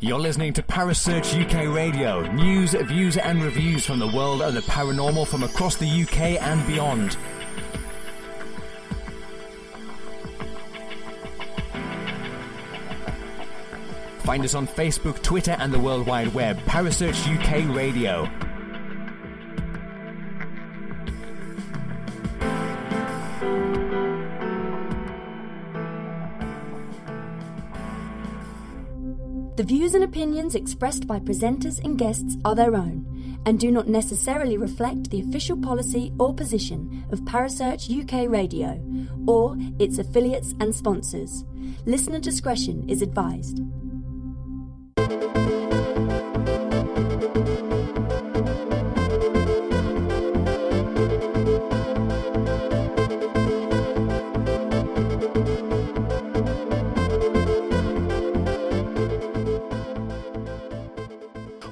You're listening to Parasearch UK Radio. News, views and reviews from the world of the paranormal from across the UK and beyond. Find us on Facebook, Twitter and the World Wide Web. Parasearch UK Radio. The views and opinions expressed by presenters and guests are their own and do not necessarily reflect the official policy or position of Parasearch UK Radio or its affiliates and sponsors. Listener discretion is advised.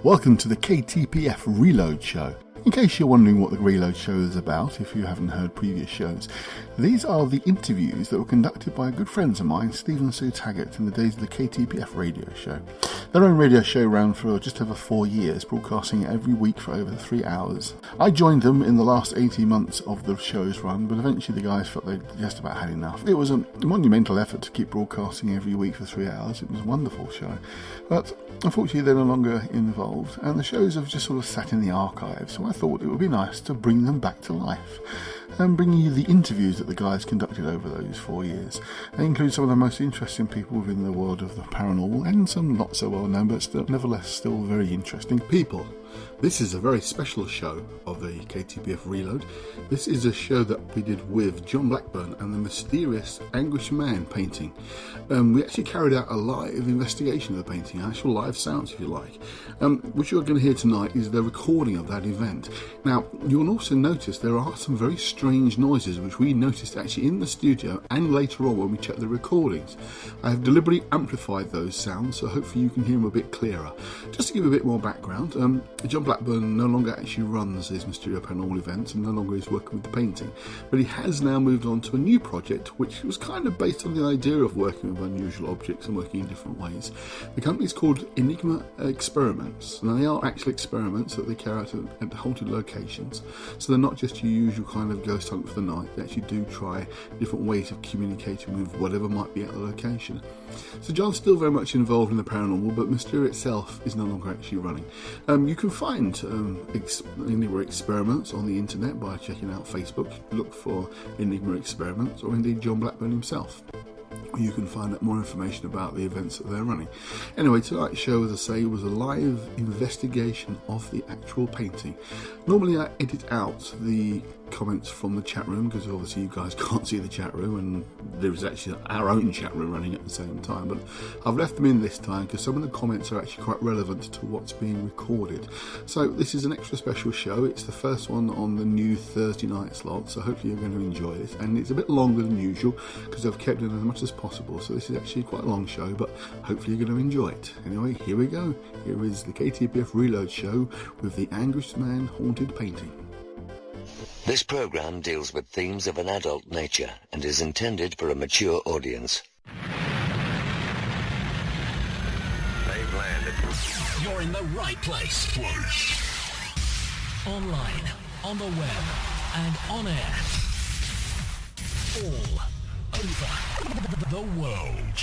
Welcome to the KTPF Reload Show. In case you're wondering what the Reload Show is about, if you haven't heard previous shows, these are the interviews that were conducted by good friends of mine, Steve and Sue Taggart, in the days of the KTPF radio show. Their own radio show ran for just over 4 years, broadcasting every week for over 3 hours. I joined them in the last 18 months of the show's run, but eventually the guys felt they'd just about had enough. It was a monumental effort to keep broadcasting every week for 3 hours. It was a wonderful show. But unfortunately they're no longer involved, and the shows have just sort of sat in the archives, so I thought it would be nice to bring them back to life and bring you the interviews that the guys conducted over those 4 years. They include some of the most interesting people within the world of the paranormal and some not so well known but nevertheless still very interesting people. This is a very special show of the KTPF Reload. This is a show that we did with John Blackburn and the mysterious Anguish Man painting. We actually carried out a live investigation of the painting, actual live sounds if you like. What you're going to hear tonight is the recording of that event. Now, you'll also notice there are some very strange noises which we noticed actually in the studio and later on when we checked the recordings. I have deliberately amplified those sounds so hopefully you can hear them a bit clearer. Just to give a bit more background, John Blackburn no longer actually runs these Mysterio Paranormal events and no longer is working with the painting, but he has now moved on to a new project which was kind of based on the idea of working with unusual objects and working in different ways. The company is called Enigma Experiments. Now they are actual experiments that they carry out at haunted locations, so they're not just your usual kind of ghost hunt for the night. They actually do try different ways of communicating with whatever might be at the location. So John's still very much involved in the paranormal, but Mysterio itself is no longer actually running. You can find Enigma Experiments on the internet by checking out Facebook. Look for Enigma Experiments or indeed John Blackburn himself. You can find out more information about the events that they're running. Anyway, tonight's show, as I say, was a live investigation of the actual painting. Normally I edit out the comments from the chat room because obviously you guys can't see the chat room and there is actually our own chat room running at the same time, but I've left them in this time because some of the comments are actually quite relevant to what's being recorded. So this is an extra special show. It's the first one on the new Thursday night slot, so hopefully you're going to enjoy this, and it's a bit longer than usual because I've kept it as much as possible, so this is actually quite a long show, but hopefully you're going to enjoy it. Anyway, here we go. Here is the KTPF Reload Show with the Anguish Man haunted painting. This program deals with themes of an adult nature and is intended for a mature audience. They've landed. You're in the right place. Online, on the web, and on air. All over the world.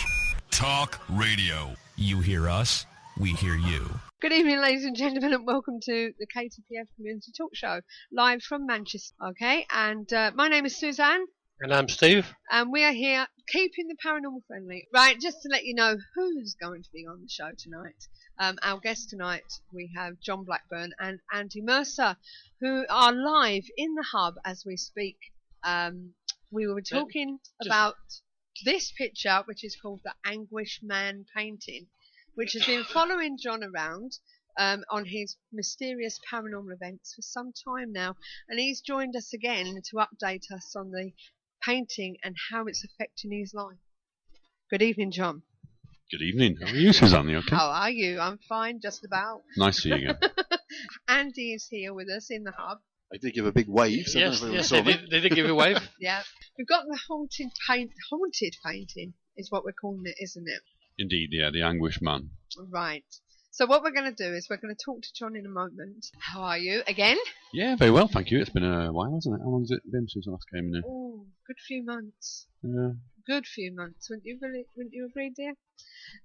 Talk radio. You hear us, we hear you. Good evening, ladies and gentlemen, and welcome to the KTPF Community Talk Show, live from Manchester. Okay, and my name is Suzanne. And I'm Steve. And we are here keeping the paranormal friendly. Right, just to let you know who's going to be on the show tonight. Our guests tonight, we have John Blackburn and Andy Mercer, who are live in the hub as we speak. We were talking about this picture, which is called the Anguish Man painting, which has been following John around on his mysterious paranormal events for some time now. And he's joined us again to update us on the painting and how it's affecting his life. Good evening, John. Good evening. How are you, Suzanne? You okay? How are you? I'm fine, just about. Nice to see you again. Andy is here with us in the hub. I did give a big wave. So Yes, they did give you a wave. Yeah. We've got the haunted painting is what we're calling it, isn't it? Indeed, yeah, the Anguish Man. Right. So what we're going to do is we're going to talk to John in a moment. How are you again? Yeah, very well, thank you. It's been a while, hasn't it? How long has it been since I last came in here? Oh, good few months. Yeah. Good few months. Wouldn't you agree, dear?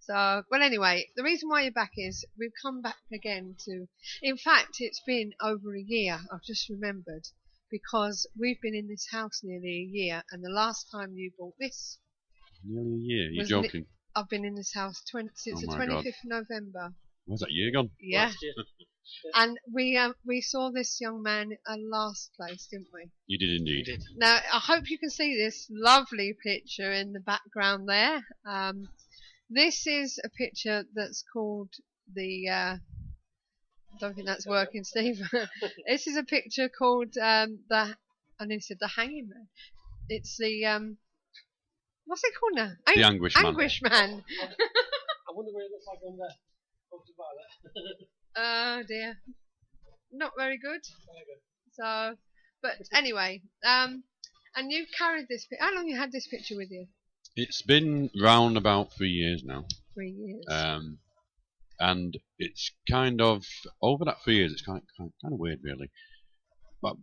So, well, anyway, the reason why you're back is we've come back again to. In fact, it's been over a year. I've just remembered because we've been in this house nearly a year, and the last time you bought this. Nearly a year. You're was joking. I've been in this house since the 25th of November. Where's that year gone? Yeah. And we saw this young man at last place, didn't we? You did indeed. You did. Now, I hope you can see this lovely picture in the background there. This is a picture that's called the... I don't think that's working, Steve. This is a picture called the Hanging Man. It's the... what's it called now? The Anguish Man. Anguish Man. I wonder what it looks like on there. Oh dear, not very good. So, but anyway, and you've carried this. How long you had this picture with you? It's been round about 3 years now. 3 years. And it's kind of over that 3 years. It's kind of weird, really. But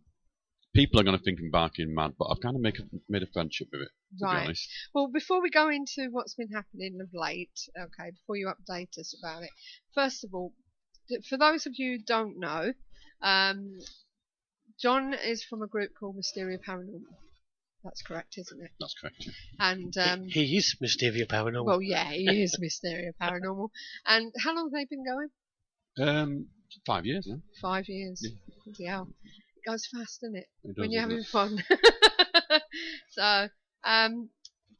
people are going to think I'm barking mad, but I've kind of made a friendship with it. To be honest. Well, before we go into what's been happening of late, okay, before you update us about it, first of all, for those of you who don't know, John is from a group called Mysteria Paranormal. That's correct, isn't it? That's correct. Yeah. And he is Mysteria Paranormal. Well, yeah, he is Mysteria Paranormal. And how long have they been going? 5 years now. 5 years. Yeah. Yeah. It goes fast, doesn't it? It does, when you're having it? fun. So,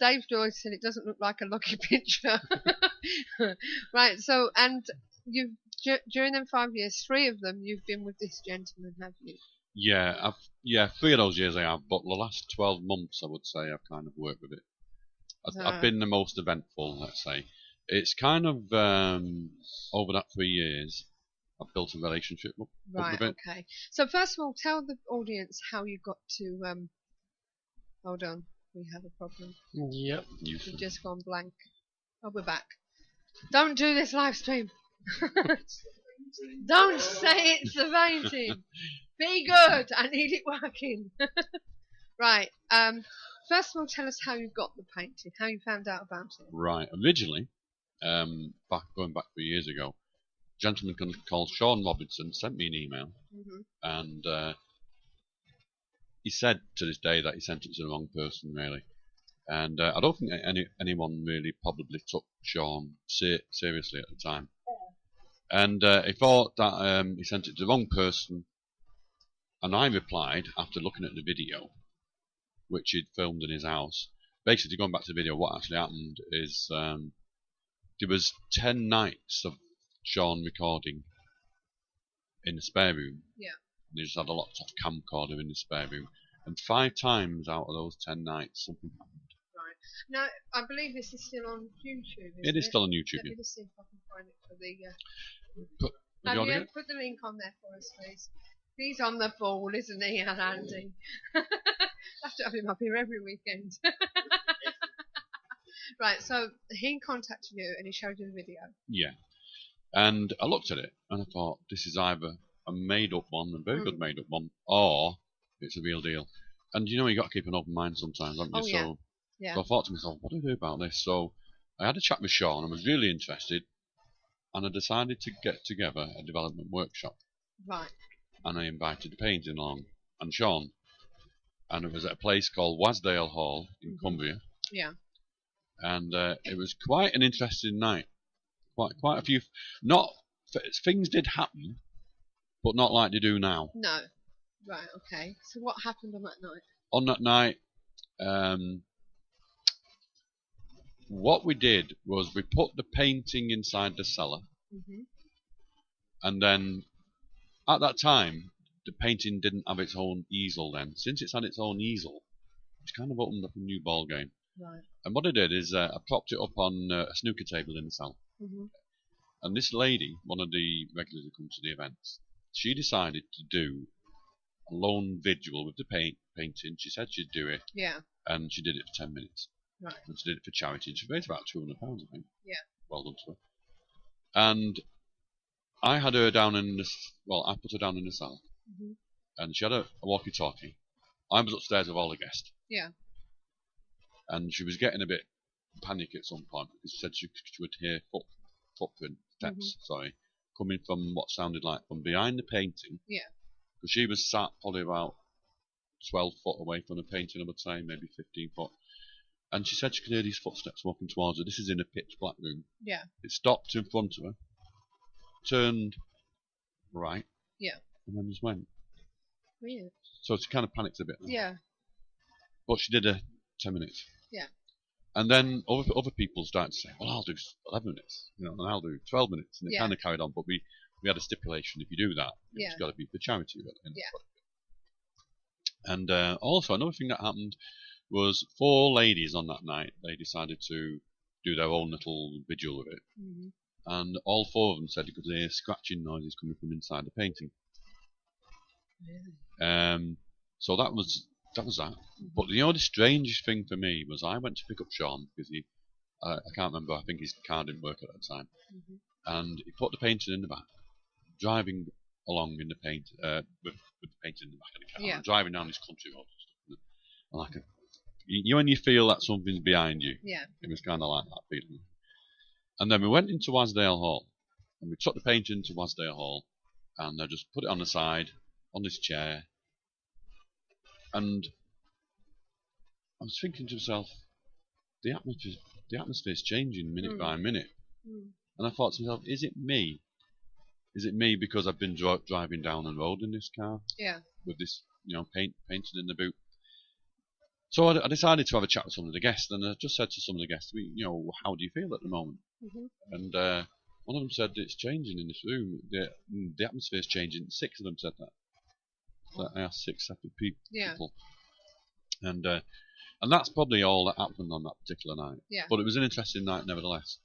Dave Joyce said it doesn't look like a lucky picture. Right, so, and you've, during them 5 years, 3 of them, you've been with this gentleman, have you? Yeah, 3 of those years I have, but the last 12 months, I would say, I've kind of worked with it. I've been the most eventful, let's say. It's kind of, over that 3 years, I've built a relationship up Right, with it. okay. So first of all, tell the audience how you got to, hold on, we have a problem. Yep. We've just gone blank. Oh, we're back. Don't do this live stream. Don't say it's the painting. Be good. I need it working. Right. First of all, tell us how you got the painting, how you found out about it. Right. Originally, going back 3 years ago, a gentleman called Sean Robinson sent me an email, and he said to this day that he sent it to the wrong person, really. And I don't think anyone really probably took Sean seriously at the time. And he thought that he sent it to the wrong person. And I replied, after looking at the video, which he'd filmed in his house. Basically, going back to the video, what actually happened is there was 10 nights of Sean recording in the spare room. Yeah. And he just had a laptop camcorder in the spare room. And 5 times out of those 10 nights, something happened. Right. Now, I believe this is still on YouTube, isn't It is still on YouTube. Let me just see if I can find it for the... Put put the link on there for us, please. He's on the ball, isn't he, Andy? I have to have him up here every weekend. Right, so he contacted you and he showed you the video. Yeah. And I looked at it and I thought, this is either a made-up one, a very good made-up one, or it's a real deal. And you know, you got to keep an open mind sometimes, haven't you? Oh, yeah. Yeah. So I thought to myself, what do I do about this? So I had a chat with Sean. I was really interested, and I decided to get together a development workshop. Right. And I invited the painting along and Sean, and it was at a place called Wasdale Hall in Cumbria. Yeah. And it was quite an interesting night. Quite a few. Things did happen, but not like they do now. No. Right. Okay. So what happened on that night? On that night, what we did was we put the painting inside the cellar, and then at that time the painting didn't have its own easel. Then, since it's had its own easel, it's kind of opened up a new ball game. Right. And what I did is I propped it up on a snooker table in the cellar. And this lady, one of the regulars who come to the events, she decided to do a lone vigil with the painting. She said she'd do it. Yeah. And she did it for 10 minutes. Right. And she did it for charity. And she raised about £200, I think. Yeah. Well done to her. And I had her down in this. Well, I put her down in the cellar, and she had a walkie-talkie. I was upstairs with all the guests. Yeah. And she was getting a bit panic at some point because she said she would hear footprint steps, coming from what sounded like from behind the painting. Yeah. Because she was sat probably about 12 foot away from the painting, I would say, maybe 15 foot. And she said she could hear these footsteps walking towards her. This is in a pitch black room. Yeah. It stopped in front of her, turned right, and then just went. Weird. So she kind of panicked a bit. Yeah. But she did a 10 minutes. Yeah. And then other people started to say, well, I'll do 11 minutes, and I'll do 12 minutes. And it kind of carried on, but we had a stipulation, if you do that, it's got to be for charity. And also, another thing that happened was 4 ladies on that night, they decided to do their own little vigil with it. And all 4 of them said they could hear scratching noises coming from inside the painting. Really? So that was that. But the strangest thing for me was I went to pick up Sean because I can't remember, I think his car didn't work at that time. And he put the painting in the back, driving along in the paint, with the painting in the back of the car, and driving down this country road and stuff. And when you feel that something's behind you, it was kind of like that feeling. And then we went into Wasdale Hall, and we took the painting to Wasdale Hall, and I just put it on the side, on this chair, and I was thinking to myself, the atmosphere's changing minute by minute. And I thought to myself, is it me? Is it me because I've been driving down the road in this car? Yeah. With this, painted in the boot. So I decided to have a chat with some of the guests, and I just said to some of the guests, how do you feel at the moment? And one of them said, it's changing in this room. The atmosphere's changing. 6 of them said that. So I asked 6 separate people. And that's probably all that happened on that particular night. Yeah. But it was an interesting night nevertheless.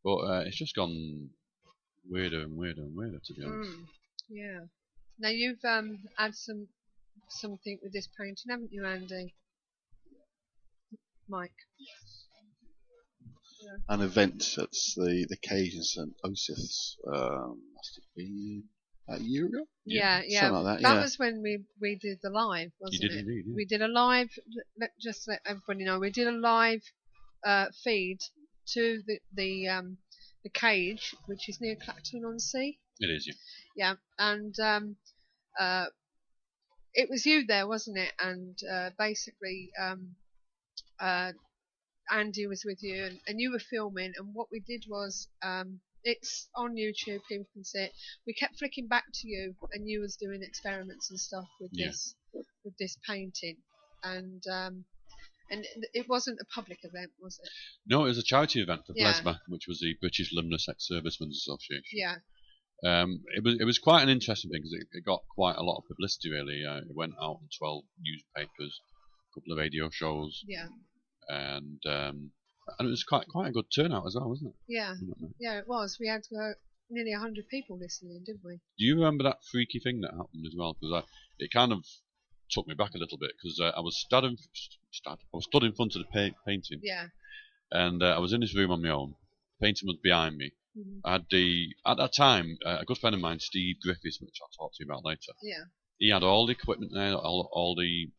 But it's just gone weirder and weirder and weirder, to be honest. Yeah. Now you've had something with this painting, haven't you, Andy? Mike. An event at the Cage in St. Osyth's must have been a year ago. Yeah. Something like that. That was when we did the live, wasn't you did it? Indeed, yeah. We did a live. Just let everybody know, we did a live feed to the Cage, which is near Clacton-on-Sea. It is, yeah. Yeah, and it was you there, wasn't it? And basically, Andy was with you, and you were filming. And what we did was, it's on YouTube, people can see it. We kept flicking back to you, and you was doing experiments and stuff with this painting, and it wasn't a public event, was it? No, it was a charity event for BLESMA, which was the British Luminous Ex-Servicemen's Association. Yeah. It was quite an interesting thing because it got quite a lot of publicity. Really, it went out in 12 newspapers, a couple of radio shows. Yeah. And it was quite a good turnout as well, wasn't it? Yeah. Yeah, it was. We had nearly 100 people listening, didn't we? Do you remember that freaky thing that happened as well? Because it kind of took me back a little bit because I was stood in front of the painting. Yeah. And I was in this room on my own. The painting was behind me. I had at that time, a good friend of mine, Steve Griffiths, which I'll talk to you about later. Yeah. He had all the equipment there, all the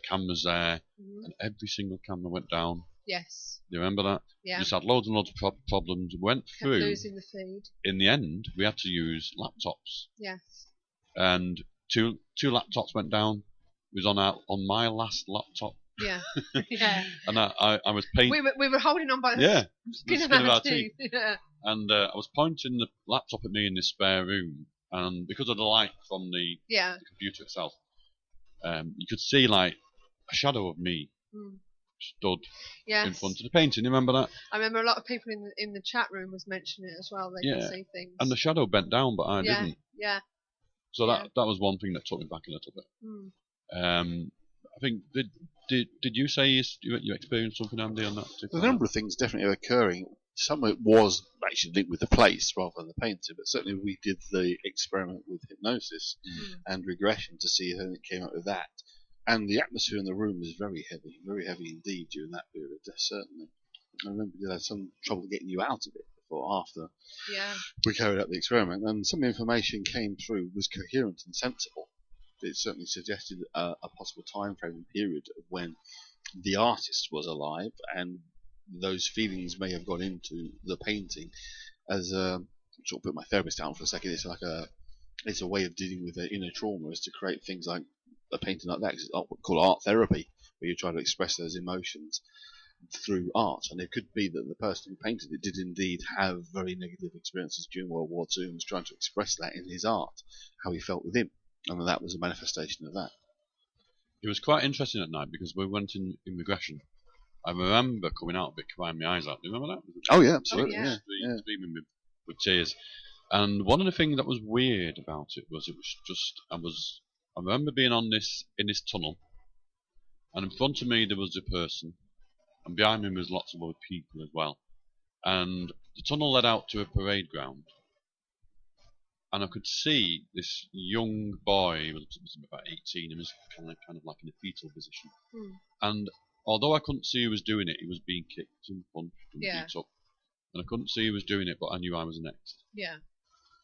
cameras there, and every single camera went down. Yes. Do you remember that? Yeah. We just had loads and loads of problems. Went through. Kept losing the feed. In the end, we had to use laptops. Yes. And two laptops went down. It was on my last laptop. Yeah. Yeah. And I was painting. We were holding on by the skin of our teeth. Yeah. And I was pointing the laptop at me in this spare room, and because of the light from the computer itself, you could see like a shadow of me stood in front of the painting. You remember that? I remember a lot of people in the chat room was mentioning it as well. They could see things. And the shadow bent down, but I didn't. Yeah. So that was one thing that took me back a little bit. I think did you say you experienced something, Andy, on that? A number of things definitely occurring. Some of it was actually linked with the place rather than the painting, but certainly we did the experiment with hypnosis and regression to see how it came up with that. And the atmosphere in the room was very heavy indeed during that period, certainly. I remember you had some trouble getting you out of it for after Yeah. we carried out the experiment, and some information came through was coherent and sensible. It certainly suggested a possible time frame and period of when the artist was alive, and those feelings may have gone into the painting. As sort of put my therapist down for a second, it's a way of dealing with their inner trauma, is to create things like a painting like that. It's what we call art therapy, where you try to express those emotions through art. And it could be that the person who painted it did indeed have very negative experiences during World War II and was trying to express that in his art, how he felt within, and that was a manifestation of that. It was quite interesting at night because we went in immigration. I remember coming out a bit crying my eyes out. Do you remember that? Oh yeah, absolutely. Oh, yeah. Streaming with tears. And one of the things that was weird about it was just I remember being in this tunnel, and in front of me there was a person, and behind me was lots of other people as well. And the tunnel led out to a parade ground, and I could see this young boy. He was about 18. He was kind of like in a fetal position, and although I couldn't see who was doing it, he was being kicked and punched and beat up. And I couldn't see who was doing it, but I knew I was next. Yeah.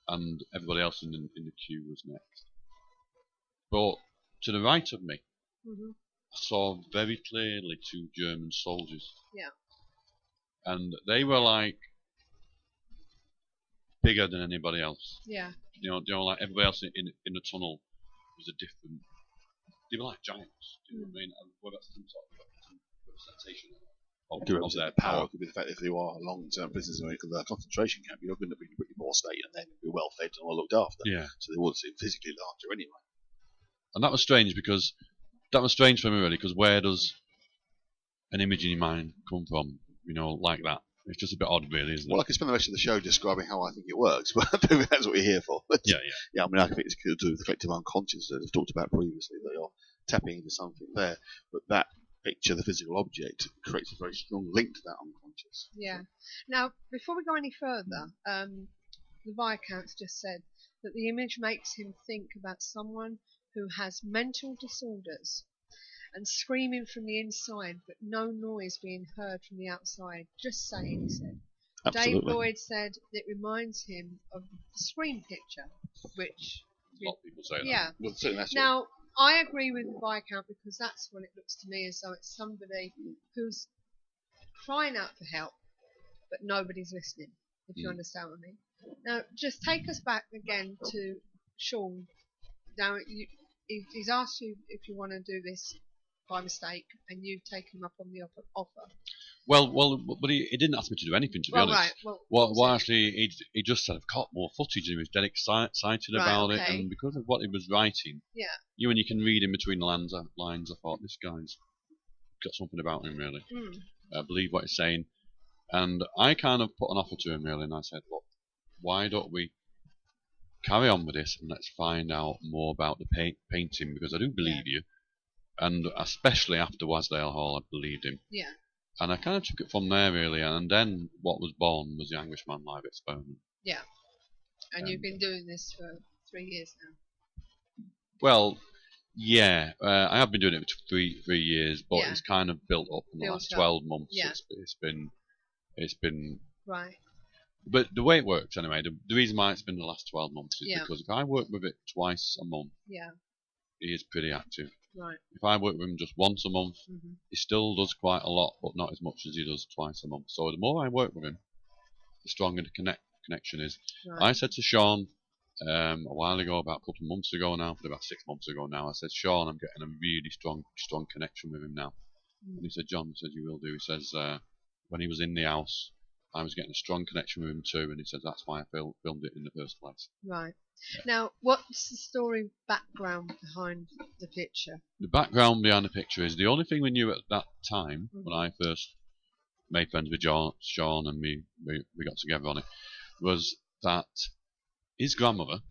And everybody else in the queue was next. But to the right of me, I saw very clearly 2 German soldiers. Yeah. And they were like bigger than anybody else. Yeah. You know, like everybody else in the tunnel was a different. They were like giants. Do you know what I mean? Well, that's some sort of representation of their power. Could be the fact that if you are long-term prisoners in a concentration camp, you're going to be pretty more state, and then be well fed and well looked after. Yeah. So they would seem physically larger anyway. And that was strange for me really, because where does an image in your mind come from? You know, like that. It's just a bit odd, really, isn't it? Well, I could spend the rest of the show describing how I think it works, but that's what we're here for. Yeah. I mean, I think it's to do with the collective unconscious that I've talked about previously, that you're tapping into something there, but that picture, the physical object, creates a very strong link to that unconscious. Yeah. Now, before we go any further, the Viscount's just said that the image makes him think about someone who has mental disorders and screaming from the inside, but no noise being heard from the outside. Just saying, he said. Absolutely. Dave Lloyd said it reminds him of the Scream picture, which... A lot of people say that. Yeah. Well, certainly that's Now, I agree with the Viscount, because that's what it looks to me as though it's somebody who's crying out for help, but nobody's listening, if you understand what I mean. Now, just take us back again to Sean. Now, he's asked you if you want to do this by mistake, and you've taken him up on the offer. Well, but he didn't ask me to do anything, to be honest. Right. Well, actually, he just said, I've got more footage, and he was dead excited about it, okay. and because of what he was writing, you can read in between the lines, I thought, this guy's got something about him, really. I believe what he's saying. And I kind of put an offer to him, really, and I said, look, why don't we carry on with this, and let's find out more about the painting, because I do believe you, and especially after Wasdale Hall, I believed him. Yeah. And I kind of took it from there, really, and then what was born was the Anguish Man live experiment. Yeah. And you've been doing this for 3 years now. Well, yeah, I have been doing it for three years, but it's kind of built up in the last 12 months. Yeah. It's been right. But the way it works, anyway, the reason why it's been the last 12 months is Yeah. because if I work with it twice a month, Yeah. he is pretty active. Right. If I work with him just once a month, Mhm. he still does quite a lot, but not as much as he does twice a month. So the more I work with him, the stronger the connection is. Right. I said to Sean a while ago, about a couple of months ago now, probably about 6 months ago now, I said, Sean, I'm getting a really strong connection with him now. And he said, John, he said, you will do. He says, when he was in the house, I was getting a strong connection with him too, and he said that's why I filmed it in the first place. Right. Now, what's the story background behind the picture? The background behind the picture is the only thing we knew at that time, when I first made friends with Sean and we got together on it, was that his grandmother,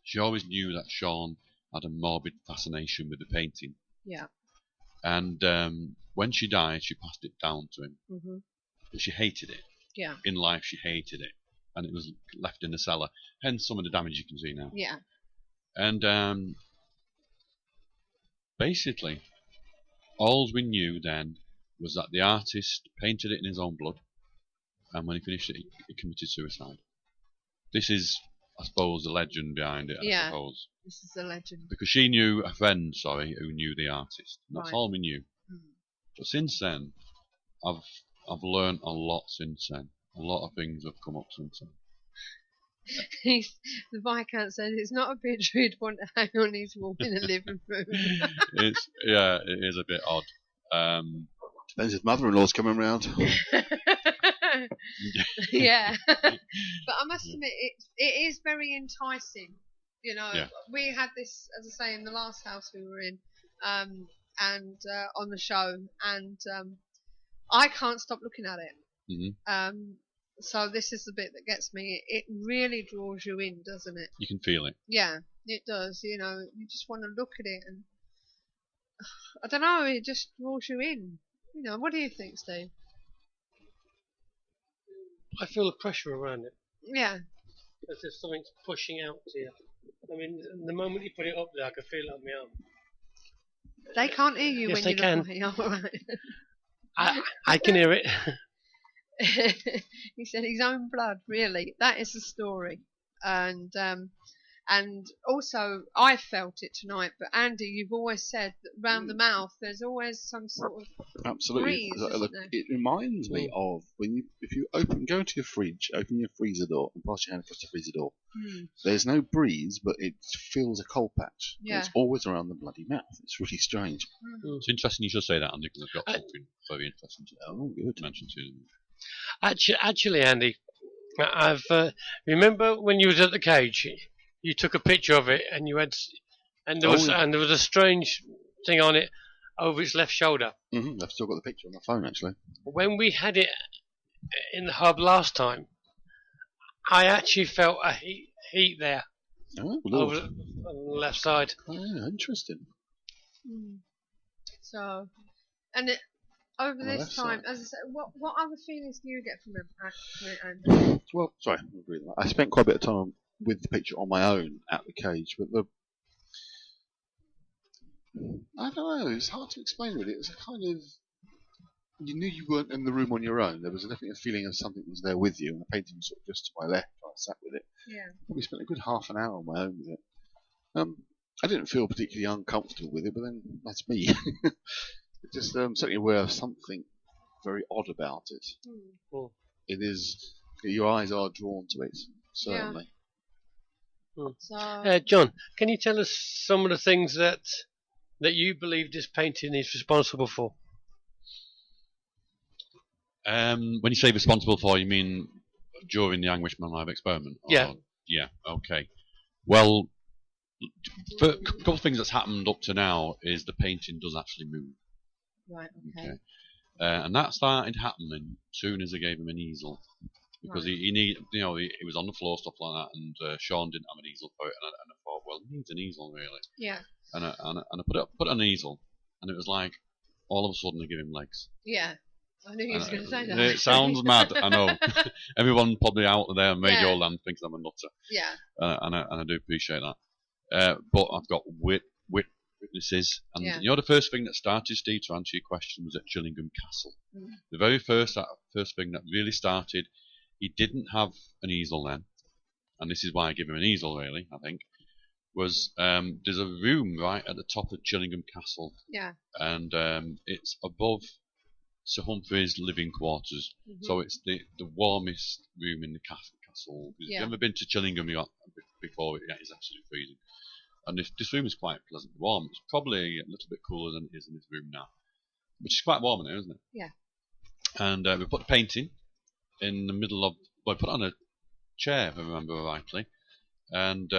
she always knew that Sean had a morbid fascination with the painting. Yeah. And when she died, she passed it down to him. But she hated it. Yeah. In life, she hated it. And it was left in the cellar. Hence some of the damage you can see now. Yeah. And basically, all we knew then was that the artist painted it in his own blood. and when he finished it, he committed suicide. This is, I suppose, the legend behind it. I suppose this is the legend because she knew a friend, who knew the artist. And that's Right. all we knew. But since then, I've learned a lot since then. A lot of things have come up since then. The Viscount says it's not a picture he'd want to hang on his wall in a living room. It is a bit odd. Depends if mother-in-law's coming round. Yeah, but I must admit it is very enticing. You know, we had this, as I say, in the last house we were in, and on the show, and I can't stop looking at it. So this is the bit that gets me. It really draws you in, doesn't it? You can feel it. Yeah, it does. You know, you just want to look at it, and I don't know, it just draws you in. You know, what do you think, Steve? I feel the pressure around it. Yeah. As if something's pushing out to you. I mean, the moment you put it up there, I can feel it on my arm. They can't hear you Yes, when they you look at me. All right. I can hear it. He said his own blood, really. That is the story. And also, I felt it tonight, but Andy, you've always said that round the mouth there's always some sort of Absolutely. breeze, isn't there? It reminds me of if you go into your fridge, open your freezer door and pass your hand across the freezer door. There's no breeze, but it feels a cold patch. Yeah. It's always around the bloody mouth. It's really strange. It's interesting you should say that, Andy, because I've got something very interesting to mention to you. Actually, Andy, I've remember when you was at the cage, you took a picture of it, and there was a strange thing on it over its left shoulder. I've still got the picture on my phone, actually. When we had it in the hub last time, I actually felt a heat there over on the left side. Oh, yeah, interesting. So, and over this time, as I said, what other feelings do you get from it, Andy? Well, sorry, I agree with that. I spent quite a bit of time with the picture on my own at the cage, but I don't know, it's hard to explain really. It was a kind of, you knew you weren't in the room on your own. There was definitely a feeling of something was there with you, and the painting was sort of just to my left. I sat with it. Yeah. Probably spent a good half an hour on my own with it. I didn't feel particularly uncomfortable with it, but then that's me. It's just certainly aware of something very odd about it. It is, your eyes are drawn to it, certainly. So, John, can you tell us some of the things that you believe this painting is responsible for? When you say responsible for, you mean during the Anguish Man live experiment? Yeah. Yeah, okay. Well, a couple of things that's happened up to now is the painting does actually move. Right, okay. And that started happening as soon as I gave him an easel. Because he was on the floor, stuff like that, and Sean didn't have an easel for it, and I thought, well, he needs an easel, really. Yeah. And I put an easel, and it was like, all of a sudden I give him legs. Yeah. I knew he was going to say that. It sounds mad, I know. Everyone probably out there in Radio Land thinks I'm a nutter. Yeah. And I do appreciate that. But I've got witnesses, and you know the first thing that started, Steve, to answer your question, was at Chillingham Castle. The very first thing that really started, he didn't have an easel then, and this is why I give him an easel, really, I think, was there's a room right at the top of Chillingham Castle, and it's above Sir Humphrey's living quarters, so it's the warmest room in the castle. If you've ever been to Chillingham before, it's absolutely freezing. And this room is quite pleasantly warm. It's probably a little bit cooler than it is in this room now, which is quite warm in there, isn't it? Yeah. And we put the painting in the middle of, well, I put it on a chair, if I remember rightly. And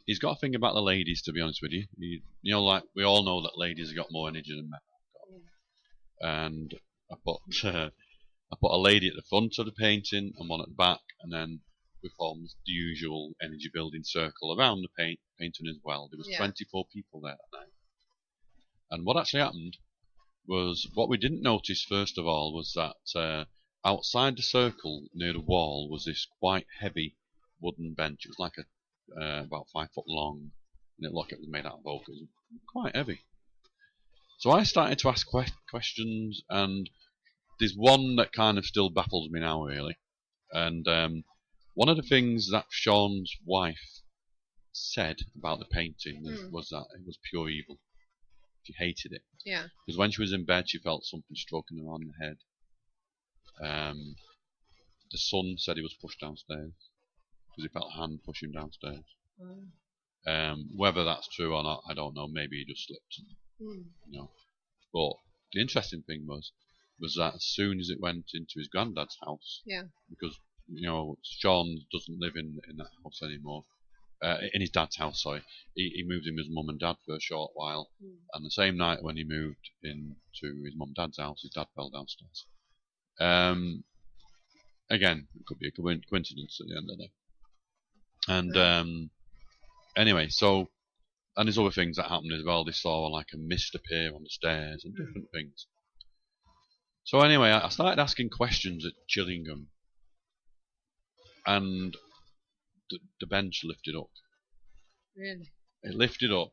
he's got a thing about the ladies, to be honest with you. You know, like we all know that ladies have got more energy than men. And I put a lady at the front of the painting and one at the back, and then we formed the usual energy building circle around the painting as well. There was 24 people there that night. And what actually happened was, what we didn't notice first of all was that outside the circle near the wall was this quite heavy wooden bench. It was like about 5 foot long, and it looked like it was made out of oak. It was quite heavy. So I started to ask questions, and there's one that kind of still baffles me now, really. And one of the things that Sean's wife said about the painting was that it was pure evil. She hated it. Yeah. Because when she was in bed, she felt something stroking her on the head. The son said he was pushed downstairs because he felt a hand push him downstairs. Whether that's true or not, I don't know. Maybe he just slipped. You know. But the interesting thing was that as soon as it went into his granddad's house, because Sean doesn't live in that house anymore. In his dad's house, sorry. He moved in with his mum and dad for a short while, and the same night when he moved into his mum and dad's house, his dad fell downstairs. Again, it could be a coincidence at the end of the day. And anyway, so, and there's other things that happened as well. They saw like a mist appear on the stairs and different things. So anyway, I started asking questions at Gillingham, and the bench lifted up. Really? It lifted up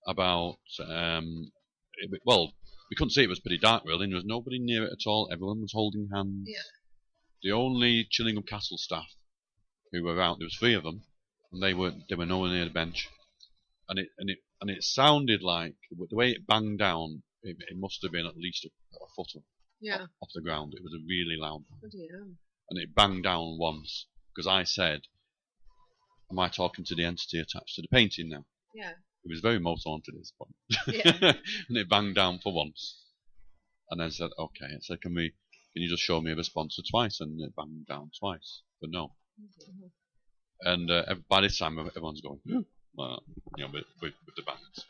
about, well, we couldn't see, it was pretty dark really, and there was nobody near it at all. Everyone was holding hands. Yeah. The only Gillingham Castle staff who were out, there was 3 of them, and they were nowhere near the bench. And it sounded like, the way it banged down, it must have been at least a foot off the ground. It was a really loud bang. And it banged down once, because I said, am I talking to the entity attached to the painting now? Yeah. It was very Most Haunted at this point. Yeah. And it banged down for once. And then I said, okay. I said, can you just show me a response twice? And it banged down twice. But no. And by this time, everyone's going, with the bangs.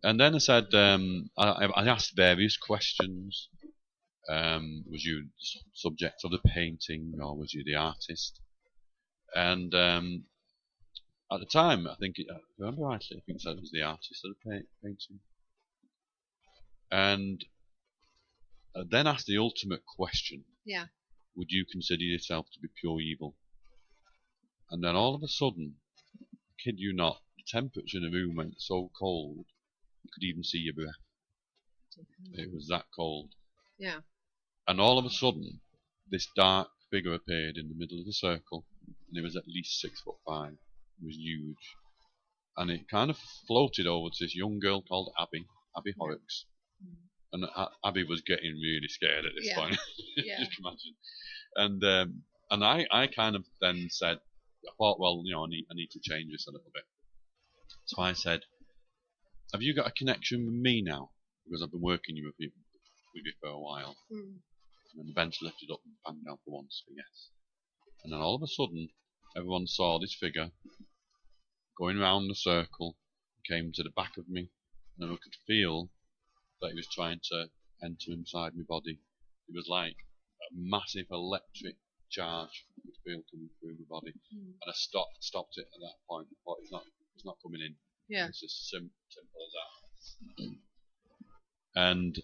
And then I said, I asked various questions. Was you the subject of the painting, or was you the artist? And at the time, I think, if I remember rightly, I think it said it was the artist of the painting. And then asked the ultimate question. Yeah. Would you consider yourself to be pure evil? And then all of a sudden, kid you not, the temperature in the room went so cold, you could even see your breath. It was that cold. Yeah. And all of a sudden, this dark figure appeared in the middle of the circle, and it was at least 6'5". It was huge. And it kind of floated over to this young girl called Abby Horrocks. And Abby was getting really scared at this point. Yeah. Just imagine. And I kind of then said, I thought, well, I need to change this a little bit. So I said, have you got a connection with me now? Because I've been working with you for a while. And then the bench lifted up and banged down for once, for yes. And then all of a sudden, everyone saw this figure going round the circle, came to the back of me, and I could feel that he was trying to enter inside my body. It was like a massive electric charge I could feel coming through my body. And I stopped it at that point. I thought, it's not coming in. Yeah. It's as simple as that.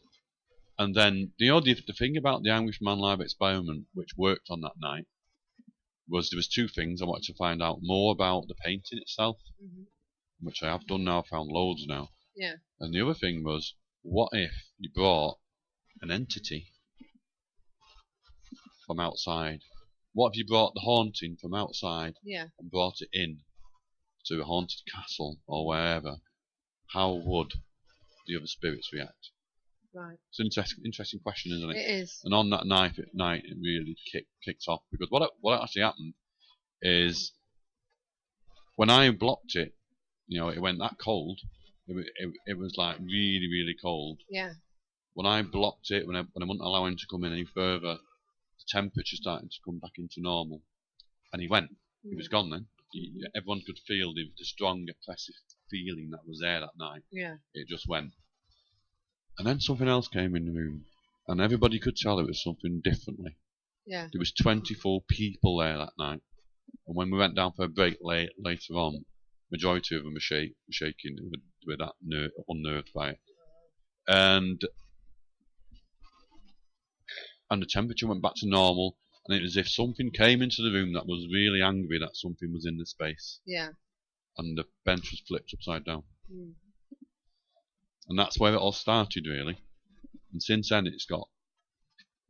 And then the thing about the Anguish Man live experiment, which worked on that night, was there was 2 things. I wanted to find out more about the painting itself, which I have done now. I found loads now. Yeah. And the other thing was, what if you brought an entity from outside? What if you brought the haunting from outside and brought it in to a haunted castle or wherever? How would the other spirits react? Right. It's an interesting question, isn't it? It is. And on that night, it really kicked off, because what actually happened is when I blocked it, it went that cold. It was like really, really cold. Yeah. When I blocked it, when I wouldn't allow him to come in any further, the temperature started to come back into normal, and he went. He was gone then. Everyone could feel the strong, oppressive feeling that was there that night. Yeah. It just went. And then something else came in the room, and everybody could tell it was something differently. Yeah. There was 24 people there that night, and when we went down for a break later on, majority of them were shaking, were that unnerved by it, and the temperature went back to normal, and it was as if something came into the room that was really angry that something was in the space. Yeah. And the bench was flipped upside down. And that's where it all started, really. And since then, it's got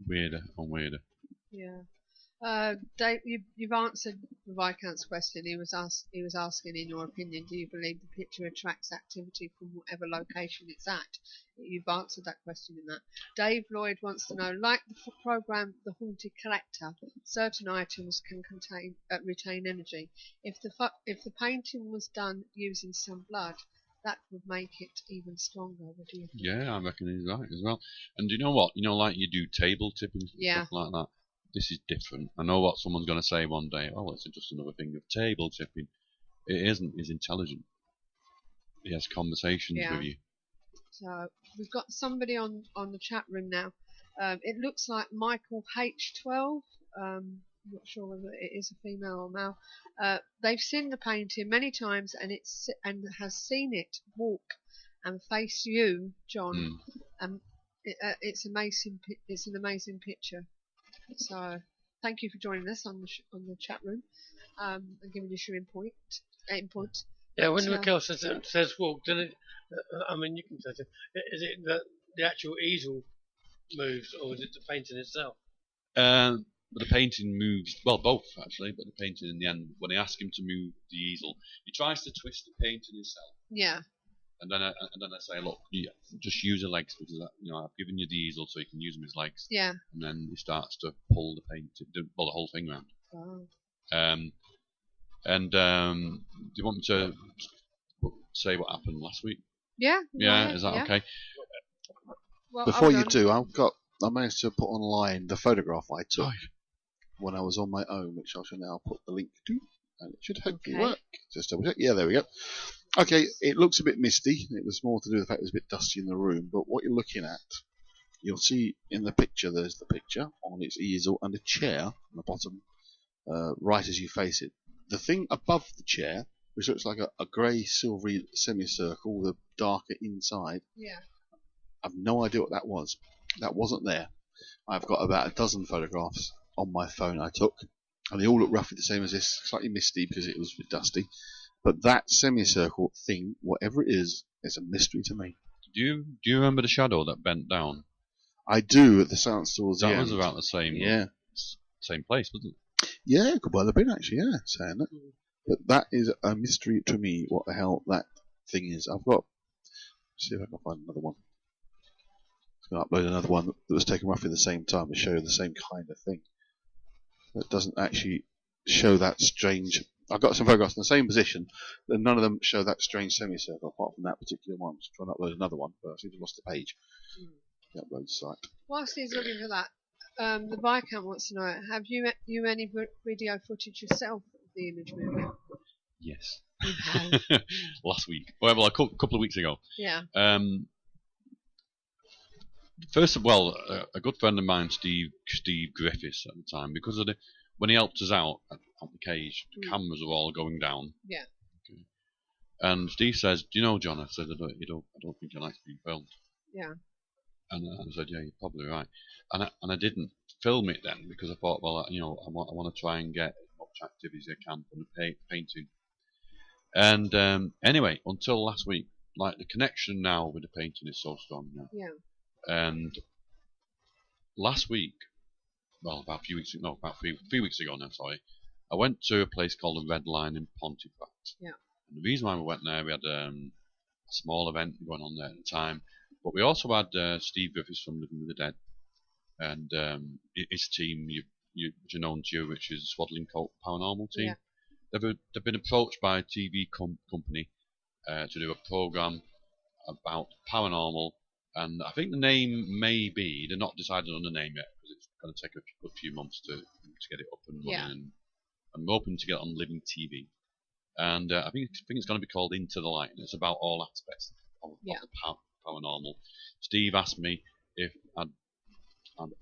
weirder and weirder. Yeah. Dave, you've answered the Viscount's question. He was asking, in your opinion, do you believe the picture attracts activity from whatever location it's at? You've answered that question in that. Dave Lloyd wants to know, like the program The Haunted Collector, certain items can retain energy. If the painting was done using some blood, that would make it even stronger. What do you think? Yeah, I reckon he's right as well. And do you know what? You know, like you do table tipping and Yeah. stuff like that. This is different. I know what someone's going to say one day. Oh, it's just another thing of table tipping. It isn't. He's intelligent. He has conversations with you. So we've got somebody on the chat room now. It looks like Michael H12. I'm not sure whether it is a female or male. They've seen the painting many times and has seen it walk and face you, John. It's amazing. It's an amazing picture. So thank you for joining us on the chat room and giving us your input. Yeah, when Raquel says walk, then it, I mean, you can say it. Is it that the actual easel moves, or is it the painting itself? But the painting moves, well, both actually, but the painting in the end, when I ask him to move the easel, he tries to twist the painting himself. Yeah. And then I say, look, just use your legs, because I've given you the easel so you can use them as legs. Yeah. And then he starts to pull the painting, the whole thing around. Wow. Do you want me to say what happened last week? Yeah. Yeah, is that okay? Well, Before you do, I managed to put online the photograph I took when I was on my own, which I shall now put the link to, and it should hopefully work. Just double check. Yeah, there we go. Okay, it looks a bit misty. It was more to do with the fact it was a bit dusty in the room, but what you're looking at, you'll see in the picture, there's the picture on its easel and a chair on the bottom, right as you face it. The thing above the chair, which looks like a grey, silvery semicircle with a darker inside, I've no idea what that was. That wasn't there. I've got about a dozen photographs on my phone I took, and they all look roughly the same as this, slightly misty because it was a bit dusty. But that semicircle thing, whatever it is a mystery to me. Do you remember the shadow that bent down? I do, at the Silent Stores. That was about the same. Yeah. Same place, wasn't it? Yeah, it could well have been actually. Yeah, saying that. But that is a mystery to me. What the hell that thing is? I've got. Let's see if I can find another one. I'm going to upload another one that was taken roughly the same time to show the same kind of thing. That doesn't actually show that strange. I've got some photographs in the same position, but none of them show that strange semicircle apart from that particular one. I'm just trying to upload another one, but I seem to have lost the page. The upload site. Whilst he's looking for that, the Viscount wants to know: have you any video footage yourself of the image movie? Yes. You have. Last week. Well, a couple of weeks ago. Yeah. First of all, a good friend of mine, Steve Griffiths, at the time, because of when he helped us out at the cage, the cameras were all going down. Yeah. Okay. And Steve says, "Do you know, John?" I said, "I don't think you like being filmed." Yeah. And I said, "Yeah, you're probably right." And I didn't film it then because I thought, well, I want to try and get as much activity as I can from the painting. And anyway, until last week, like the connection now with the painting is so strong now. Yeah. And last week, well, about 3 weeks ago now, sorry, I went to a place called the Red Line in Pontefract. Yeah. And the reason why we went there, we had a small event going on there at the time, but we also had Steve Griffiths from Living with the Dead, and his team, known to you, which is the Swaddling Coat Paranormal team. Yeah. They've been approached by a TV company to do a program about paranormal. And I think the name may be, they're not decided on the name yet because it's going to take a good few months to get it up and running. Yeah. And I'm hoping to get it on living TV. And I think it's going to be called Into the Light. And it's about all aspects of the paranormal. Steve asked me if I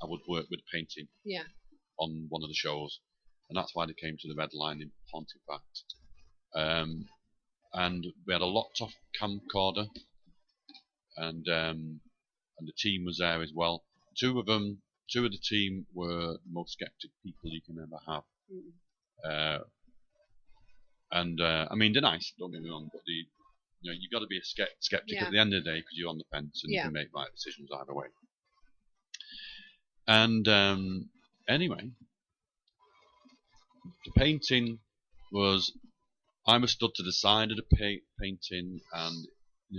would work with painting on one of the shows. And that's why they came to the Red Line in Pontefract. And we had a locked-off camcorder. And the team was there as well. Two of the team were the most skeptic people you can ever have. I mean, they're nice, don't get me wrong, but you've got to be a skeptic at the end of the day because you're on the fence and you can make right decisions either way. And anyway, the painting was, I was stood to the side of the painting, and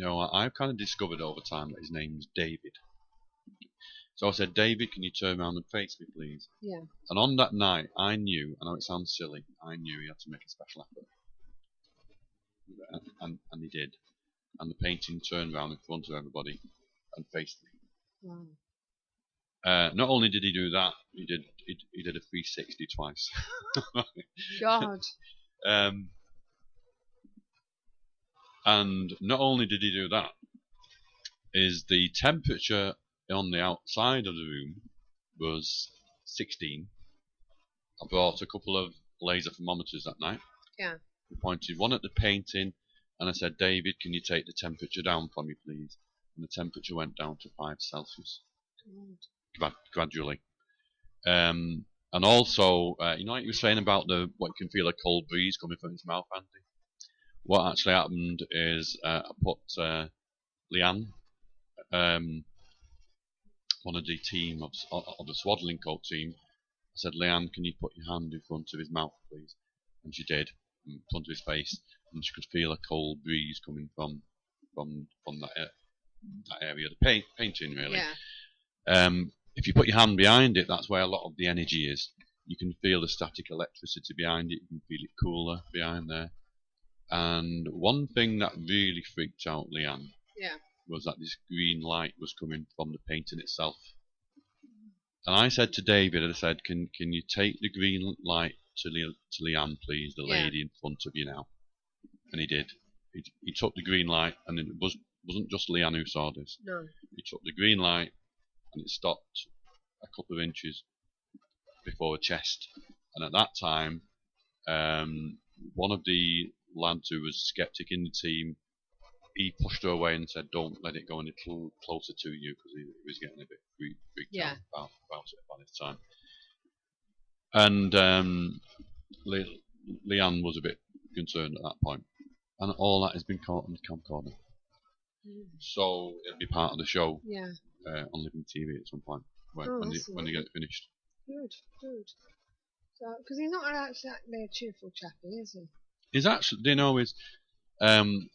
I kind of discovered over time that his name was David. So I said, David, can you turn around and face me, please? Yeah. And on that night, I knew, I know it sounds silly, I knew he had to make a special effort. And he did. And the painting turned around in front of everybody and faced me. Wow. Not only did he do that, he did a 360 twice. God. And not only did he do that, is the temperature on the outside of the room was 16. I brought a couple of laser thermometers that night. Yeah. We pointed one at the painting, and I said, David, can you take the temperature down for me, please? And the temperature went down to 5 Celsius. Gradually. And also, like you were saying about what you can feel a cold breeze coming from his mouth, Andy? What actually happened is I put Leanne, one of the team of the swaddling coat team, I said, Leanne, can you put your hand in front of his mouth, please? And she did, in front of his face, and she could feel a cold breeze coming from that area of the painting, really. Yeah. If you put your hand behind it, that's where a lot of the energy is. You can feel the static electricity behind it. You can feel it cooler behind there. And one thing that really freaked out Leanne was that this green light was coming from the painting itself. And I said to David, I said, can you take the green light to Leanne, please, the lady in front of you now? And he did. He took the green light, and it wasn't just Leanne who saw this. No. He took the green light, and it stopped a couple of inches before her chest. And at that time, one of the lads who was skeptic in the team, he pushed her away and said, don't let it go any closer to you, because he was getting a bit freaked out about it by this time. And Leanne was a bit concerned at that point. And all that has been caught on the camcorder. So it'll be part of the show on Living TV at some point when they get it finished. Good. So, because he's not exactly a cheerful chappie, is he? He's actually,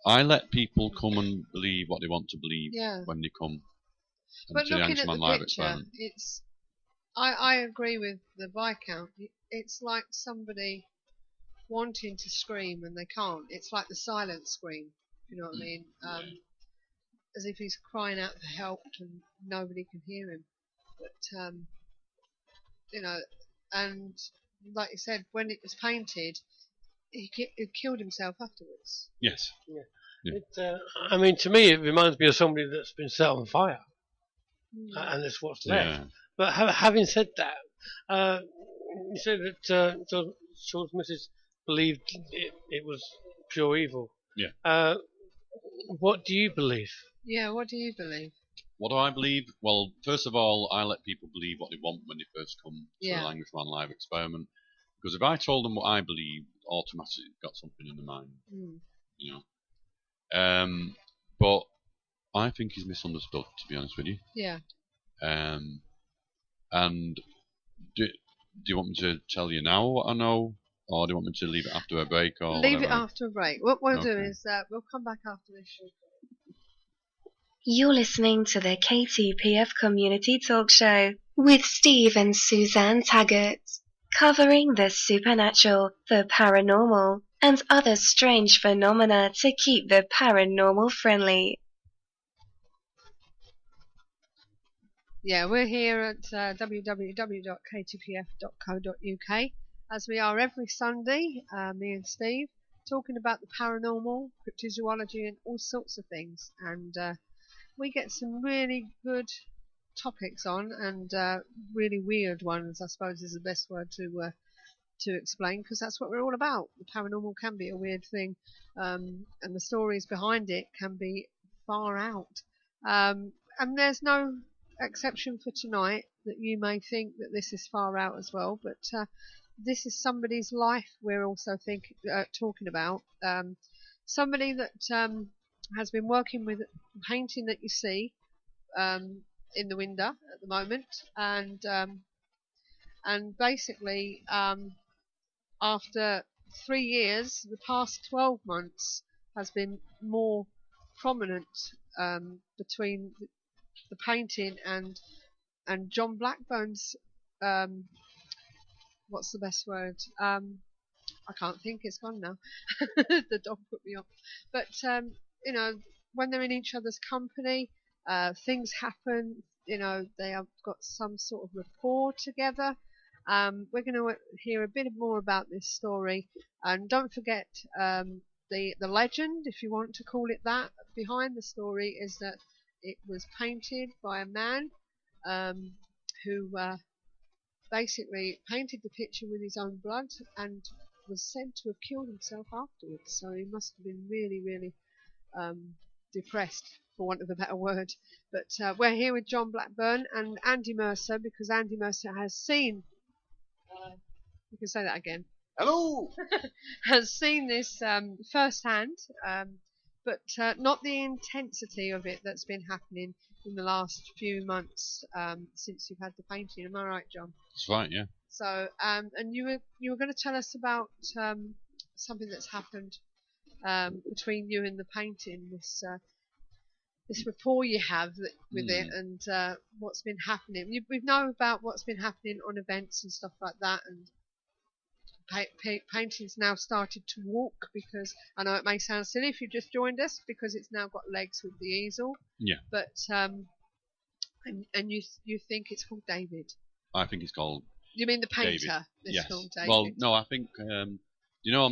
I let people come and believe what they want to believe when they come. But to looking the at Man the Live picture, experiment. it's. I agree with the Viscount. It's like somebody wanting to scream and they can't. It's like the silent scream. You know what I mean? As if he's crying out for help and nobody can hear him. But and like you said, when it was painted, he killed himself afterwards. Yes. Yeah. I mean, to me, it reminds me of somebody that's been set on fire, and it's what's left. But having said that, you said that George Mrs. believed it was pure evil. Yeah. What do you believe? Yeah, what do you believe? What do I believe? Well, first of all, I let people believe what they want when they first come to the Anguish Man Live experiment. Because if I told them what I believe, automatically got something in their mind. But I think he's misunderstood, to be honest with you. Yeah. And do you want me to tell you now what I know? Or do you want me to leave it after a break? Or leave whatever? It after a break. What we'll do is we'll come back after this show. You're listening to the KTPF Community Talk Show with Steve and Suzanne Taggart, covering the supernatural, the paranormal, and other strange phenomena to keep the paranormal friendly. Yeah, we're here at www.ktpf.co.uk, as we are every Sunday, me and Steve, talking about the paranormal, cryptozoology, and all sorts of things. And we get some really good topics on, and really weird ones, I suppose is the best word to explain, because that's what we're all about. The paranormal can be a weird thing, and the stories behind it can be far out. And there's no exception for tonight, that you may think that this is far out as well, but this is somebody's life we're also talking about. Somebody that has been working with painting that you see, in the window at the moment, and basically after 3 years, the past 12 months has been more prominent between the painting and John Blackburn's what's the best word? I can't think. It's gone now. The dog put me off. But you know, when they're in each other's company, things happen. You know, they have got some sort of rapport together. We're going to hear a bit more about this story, and don't forget the legend, if you want to call it that, behind the story is that it was painted by a man who basically painted the picture with his own blood and was said to have killed himself afterwards. So he must have been really, really depressed, for want of a better word. But we're here with John Blackburn and Andy Mercer, because Andy Mercer has seen... you can say that again. Hello! Has seen this firsthand, but not the intensity of it that's been happening in the last few months since you've had the painting. Am I right, John? That's right, yeah. So, and you were going to tell us about something that's happened between you and the painting. This rapport you have with it, and what's been happening. We know about what's been happening on events and stuff like that, and painting's now started to walk, because I know it may sound silly if you've just joined us, because it's now got legs with the easel. Yeah. But and you think it's called David? I think it's called. You mean the painter? David. It's Yes. called David. Well, no, I think. I'm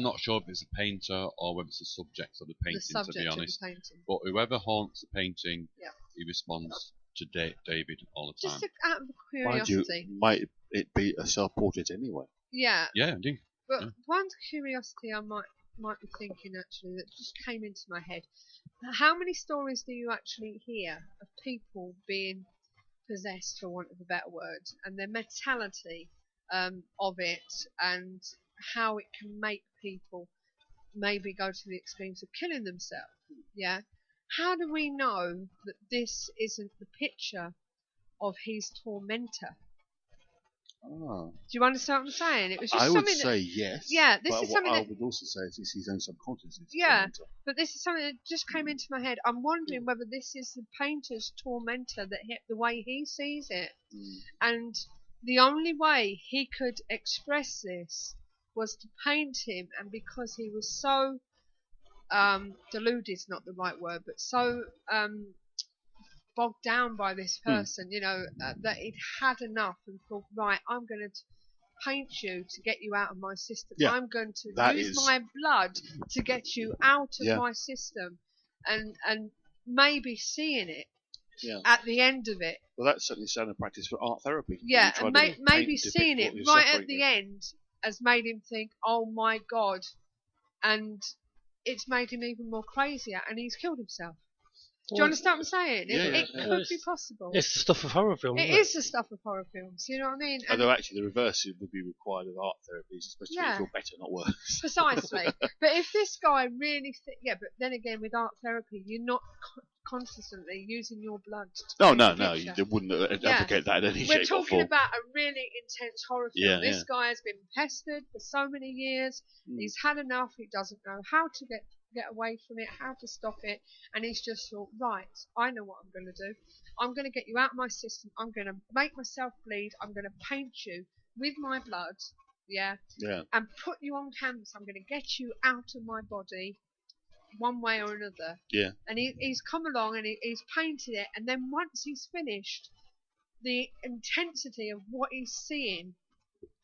not sure if it's a painter or whether it's the subject of the painting, to be honest. But whoever haunts the painting, he responds to David all the time. Just out of curiosity. Might it be a self-portrait anyway? Yeah. Yeah, indeed. But one curiosity I might be thinking, actually, that just came into my head. How many stories do you actually hear of people being possessed, for want of a better word, and their mentality of it, and how it can make people maybe go to the extremes of killing themselves? Yeah. How do we know that this isn't the picture of his tormentor? Oh. Do you understand what I'm saying? It was just I would something say yes. Yeah, this but is something I that... would also say it's his own subconscious. Yeah, but this is something that just came into my head. I'm wondering whether this is the painter's tormentor, that the way he sees it. And the only way he could express this was to paint him, and because he was so deluded is not the right word, but so bogged down by this person, that he'd had enough and thought, right, I'm going to paint you to get you out of my system. Yeah, I'm going to use my blood to get you out of my system, and maybe seeing it at the end of it. Well, that's certainly standard practice for art therapy. Yeah, and maybe seeing it right at the end has made him think, oh my God, and it's made him even more crazier, and he's killed himself. Do you understand what I'm saying? It could be possible. It's the stuff of horror films. It is the stuff of horror films. You know what I mean? Although actually the reverse would be required of art therapies, especially to feel better, not worse. Precisely. But if this guy really... but then again, with art therapy, you're not constantly using your blood to No, you wouldn't advocate that in any shape or form. We're talking about a really intense horror film. This guy has been pestered for so many years. He's had enough. He doesn't know how to get away from it, how to stop it, and he's just thought, right, I know what I'm going to do. I'm going to get you out of my system. I'm going to make myself bleed. I'm going to paint you with my blood, and put you on canvas. I'm going to get you out of my body one way or another. Yeah. And he's come along and he's painted it, and then once he's finished, the intensity of what he's seeing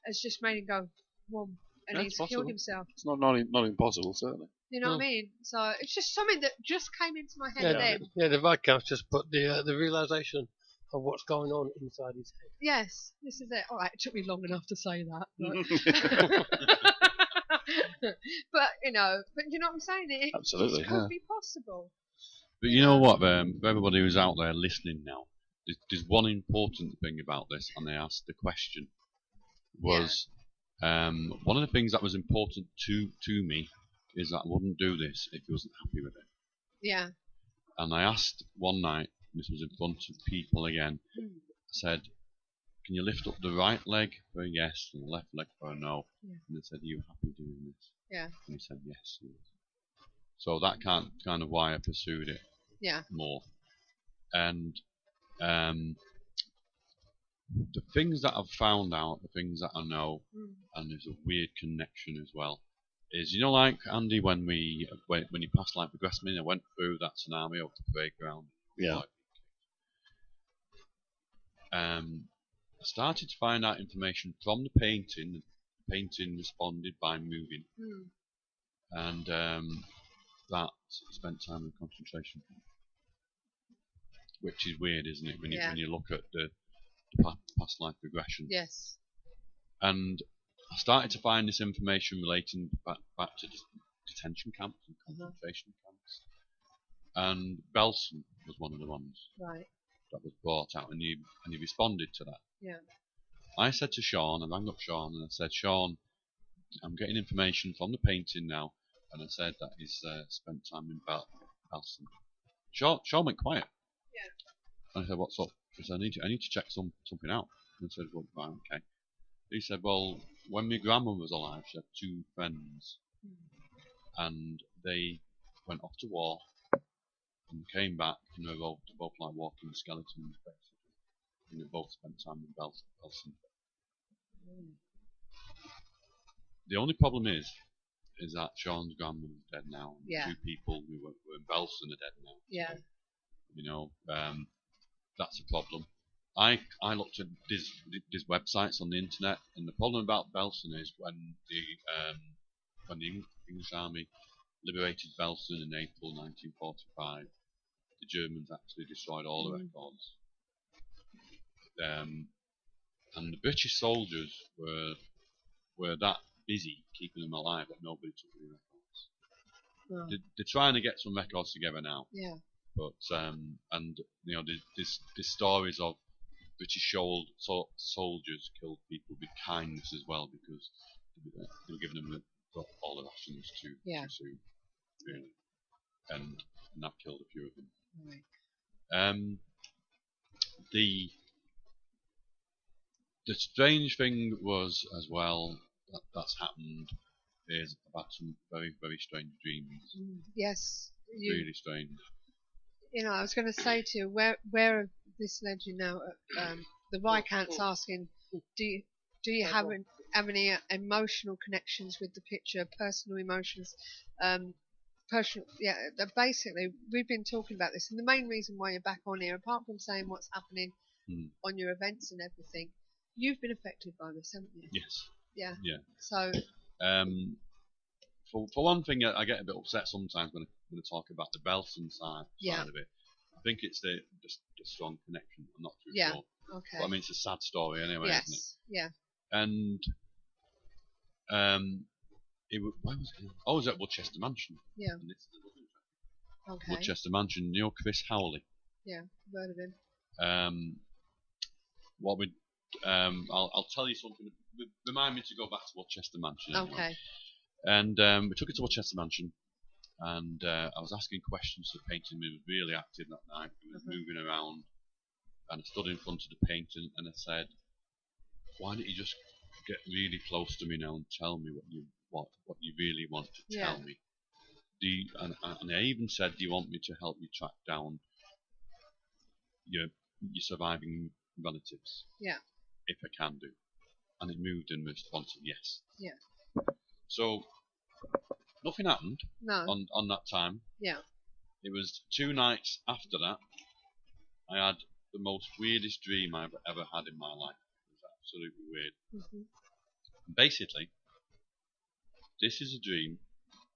has just made him go, whoa, and he's killed himself. It's not impossible, certainly. You know what I mean? So it's just something that just came into my head then. Yeah, the Viscount's just put the realisation of what's going on inside his head. Yes, this is it. All right, it took me long enough to say that. But you know what I'm saying? It could be possible. But you know what? For everybody who's out there listening now, there's one important thing about this, and they asked the question was one of the things that was important to me is that I wouldn't do this if he wasn't happy with it. Yeah. And I asked one night, this was in front of people again. I said, "Can you lift up the right leg for a yes and the left leg for a no?" Yeah. And they said, "Are you happy doing this?" Yeah. And he said, "Yes." So that kind of why I pursued it. Yeah. More. And the things that I've found out, the things that I know, and there's a weird connection as well, is, you know, like Andy, when you passed life progressed me, I went through that tsunami over the parade ground. Yeah. I started to find out information from the painting. The painting responded by moving, and that spent time in concentration camp, which is weird, isn't it? When you look at the past life regression. Yes. And I started to find this information relating back to detention camps and concentration camps. And Belsen was one of the ones that was brought out, and he responded to that. Yeah. I said to Sean, I rang up Sean and I said, "Sean, I'm getting information from the painting now," and I said that he's spent time in Belsen. Sean went quiet. Yeah. And I said, "What's up?" He said, I need to check something out. And I said, "Well, right, okay." He said, "Well, when my grandma was alive, she had 2 friends, and they went off to war and came back, and they were both like walking skeletons, basically. And they both spent time in Belsen. The only problem is that Sean's grandma is dead now, and the 2 people who were in Belsen are dead now. Yeah. So, you know, that's a problem. I looked at these websites on the internet, and the problem about Belsen is when the English Army liberated Belsen in April 1945, the Germans actually destroyed all the records. And the British soldiers were that busy keeping them alive that nobody took any records. They're trying to get some records together now. Yeah. But and you know, there's stories of British soldiers killed people with kindness as well, because they were giving them all the rations too soon, really, and that killed a few of them. Right. The strange thing was as well that's happened is about some very, very strange dreams. Yes. Really strange. You know, I was going to say to you, where this led you now? The Viscount's asking, do you have any emotional connections with the picture, personal emotions? Basically, we've been talking about this, and the main reason why you're back on here, apart from saying what's happening on your events and everything, you've been affected by this, haven't you? Yes. Yeah. Yeah. So. For one thing, I get a bit upset sometimes when I talk about the Belsen side of it. I think it's the strong connection. I'm not too sure. Okay. But I mean, it's a sad story anyway, isn't it? Yeah. And where was it? I was at Woodchester Mansion. Yeah. And this is okay. Woodchester Mansion. You know Chris Howley. Yeah, I've heard of him. I'll tell you something. Remind me to go back to Woodchester Mansion. Anyway. Okay. And we took it to Woodchester Mansion, and I was asking questions to the painting. He was really active that night. He was moving around, and I stood in front of the painting, and I said, "Why don't you just get really close to me now and tell me what you really want to tell me?" And I even said, "Do you want me to help you track down your surviving relatives?" Yeah. If I can do. And it moved in response to yes. Yeah. So nothing happened. No. On that time. Yeah. It was 2 nights after that I had the most weirdest dream I've ever had in my life. It was absolutely weird. Basically, this is a dream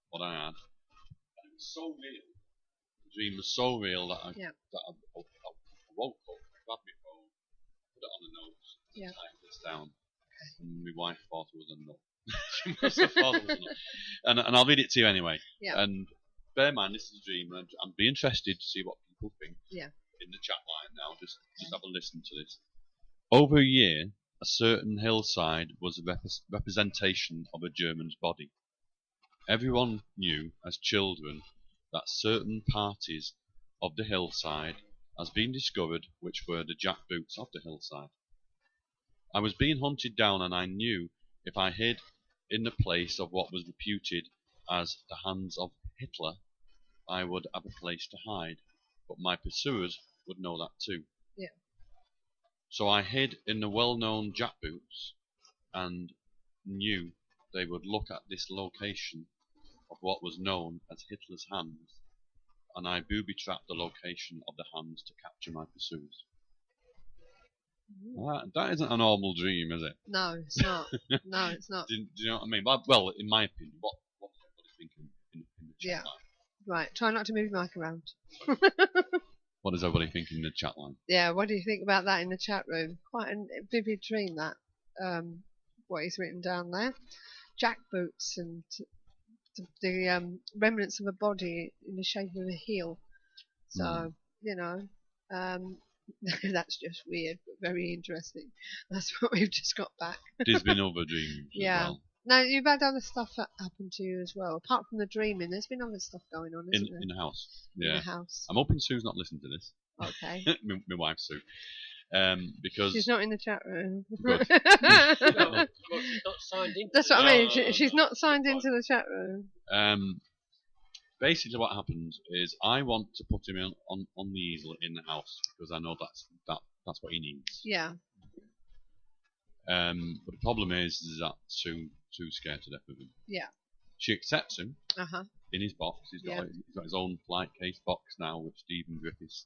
what I had, and it was so real. The dream was so real that I woke up, grabbed my phone, put it on the notes, and typed this down. And my wife thought it was a nut. She must have thought it was a nut. And I'll read it to you anyway. Yeah. And bear in mind, this is a dream, and I'd be interested to see what people think in the chat line now. Just have a listen to this. Over a year, a certain hillside was a representation of a German's body. Everyone knew, as children, that certain parties of the hillside has been discovered, which were the jackboots of the hillside. I was being hunted down, and I knew if I hid in the place of what was reputed as the hands of Hitler, I would have a place to hide, but my pursuers would know that too. Yeah. So I hid in the well-known jackboots and knew they would look at this location of what was known as Hitler's hands, and I booby-trapped the location of the hands to capture my pursuers. That isn't a normal dream, is it? No, it's not. No, it's not. Do you know what I mean? Well, in my opinion, what do you think in the chat line? Right, try not to move your mic around. What does everybody think in the chat line? Yeah, what do you think about that in the chat room? Quite a vivid dream, that. What he's written down there. Jackboots and the remnants of a body in the shape of a heel. So, you know, that's just weird, but very interesting. That's what we've just got back. There's been other dreams as well. No, you've had other stuff happen to you as well. Apart from the dreaming, there's been other stuff going on, isn't there? In the house. Yeah. In the house. I'm hoping Sue's not listening to this. Okay. my wife, Sue. Because she's not in the chat room. Good. She's not signed into. That's what I mean. She's not signed into the chat room. Basically, what happens is I want to put him on the easel in the house because I know that's what he needs. Yeah. But the problem is that Sue's scared to death of him. Yeah. She accepts him in his box. He's got his own flight case box now, which Stephen Griffiths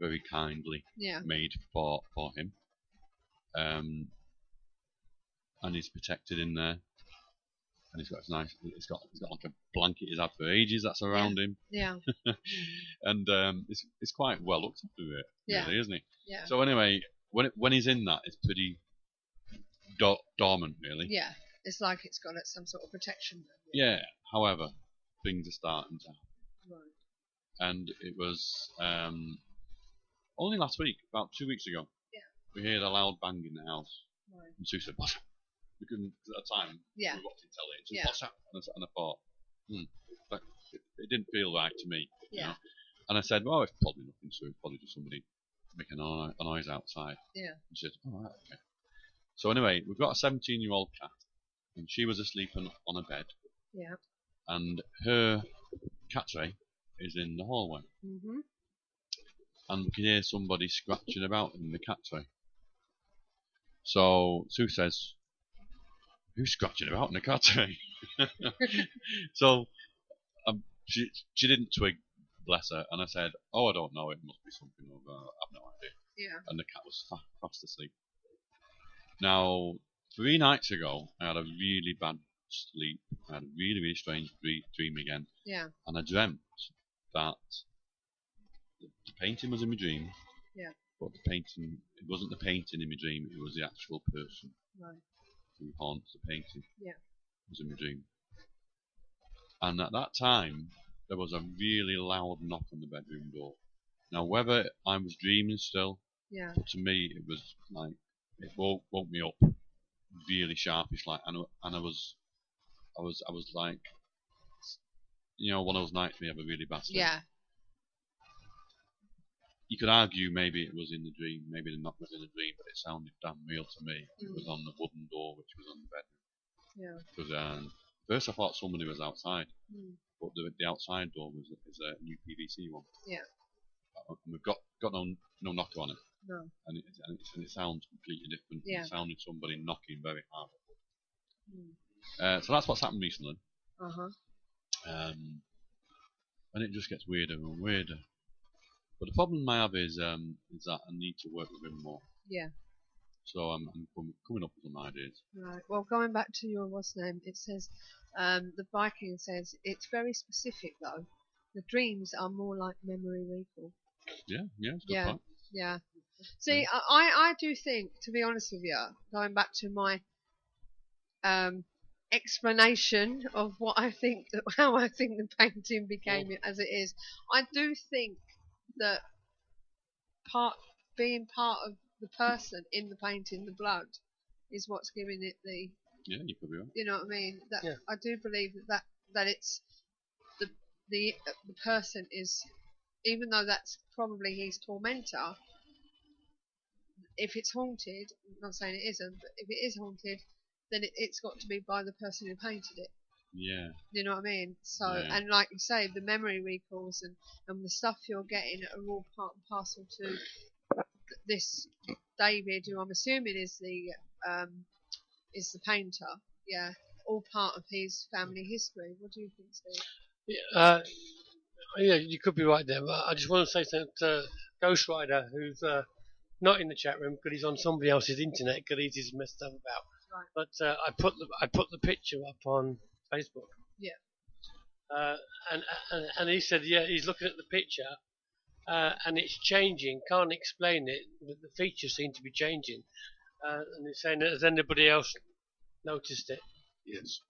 very kindly made for him. And he's protected in there. And he's got he's got like a blanket he's had for ages that's around him. Yeah. And it's quite well looked after it, really, isn't he? Yeah. So anyway, when he's in that, it's pretty dormant, really. Yeah. It's like it's got some sort of protection. Yeah. However, things are starting to happen. Right. And it was only last week, about 2 weeks ago. Yeah. We heard a loud bang in the house. Right. And Sue said, "What's up?" We couldn't at the time. Yeah. We watched it telly. She said, "What's up?" And I thought, but it didn't feel right to me. Yeah. You know? And I said, "Well, it's probably nothing, Sue. It's probably just somebody making a noise outside." Yeah. And she said, "Oh, right, okay." So anyway, we've got a 17-year-old cat, and she was asleep on a bed. Yeah. And her cat tray is in the hallway. Mhm. And we can hear somebody scratching about in the cat tray. So Sue says, "Who's scratching about in the cat tray?" So she didn't twig, bless her, and I said, "Oh, I don't know, it must be something over, I've no idea." Yeah. And the cat was fast asleep. Now, 3 nights ago, I had a really bad sleep. I had a really, really strange dream again. Yeah. And I dreamt that the painting was in my dream. Yeah. But it wasn't the painting in my dream, it was the actual person Right. who haunts the painting. Yeah. Was in my dream. And at that time, there was a really loud knock on the bedroom door. Now, whether I was dreaming still, but to me, it was like, it woke me up really sharpish, like, and I was like, you know, one of those nights we have a really bad sleep. Yeah. You could argue maybe it was in the dream, maybe the knock was in the dream, but it sounded damn real to me. It was on the wooden door, which was on the bedroom. Yeah. Because first I thought somebody was outside, but the outside door is a new PVC one. Yeah. And we've got no knocker on it. No. And it sounds completely different. Yeah. It sounded somebody knocking very hard. So that's what's happened recently. And it just gets weirder and weirder. But the problem I have is that I need to work with him more. Yeah. So I'm coming up with some ideas. Right. Well, going back to your what's name, it says the Viking says it's very specific though. The dreams are more like memory recall. Yeah. It's a good point. Yeah. See, I do think, to be honest with you, going back to my explanation of what I think, how I think the painting became as it is, I do think that being part of the person in the painting, the blood, is what's giving it the. Yeah, you could be right. You know what I mean? That I do believe that it's the person is even though that's probably his tormentor, if it's haunted, I'm not saying it isn't, but if it is haunted, then it's got to be by the person who painted it. Yeah. You know what I mean? So, Yeah. and like you say, the memory recalls and the stuff you're getting are all part and parcel to this David, who I'm assuming is the painter. Yeah, all part of his family history. What do you think, Steve? Yeah, you could be right there, but I just want to say something to Ghost Rider, who's not in the chat room because he's on somebody else's internet because he's just messed up about. Right. But I put the picture up on Facebook. Yeah. And he said, yeah, he's looking at the picture, and it's changing. Can't explain it, but the features seem to be changing. And he's saying, has anybody else noticed it? Yes.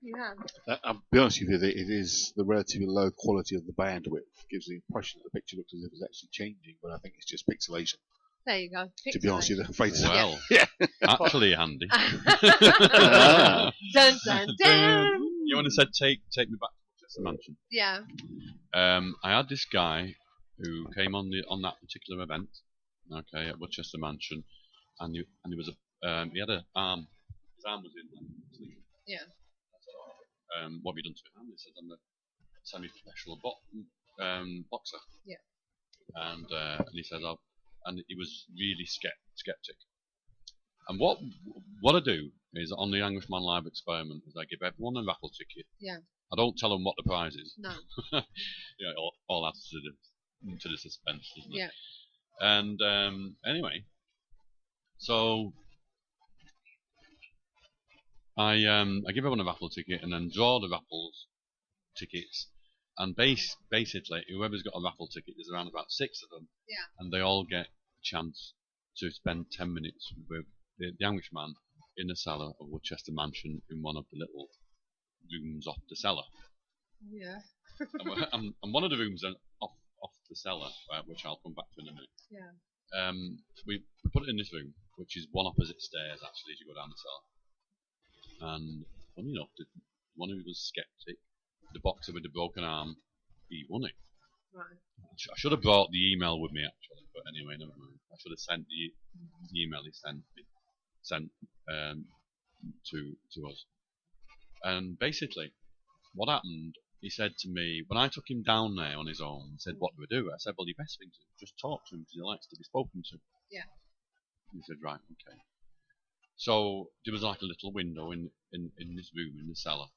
You have. I'll be honest with you, it is the relatively low quality of the bandwidth gives the impression that the picture looks as if it's actually changing, but I think it's just pixelation. There you go. To be honest with you, I'm afraid to say. Well, yeah. actually, Andy. Dun, dun, dun. You want to say take me back to Chester Mansion? Yeah. I had this guy who came on that particular event, okay, at Woodchester Mansion, and he was he had a arm. His arm was in like sleep. Yeah. What have you done to him? He said, I'm a semi-professional boxer. Yeah. And he said, and he was really skeptic. And what I do is on the Anguish Man Live experiment is I give everyone a raffle ticket. Yeah. I don't tell them what the prize is. No. Yeah, all adds to the suspense, doesn't it? Yeah. And anyway, so I give everyone a raffle ticket and then draw the raffles tickets, and basically whoever's got a raffle ticket, there's around about 6 of them, Yeah. and they all get a chance to spend 10 minutes with the Anguish Man in the cellar of Woodchester Mansion in one of the little rooms off the cellar. Yeah. and one of the rooms off the cellar, which I'll come back to in a minute. Yeah. We put it in this room, which is one opposite stairs actually as you go down the cellar. And funny enough, the one who was skeptic, the boxer with the broken arm, he won it. Right. I should have brought the email with me actually, but anyway, never mind. I should have sent the email he sent to us. And basically, what happened? He said to me when I took him down there on his own. He said, "What do we do?" I said, "Well, the best thing to do is just talk to him because he likes to be spoken to." Yeah. And he said, "Right, okay." So there was like a little window in this room in the cellar,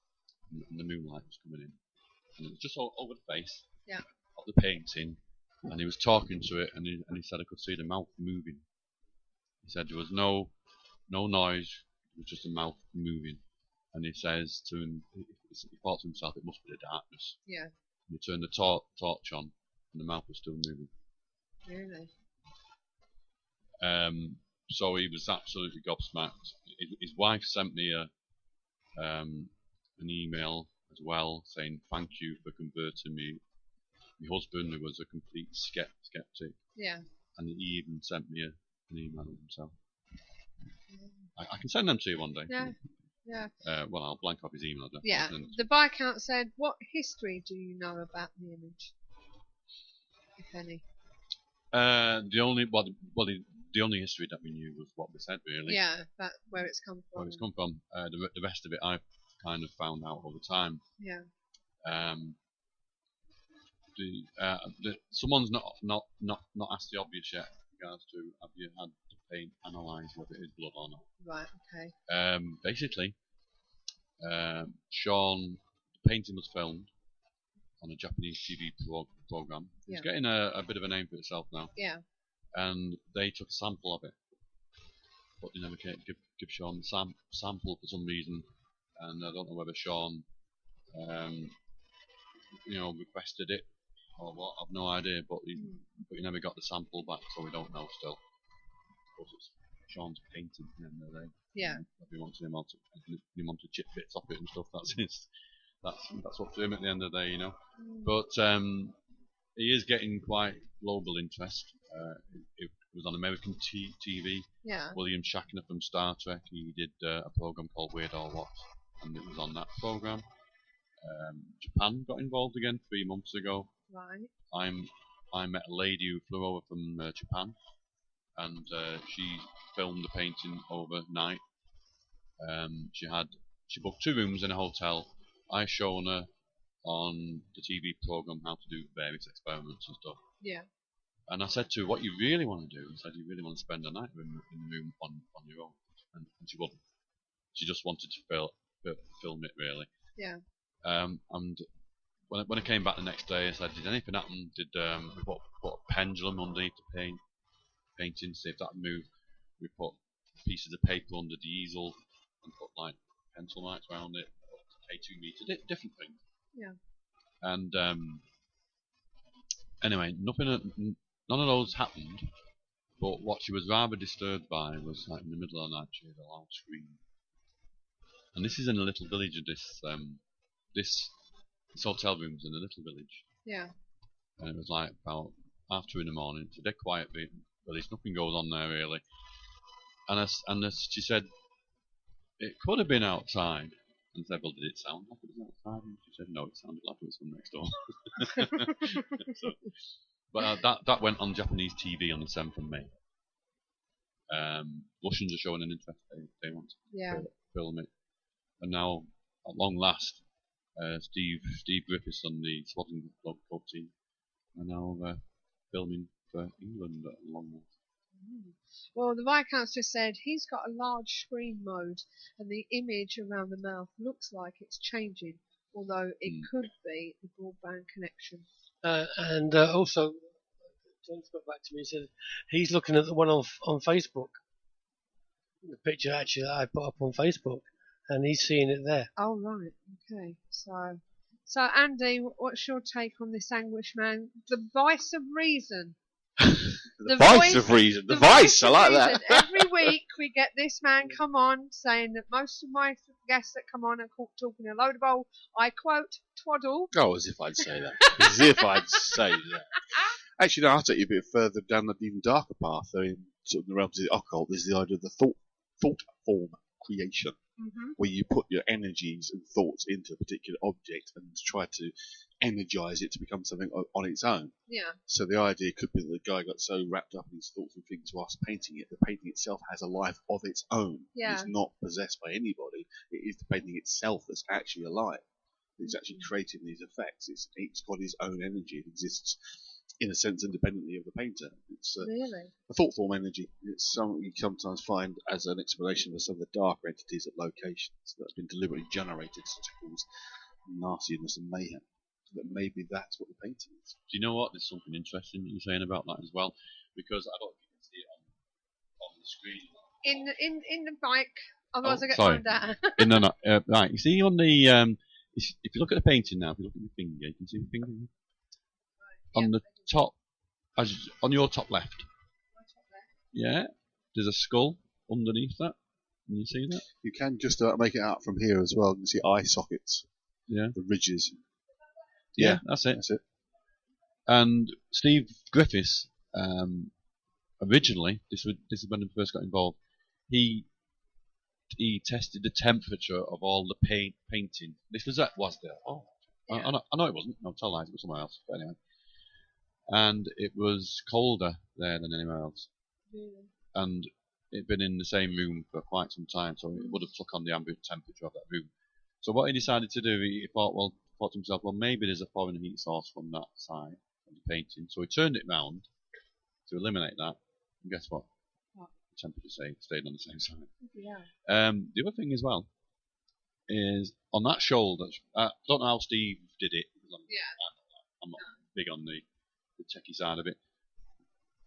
and the moonlight was coming in, and it was just all over the face. Yeah. Of the painting, and he was talking to it, and he said I could see the mouth moving. He said there was no noise, it was just the mouth moving, and he says to him, he thought to himself, it must be the darkness. Yeah. And he turned the torch on, and the mouth was still moving. Really? So he was absolutely gobsmacked. His wife sent me an email as well saying thank you for converting me. My husband, who was a complete skeptic, Yeah. and he even sent me an email himself. I can send them to you one day. Yeah. Yeah. Well, I'll blank off his email address. Yeah. The Viscount said, "What history do you know about the image, if any?" The only history that we knew was what we said, really. Yeah, that where it's come from. Where it's come from. The rest of it, I've kind of found out over time. Yeah. Someone's not asked the obvious yet. In regards to have you had the paint analysed whether it is blood or not? Right. Okay. Basically, Sean, the painting was filmed on a Japanese TV program. Yeah. It's getting a bit of a name for itself now. Yeah. And they took a sample of it, but they never give Sean the sample for some reason, and I don't know whether Sean, requested it or what. I've no idea, but he never got the sample back, so we don't know still. Of course, it's Sean's painting at the end of the day. Yeah. If he wants him to chip bits off it and stuff, that's up to him at the end of the day, you know. But he is getting quite global interest. It was on American TV. Yeah. William Shatner from Star Trek, he did a program called Weird or What, and it was on that program. Japan got involved again 3 months ago. Right. I met a lady who flew over from Japan, and she filmed the painting overnight. She booked 2 rooms in a hotel. I shown her on the TV program how to do various experiments and stuff. Yeah. And I said to her, "What you really want to do?" I said, "You really want to spend a night in the room on your own?" And she wouldn't. She just wanted to film it really. Yeah. And when I came back the next day, I said, "Did anything happen? Did we put a pendulum underneath the painting, see if that moved? We put pieces of paper under the easel and put like pencil marks around it, K2 meter, different things." Yeah. And anyway, none of those happened. But what she was rather disturbed by was like in the middle of the night she heard a loud scream. And this is in a little village. This hotel room's in a little village. Yeah. And it was like about 2:30 in the morning. It's a dead quiet village. Nothing goes on there really. And she said it could have been outside. And I said, "Well, did it sound like it was outside?" And she said, "No, it sounded like it was from next door." But that went on Japanese TV on the 7th of May. Russians are showing an interest. They want to film it. And now, at long last, Steve Griffiths and the Swaddling Club team are now filming for England at long last. Well, the Viscount's just said he's got a large screen mode, and the image around the mouth looks like it's changing, although it could be the broadband connection. And also, John's got back to me and said he's looking at the one on Facebook. The picture actually that I put up on Facebook, and he's seeing it there. Oh, right. Okay. So Andy, what's your take on this Anguish Man? The voice of reason. The voice of reason. The voice. I like that. Every week we get this man come on saying that most of my guests that come on are talking a load of old, I quote, twaddle. Oh, as if I'd say that. As if I'd say that. Actually, no, I'll take you a bit further down the even darker path. In sort of the realms of the occult, there's the idea of the thought form creation, where you put your energies and thoughts into a particular object and try to energize it to become something on its own. Yeah. So the idea could be that the guy got so wrapped up in his thoughts and things whilst painting it, the painting itself has a life of its own. Yeah. It's not possessed by anybody. It is the painting itself that's actually alive. It's actually creating these effects. It's got its own energy. It exists in a sense independently of the painter. It's really a thought form energy. It's something you sometimes find as an explanation for some of the darker entities at locations that's been deliberately generated to cause nastiness and mayhem. That maybe that's what the painting is. Do you know what? There's something interesting that you're saying about that as well, because I don't think you can see it on the screen. In the bike, otherwise I get thrown down. Right, you see on the if you look at the painting now, if you look at the finger, you can see the finger on the top, on your top left. My top left. Yeah, there's a skull underneath that. Can you see that? You can just make it out from here as well. You can see eye sockets. Yeah. The ridges. Yeah, that's it. And Steve Griffiths, originally, this is when he first got involved. He tested the temperature of all the painting. This was there. Oh, yeah. I know it wasn't. No, tell lies. It was somewhere else. But anyway, and it was colder there than anywhere else. Really? And it'd been in the same room for quite some time, so it would have took on the ambient temperature of that room. So what he decided to do, he thought to himself, well, maybe there's a foreign heat source from that side of the painting. So he turned it round to eliminate that. And guess what? The temperature stayed on the same side. Yeah. The other thing as well is on that shoulder. I don't know how Steve did it. Because I'm not big on the techie side of it.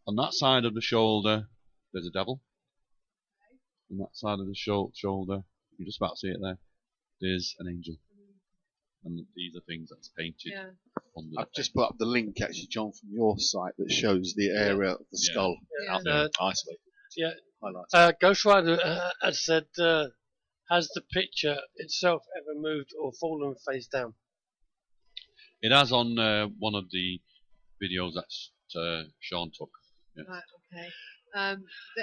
On that side of the shoulder, there's a devil. On that side of the shoulder, you can just about see it there. There's an angel. And these are things that's painted under I've just put up the link, actually, John, from your site that shows the area of the skull isolated. Yeah. Highlights. Ghost Rider has said, has the picture itself ever moved or fallen face down? It has on one of the videos that Sean took. Yeah. Right, okay.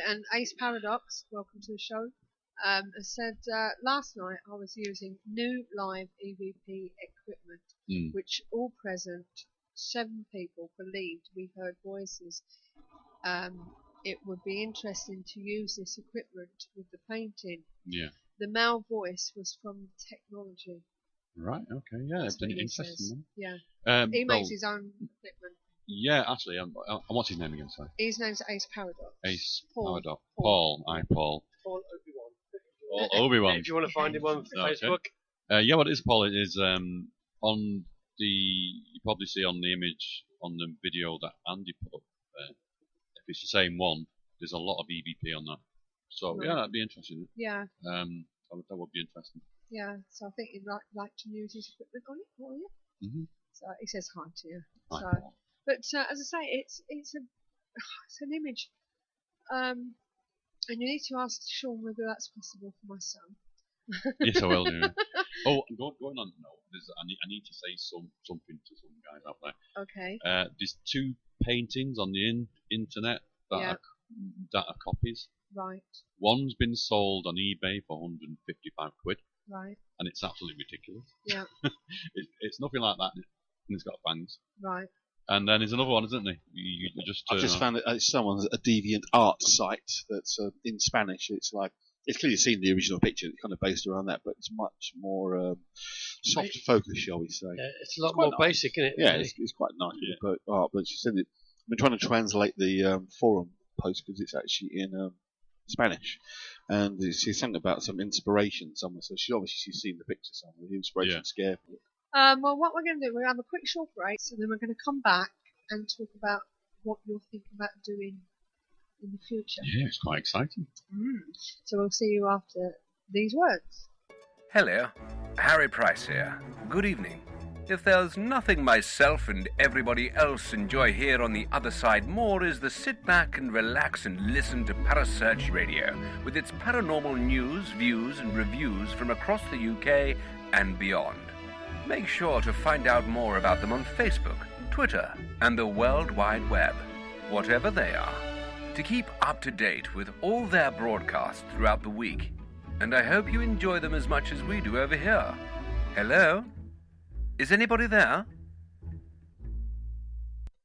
And Ace Paradox, welcome to the show, said, last night I was using new live EVP equipment, which all present 7 people believed we heard voices. It would be interesting to use this equipment with the painting. Yeah. The male voice was from technology. Right. Okay. Yeah. That's It's been what he interesting. says. Then. Yeah. He well, makes his own equipment. Yeah. Actually, what's his name again? Sorry. His name's Ace Paradox. Ace Paul. Paradox. Paul. Paul. Paul Obi-Wan. Paul Obi-Wan. If you want to find him on Facebook. Yeah. What it is, Paul? It is on the. You probably see on the image on the video that Andy put up. If it's the same one, there's a lot of EVP on that. So Right. yeah, that'd be interesting. Yeah. That would be interesting. Yeah. So I think he'd like to use his equipment on it, will you? Mm-hmm. So he says hi to you. Hi, So, Paul. but as I say, it's an image, and you need to ask Sean whether that's possible for my son. Yes, I will do. Oh, going on to note, I need to say something to some guys out there. Okay. There's 2 paintings on the internet that are copies. Right. One's been sold on eBay for 155 quid. Right. And it's absolutely ridiculous. Yeah. It's nothing like that, and it's got fangs. Right. And then there's another one, isn't there? You just. I've just found it's someone's a deviant art site that's in Spanish. It's clearly seen the original picture. It's kind of based around that, but it's much more soft focus, shall we say? Yeah, it's a lot more basic, isn't it? Yeah, it's quite nice. Yeah. But she said I've been trying to translate the forum post because it's actually in Spanish, and she's something about some inspiration somewhere. So she's seen the picture somewhere. The inspiration scare. Well, what we're going to do, we're going to have a quick short break, and then we're going to come back and talk about what you're thinking about doing in the future. Yeah, it's quite exciting. So we'll see you after these words. Hello, Harry Price here. Good evening. If there's nothing myself and everybody else enjoy here on the other side more is the sit back and relax and listen to Parasearch Radio with its paranormal news, views and reviews from across the UK and beyond. Make sure to find out more about them on Facebook, Twitter and the World Wide Web, whatever they are, to keep up to date with all their broadcasts throughout the week. And I hope you enjoy them as much as we do over here. Hello? Is anybody there?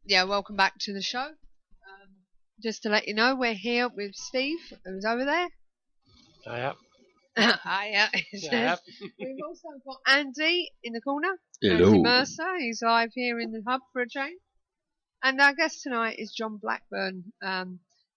Yeah, welcome back to the show. Just to let you know, we're here with Steve, who's over there. Hiya. Hiya. Yeah. We've also got Andy in the corner. Hello. Andy Mercer, he's live here in the hub for a change. And our guest tonight is John Blackburn,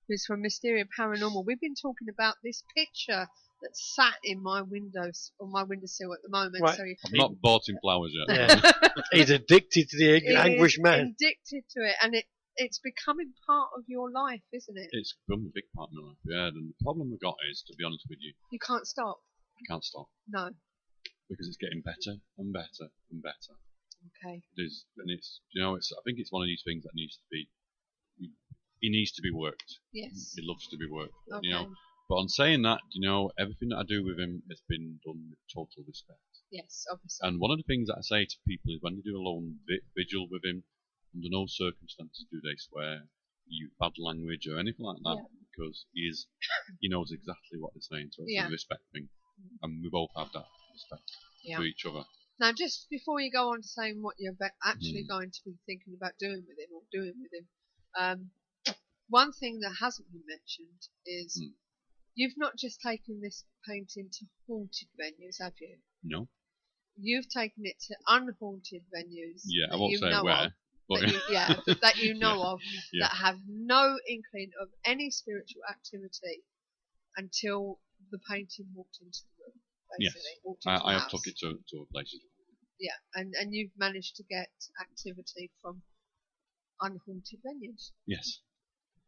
who's from Mysteria Paranormal. We've been talking about this picture that's sat in my windows on my windowsill at the moment. Right. So I've not bought him flowers yet. Yeah. He's addicted to the Anguish Man. Addicted to it, and it's becoming part of your life, isn't it? It's become a big part of my life, yeah. And the problem we've got is, to be honest with you, You can't stop. I can't stop. No. Because it's getting better and better and better. Okay. I think it's one of these things that needs to be, it needs to be worked. Yes. It loves to be worked. Okay. But on saying that, everything that I do with him has been done with total respect. Yes, obviously. And one of the things that I say to people is when they do a lone vigil with him, under no circumstances do they swear, use bad language or anything like that, because he knows exactly what they're saying. So it's a respect thing, and we both have that respect for each other. Now, just before you go on to saying what you're actually going to be thinking about doing with him, one thing that hasn't been mentioned is you've not just taken this painting to haunted venues, have you? No. You've taken it to unhaunted venues. Yeah, I won't say where. But that you know of, that have no inkling of any spiritual activity until the painting walked into the room. Basically. Yes, Walked into I the have house. took it to a place. Yeah, and you've managed to get activity from unhaunted venues. Yes.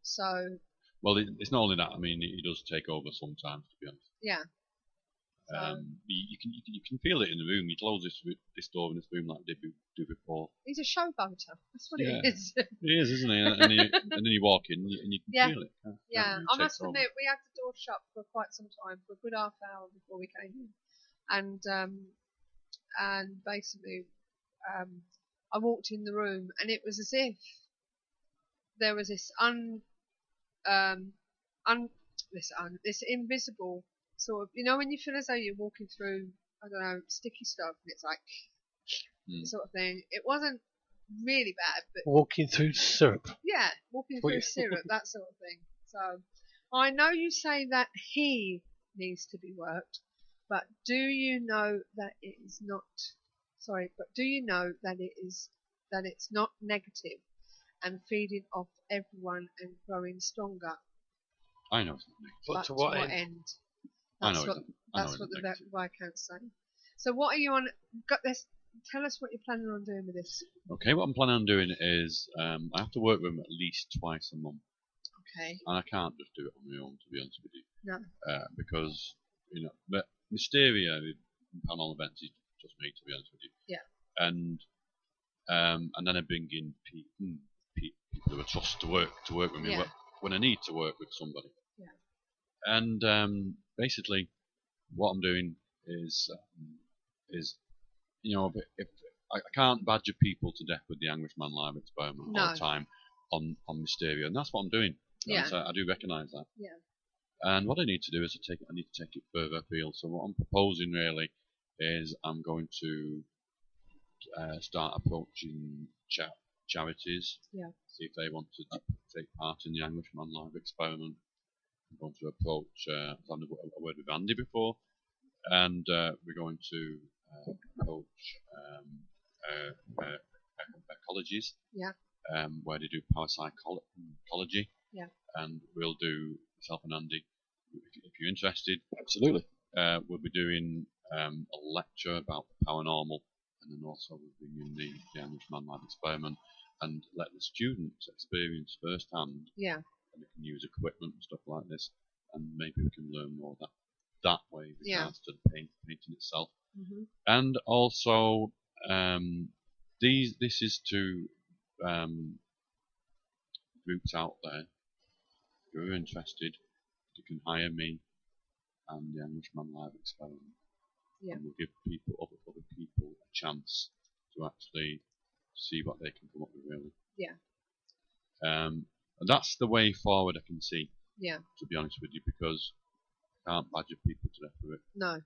So. Well, it's not only that. I mean, he does take over sometimes, to be honest. Yeah. You can feel it in the room. He closes this door in this room like they do before. He's a showboater. That's what he is. He is, isn't he? And then you walk in and you can feel it. I must admit, we had the door shut for quite some time, for a good half hour before we came in, and basically, I walked in the room and it was as if there was this this invisible sort of, when you feel as though you're walking through, I don't know, sticky stuff, and it's like sort of thing. It wasn't really bad. But Walking through syrup. yeah, walking through syrup, that sort of thing. So I know you say that he needs to be worked, but do you know that it is not? Sorry, but do you know that it's not negative and feeding off everyone and growing stronger? I know it's not negative. But But to what end? I know That's it's what the negative. Viscount's saying. So what are you on? Got this? Tell us what you're planning on doing with this. Okay, what I'm planning on doing is I have to work with him at least twice a month. Okay. And I can't just do it on my own, to be honest with you. No. Because, but Mysteria in panel events is just me, to be honest with you. Yeah. And then I bring in people who I trust to work with me when I need to work with somebody. Yeah. And basically, what I'm doing is if I can't badger people to death with the Anguish Man live experiment all the time on Mysteria, and that's what I'm doing. Yeah. So I do recognise that. Yeah. And what I need to do is I need to take it further afield. So what I'm proposing really is I'm going to start approaching charities. Yeah. See if they want to take part in the Anguish Man live experiment. I'm going to approach. I've had a word with Andy before, and we're going to approach colleges. Yeah. Where they do parapsychology. Yeah. And we'll do, myself and Andy, if you're interested. Absolutely. We'll be doing a lecture about the paranormal, and then also we'll bring in the Anguish Man live experiment and let the students experience firsthand. Yeah. And they can use equipment and stuff like this, and maybe we can learn more that way with regards to the painting itself. Mm-hmm. And also, this is to groups out there who are interested. You can hire me and the Anguish Man live experiment. Yeah. And we'll give other people a chance to actually see what they can come up with, really. Yeah. And that's the way forward I can see. Yeah. To be honest with you, because I can't badger people to death with it. No.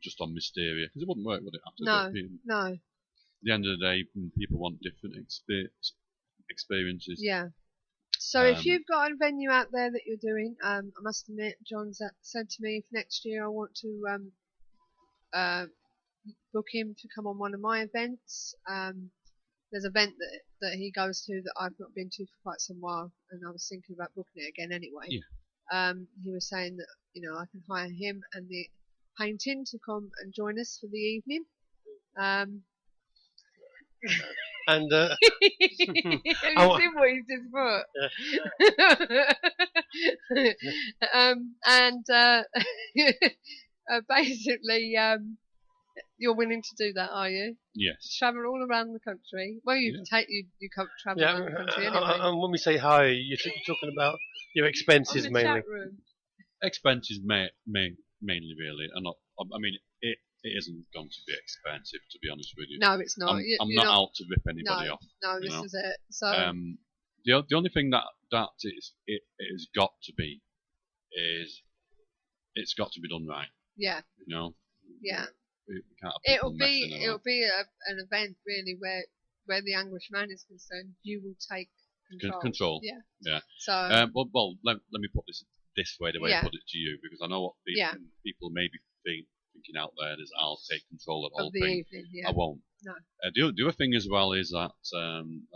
Just on Mysteria, because it wouldn't work, would it? No. At the end of the day, people want different experiences. Yeah. So if you've got a venue out there that you're doing, I must admit, John's said to me, if next year I want to book him to come on one of my events. There's an event that he goes to that I've not been to for quite some while, and I was thinking about booking it again anyway. Yeah. He was saying that I can hire him and the painting to come and join us for the evening. And Have you seen what he's just put? Basically, you're willing to do that, are you? Yes. Travel all around the country. Well, you travel around the country anyway. And when we say hire, you're talking about your expenses On the mainly. chat room. Expenses mainly, really, and not. I mean, it isn't going to be expensive, to be honest with you. No, it's not. I'm not out to rip anybody off. No, this is it. So the only thing that it has got to be is it's got to be done right. Yeah. Yeah. We can't have It'll people be an event really where the Anguish Man is concerned. You will take control. Yeah. Yeah. So. Well, let me put this way, the way I put it to you, because I know what people may be thinking out there is I'll take control of the whole thing. Evening, yeah. I won't. No. The other thing as well is that I'm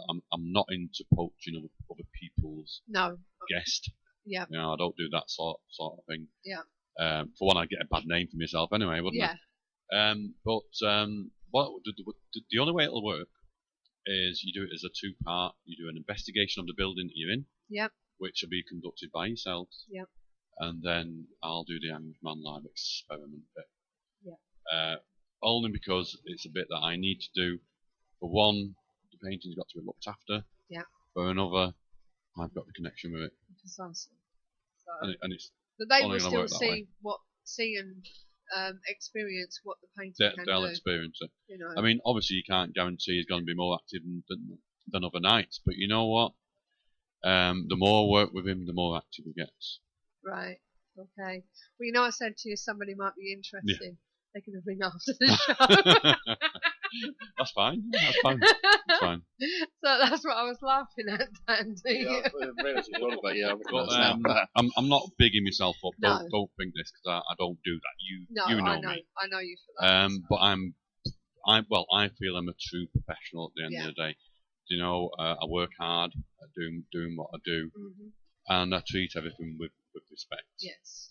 not into poaching other people's guest. Yeah. I don't do that sort of thing. Yeah. For one, I get a bad name for myself anyway, wouldn't I? But the only way it'll work is you do it as a two-part. You do an investigation of the building that you're in. Yep. Which will be conducted by yourselves. Yep. And then I'll do the Anguish Man live experiment bit. Yeah. Only because it's a bit that I need to do. For one, the painting's got to be looked after. Yeah. For another, I've got the connection with it. Precisely. So, and it's. But they will still see and experience what the painting can do. They'll experience it. I mean, obviously you can't guarantee he's going to be more active than other nights, but you know what? The more work with him, the more active he gets. Right. Okay. Well, I said to you somebody might be interested. Yeah. They can ring after the show. That's fine. That's fine. That's fine. So that's what I was laughing at, Andy. Yeah, I realised what you're on about. Yeah, I But, recognise now. I'm not bigging myself up. No. Don't think this because I don't do that. No, You know I know. me. I know you for that. But I feel I'm a true professional at the end of the day. You know, I work hard at doing what I do, and I treat everything with respect. Yes.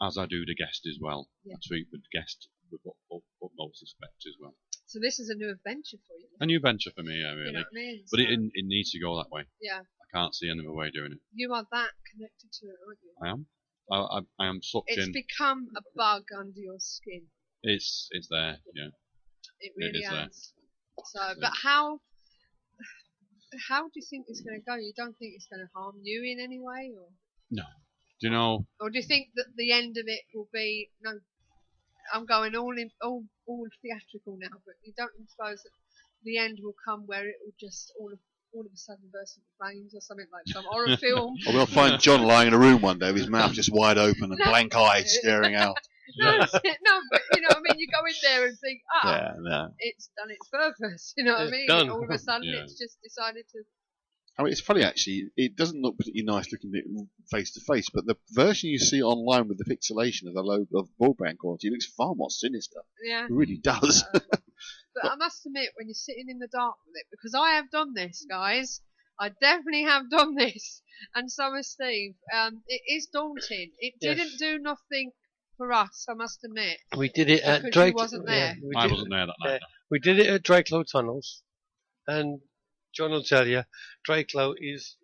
As I do the guest as well. Yeah. I treat the guest with utmost respect as well. So this is a new adventure for you. A new venture for me, yeah, really. You know what I mean? But So, it needs to go that way. yeah, I can't see any other way doing it. you are that connected to it, aren't you? I am. I am sucked It's in. become a bug under your skin. It's there, yeah. It really is there. has. So, but how do you think it's going to go? You don't think it's going to harm you in any way, or? No. Do you know? Or do you think that the end of it will be no? I'm going all theatrical now, but you don't suppose that the end will come where it will just all of a sudden burst into flames or something like some horror film? Or we'll find John lying in a room one day with his mouth just wide open and blank eyes staring out. No, but you know what I mean. You go in there and think, it's done its purpose. You know what I mean? done. All of a sudden, it's just decided to. I mean, it's funny actually. It doesn't look particularly nice looking face to face, but the version you see online with the pixelation of the logo of broadband quality looks far more sinister. Yeah. It really does. But I must admit, when you're sitting in the dark with it, because I have done this, guys. I definitely have done this, and so has Steve. It is daunting. It didn't do nothing for us, I must admit. We did it at because Drake. you wasn't there. I wasn't there that night. We did it at Drakelow Tunnels, and John will tell you, Drakelow is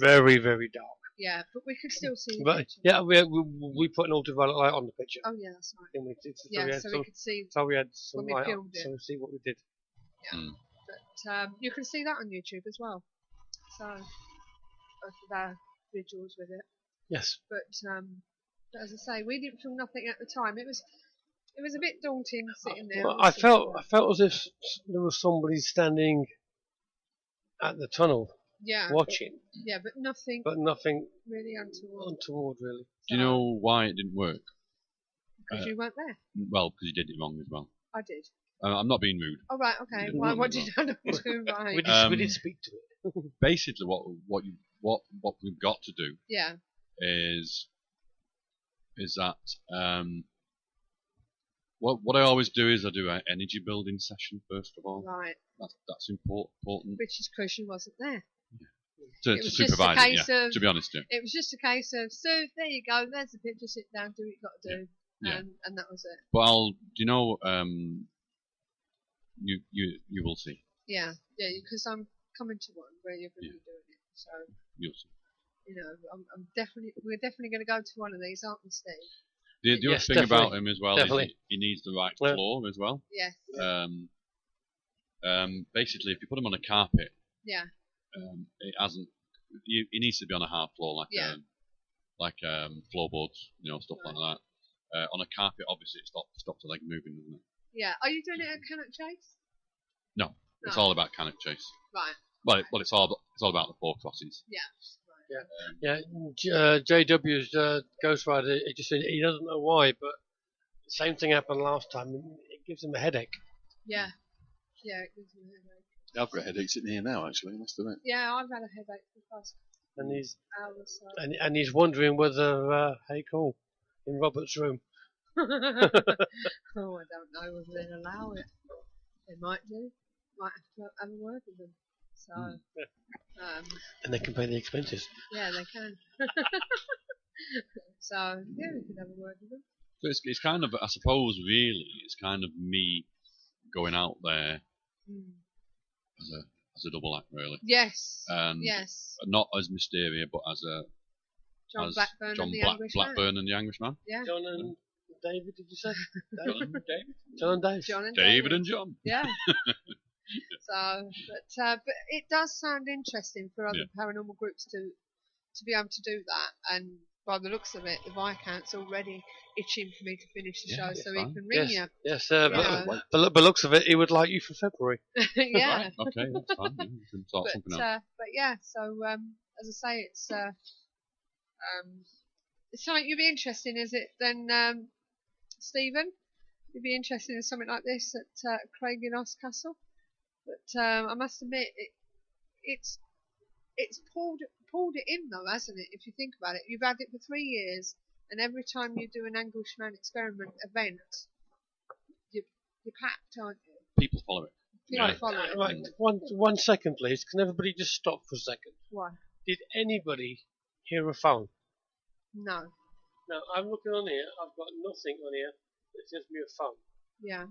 very, very dark. Yeah, but we could still see the But picture. yeah, we put an ultraviolet light on the picture. Oh yeah, that's right. And we So we could see So we had some when we light on, filmed it. so we see what we did. But you can see that on YouTube as well. So both of our visuals with it. Yes. But as I say, we didn't feel nothing at the time. It was a bit daunting sitting there. Well, I felt as if there was somebody standing at the tunnel watching. Yeah, but nothing. But nothing really untoward. Untoward, really. Do you know why it didn't work? Because you weren't there. Well, because you did it wrong as well. I did. I'm not being rude. Oh right, okay. What did I not do right? We did speak to it. Basically, what we've got to do Yeah. is that what I always do is I do an energy building session first of all. Right. That's important. Which is because you wasn't there. To supervise it, to be honest, yeah. It was just a case of, so there you go, there's the picture, sit down, do what you got to do, and that was it. But you will see. Yeah, because I'm coming to one where you're going to be doing it, so you'll see. You know, we're definitely going to go to one of these, aren't we, Steve? The other thing about him as well is he needs the right floor as well. Yes. Basically, if you put him on a carpet, it hasn't. He needs to be on a hard floor, like floorboards, stuff like that. On a carpet, obviously, it stops the leg moving, doesn't it? Yeah. Are you doing it at Cannock Chase? No, it's all about Cannock Chase. Right. Well, it's all about the four crosses. Yeah. JW's Ghost Rider, he just said he doesn't know why, but the same thing happened last time, and it gives him a headache. Yeah. Yeah, it gives me a headache. I've got a headache sitting here now, actually, I must admit. Yeah, I've had a headache for the past hours. So. And he's wondering whether, hey, cool, in Robert's room. Oh, I don't know whether they'll allow it. They might do. Might have a word with them. So, and they can pay the expenses. Yeah, they can. So, yeah, we can have a word with them. So it's kind of, I suppose, really, it's kind of me going out there as a double act, really. Yes. Yes. Not as Mysteria, but as John Blackburn and the Anguish Blackburn and the Anguish Man. Yeah. John and David, did you say? John and Dave. John and Dave. David and John. Yeah. So, but it does sound interesting for other paranormal groups to be able to do that. And by the looks of it, the Viscount's already itching for me to finish the show so he can ring you. Yes, but looks of it, he would like you for February. Yeah. Right, okay, that's fine. Yeah, we can sort something out. But yeah, so as I say, it's something you'd be interested in, is it then, Stephen? you'd be interested in something like this at Craig in Castle. But I must admit, it's pulled it in though, hasn't it? If you think about it, you've had it for 3 years, and every time you do an Anguish Man experiment event, you're packed, aren't you? People follow it. People follow it. Right, one second, please. Can everybody just stop for a second? Why? Did anybody hear a phone? No. No, I'm looking on here. I've got nothing on here that gives me a phone. Yeah.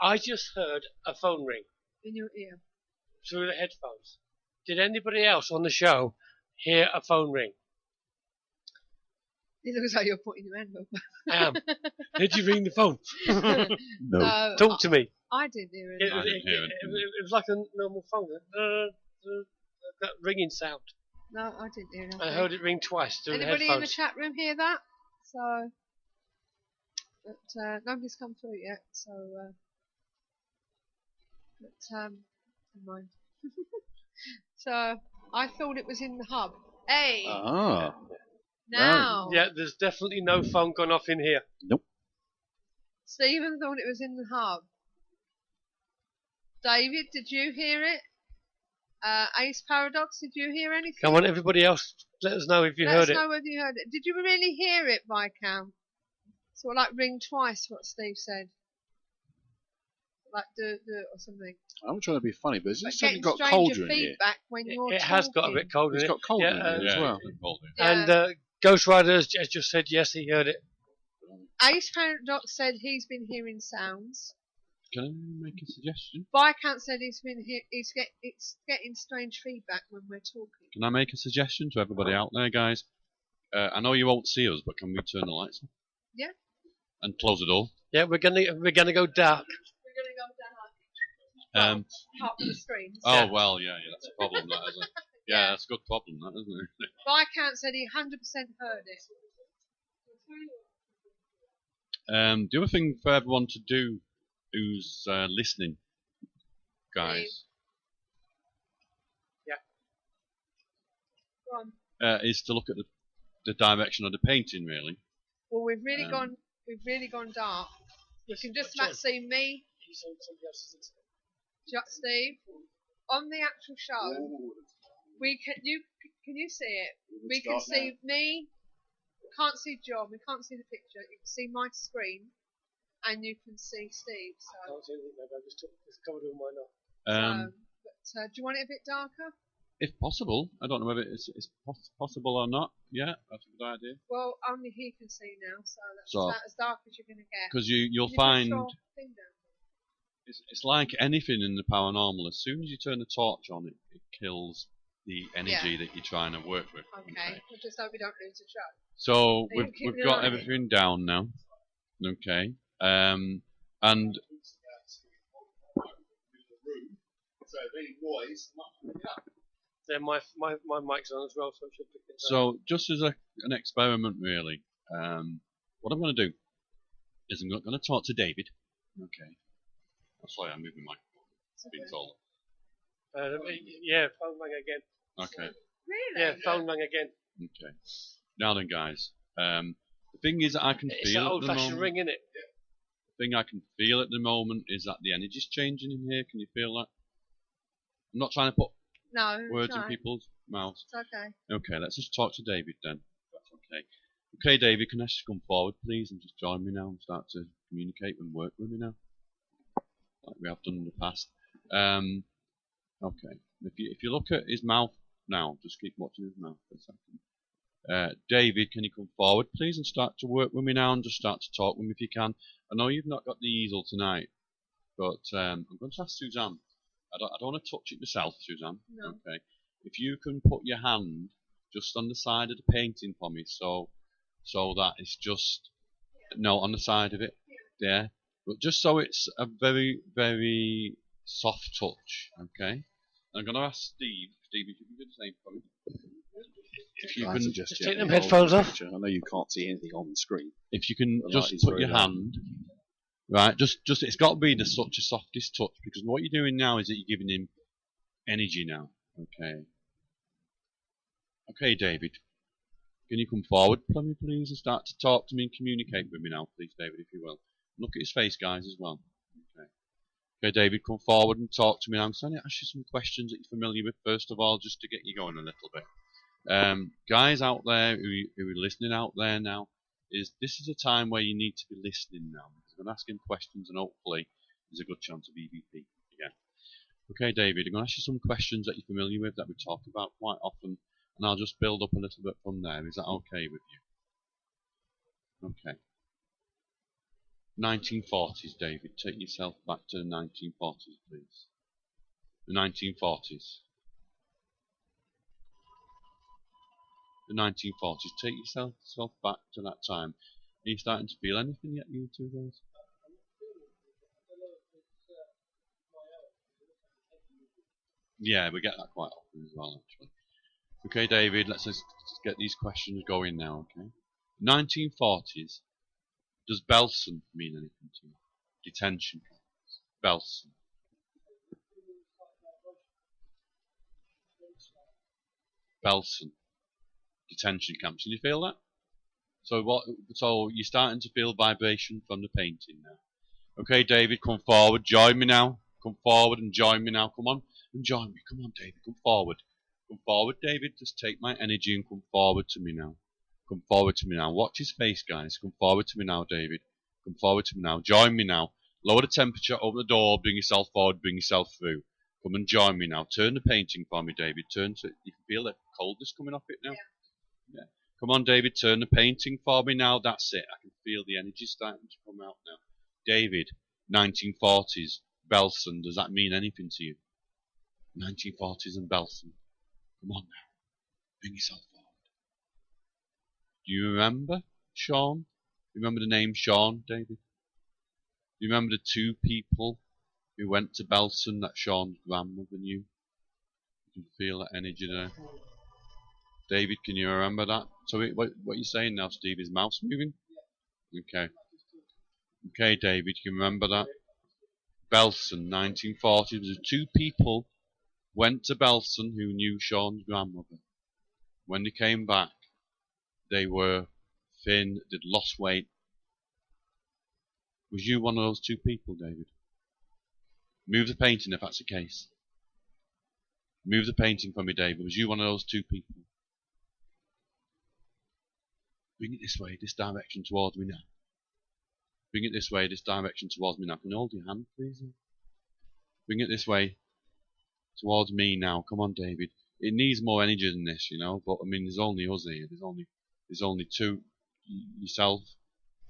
I just heard a phone ring In your ear. through the headphones. Did anybody else on the show hear a phone ring? It looks like you're putting your hand up. I am. Did you ring the phone? No. Talk to me. I didn't hear it. It was like a normal phone. That ringing sound. No, I didn't hear it. I heard it ring twice through Anybody the in the headphones. chat room hear that? So, but nobody's come through yet. So, never mind. So I thought it was in the hub. Hey. Ah. Now. Yeah, there's definitely no phone gone off in here. Nope. Stephen thought it was in the hub. David, did you hear it? Ace Paradox, did you hear anything? Come on, everybody else, let us know if you heard Let it. us know whether you heard it. Did you really hear it, Viscount? Sort of like ring twice, what Steve said. Like do it or something. I'm trying to be funny, but it's Like just suddenly getting got colder stranger in here. feedback when you're It has got a bit colder in It's it. got colder in Yeah, here as well. Yeah. And Ghost Rider has just said yes, he heard it. Ace Paradox said he's been hearing sounds. Can I make a suggestion? Viscount said he's getting strange feedback when we're talking. Can I make a suggestion to everybody out there, guys? I know you won't see us, but can we turn the lights on? Yeah. And close the door? Yeah, we're gonna go dark. We're gonna go down. Apart from the screens. Oh well, yeah, that's a problem, that isn't it? Yeah, that's a good problem, that isn't it? Viscount said he 100% heard it. The other thing for everyone to do who's listening, guys, Go on. is to look at the direction of the painting, really. Well, we've really gone dark. You can just about see me, Steve, on the actual show. Can you see it? We can see me. Can't see John. We can't see the picture. You can see my screen, and you can see Steve. So. I can't see anything, maybe I just covered all mine up. But do you want it a bit darker? If possible, I don't know whether it's possible or not. Yeah, that's a good idea. Well, only he can see now, so that's about as dark as you're going to get. Because you'll Can find put your thing down? it's like anything in the paranormal. As soon as you turn the torch on, it kills the energy that you're trying to work with. Okay. We'll just hope we don't lose the show. So You keep we've an got eye on it. everything down now. Okay. And Yeah, my mic's on as well, so I should pick it up. so just as an experiment, really, what I'm going to do is I'm going to talk to David. Okay. Oh, sorry, I'm moving my microphone. It's been told. Yeah, phone rang again. Okay. Really? Yeah, phone rang again. Okay. Now then, guys. The thing is that I can It's feel an at the old-fashioned moment. ring, isn't it? The thing I can feel at the moment is that the energy's changing in here. Can you feel that? I'm not trying to put No. words in try. people's mouths. It's okay. Okay, let's just talk to David then. That's okay. Okay, David, can I just come forward, please, and just join me now and start to communicate and work with me now, like we have done in the past. Okay. If you look at his mouth now, just keep watching his mouth for a second. David, can you come forward, please, and start to work with me now and just start to talk with me if you can. I know you've not got the easel tonight, but I'm going to ask Suzanne. I don't want to touch it myself, Suzanne. No. Okay. If you can put your hand just on the side of the painting for me, so that it's just on the side of it, yeah. But just so it's a very, very soft touch, okay. I'm going to ask Steve, if you can do the same for me. If you can just take them headphones off. I know you can't see anything on the screen. If you can The just light is put very your low. hand, right, just it's got to be the such a softest touch, because what you're doing now is that you're giving him energy now, okay. Okay, David, can you come forward for me, please, and start to talk to me and communicate with me now, please, David, if you will. Look at his face, guys, as well. Okay. Okay, David, come forward and talk to me now. I'm going to ask you some questions that you're familiar with, first of all, just to get you going a little bit. Guys out there who are listening out there now, this is a time where you need to be listening now. Because I'm asking questions, and hopefully there's a good chance of EVP again. Okay, David, I'm going to ask you some questions that you're familiar with, that we talk about quite often, and I'll just build up a little bit from there. Is that okay with you? Okay. 1940s, David. Take yourself back to the 1940s, please. The 1940s. The 1940s. Take yourself back to that time. Are you starting to feel anything yet, you two guys? Yeah, we get that quite often as well, actually. Okay, David, let's just get these questions going now, okay? 1940s. Does Belson mean anything to you? Detention camps. Belson. Belson. Detention camps. Can you feel that? So you're starting to feel vibration from the painting now. Okay, David, come forward. Join me now. Come forward and join me now. Come on and join me. Come on, David. Come forward. Come forward, David. Just take my energy and come forward to me now. Come forward to me now. Watch his face, guys. Come forward to me now, David. Come forward to me now. Join me now. Lower the temperature. Open the door. Bring yourself forward. Bring yourself through. Come and join me now. Turn the painting for me, David. Turn to. You can feel the coldness coming off it now. Yeah. Come on, David. Turn the painting for me now. That's it. I can feel the energy starting to come out now. David, 1940s, Belson. Does that mean anything to you? 1940s and Belson. Come on now. Bring yourself forward. Do you remember Sean? You remember the name Sean, David? Do you remember the two people who went to Belson that Sean's grandmother knew? You can feel that energy there. David, can you remember that? So what are you saying now, Steve? Is mouse moving? Okay. Okay, David, you remember that? Belson, 1940. The two people went to Belson who knew Sean's grandmother. When they came back, they were thin, they'd lost weight. Was you one of those two people, David? Move the painting if that's the case. Move the painting for me, David. Was you one of those two people? Bring it this way, this direction towards me now. Bring it this way, this direction towards me now. Can you hold your hand, please? Bring it this way towards me now. Come on, David. It needs more energy than this, you know. But I mean, there's only us here. There's only two. Yourself,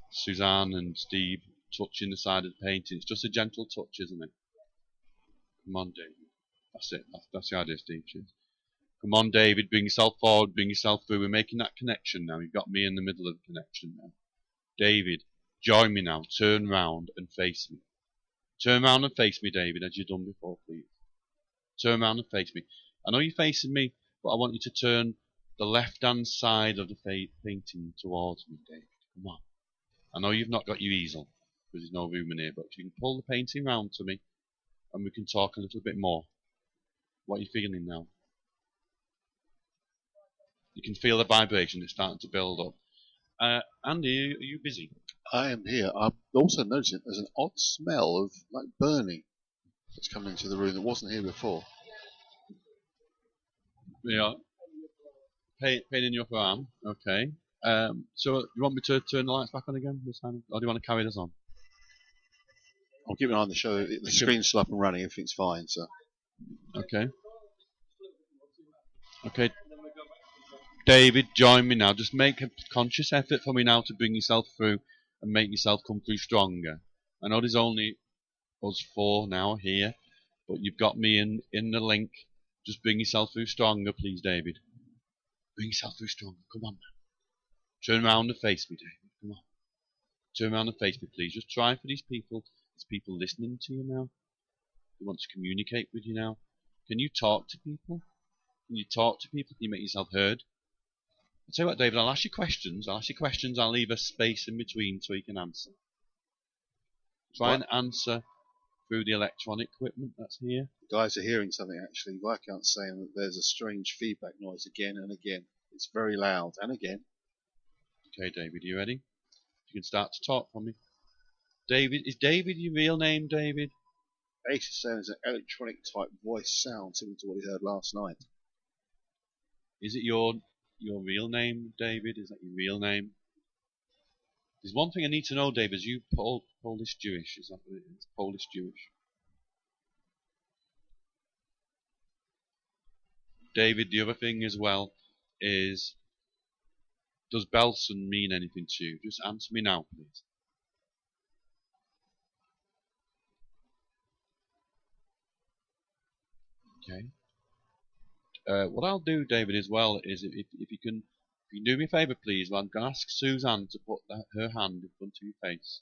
Suzanne, and Steve touching the side of the painting. It's just a gentle touch, isn't it? Come on, David. That's it. That's the idea, Steve. Cheers. Come on, David. Bring yourself forward. Bring yourself through. We're making that connection now. You've got me in the middle of the connection now. David, join me now. Turn round and face me. Turn round and face me, David, as you've done before, please. Turn round and face me. I know you're facing me, but I want you to turn the left-hand side of the painting towards me, David. Come on. I know you've not got your easel, because there's no room in here, but if you can pull the painting round to me, and we can talk a little bit more. What are you feeling now? You can feel the vibration. It's starting to build up. Andy, are you busy? I am here. I'm also noticing there's an odd smell of like burning that's coming into the room that wasn't here before. Yeah. Pain in your upper arm. Okay. So you want me to turn the lights back on again this time, or do you want to carry this on? I'll keep an eye on the show. The screen's still up and running. Everything's fine. So. Okay. Okay. David, join me now. Just make a conscious effort for me now to bring yourself through and make yourself come through stronger. I know there's only us four now here, but you've got me in the link. Just bring yourself through stronger, please, David. Bring yourself through stronger. Come on now. Turn around and face me, David. Come on. Turn around and face me, please. Just try for these people. There's people listening to you now. They want to communicate with you now. Can you talk to people? Can you talk to people? Can you make yourself heard? I'll tell you what, David, I'll ask you questions. I'll leave a space in between so you can answer. Try and answer through the electronic equipment that's here. The guys are hearing something actually. Viscount's saying that there's a strange feedback noise again and again. It's very loud. And again. Okay, David, are you ready? You can start to talk for me. David, is David your real name, David? Ace is saying it's an electronic type voice sound similar to what he heard last night. Is it your real name, David? Is that your real name? There's one thing I need to know, David. Is you Polish Jewish? Is that what it is? Polish Jewish. David, the other thing as well is, does Belson mean anything to you? Just answer me now, please. Okay. What I'll do, David, as well, is if you can do me a favour, please, I'm going to ask Suzanne to put her hand in front of your face.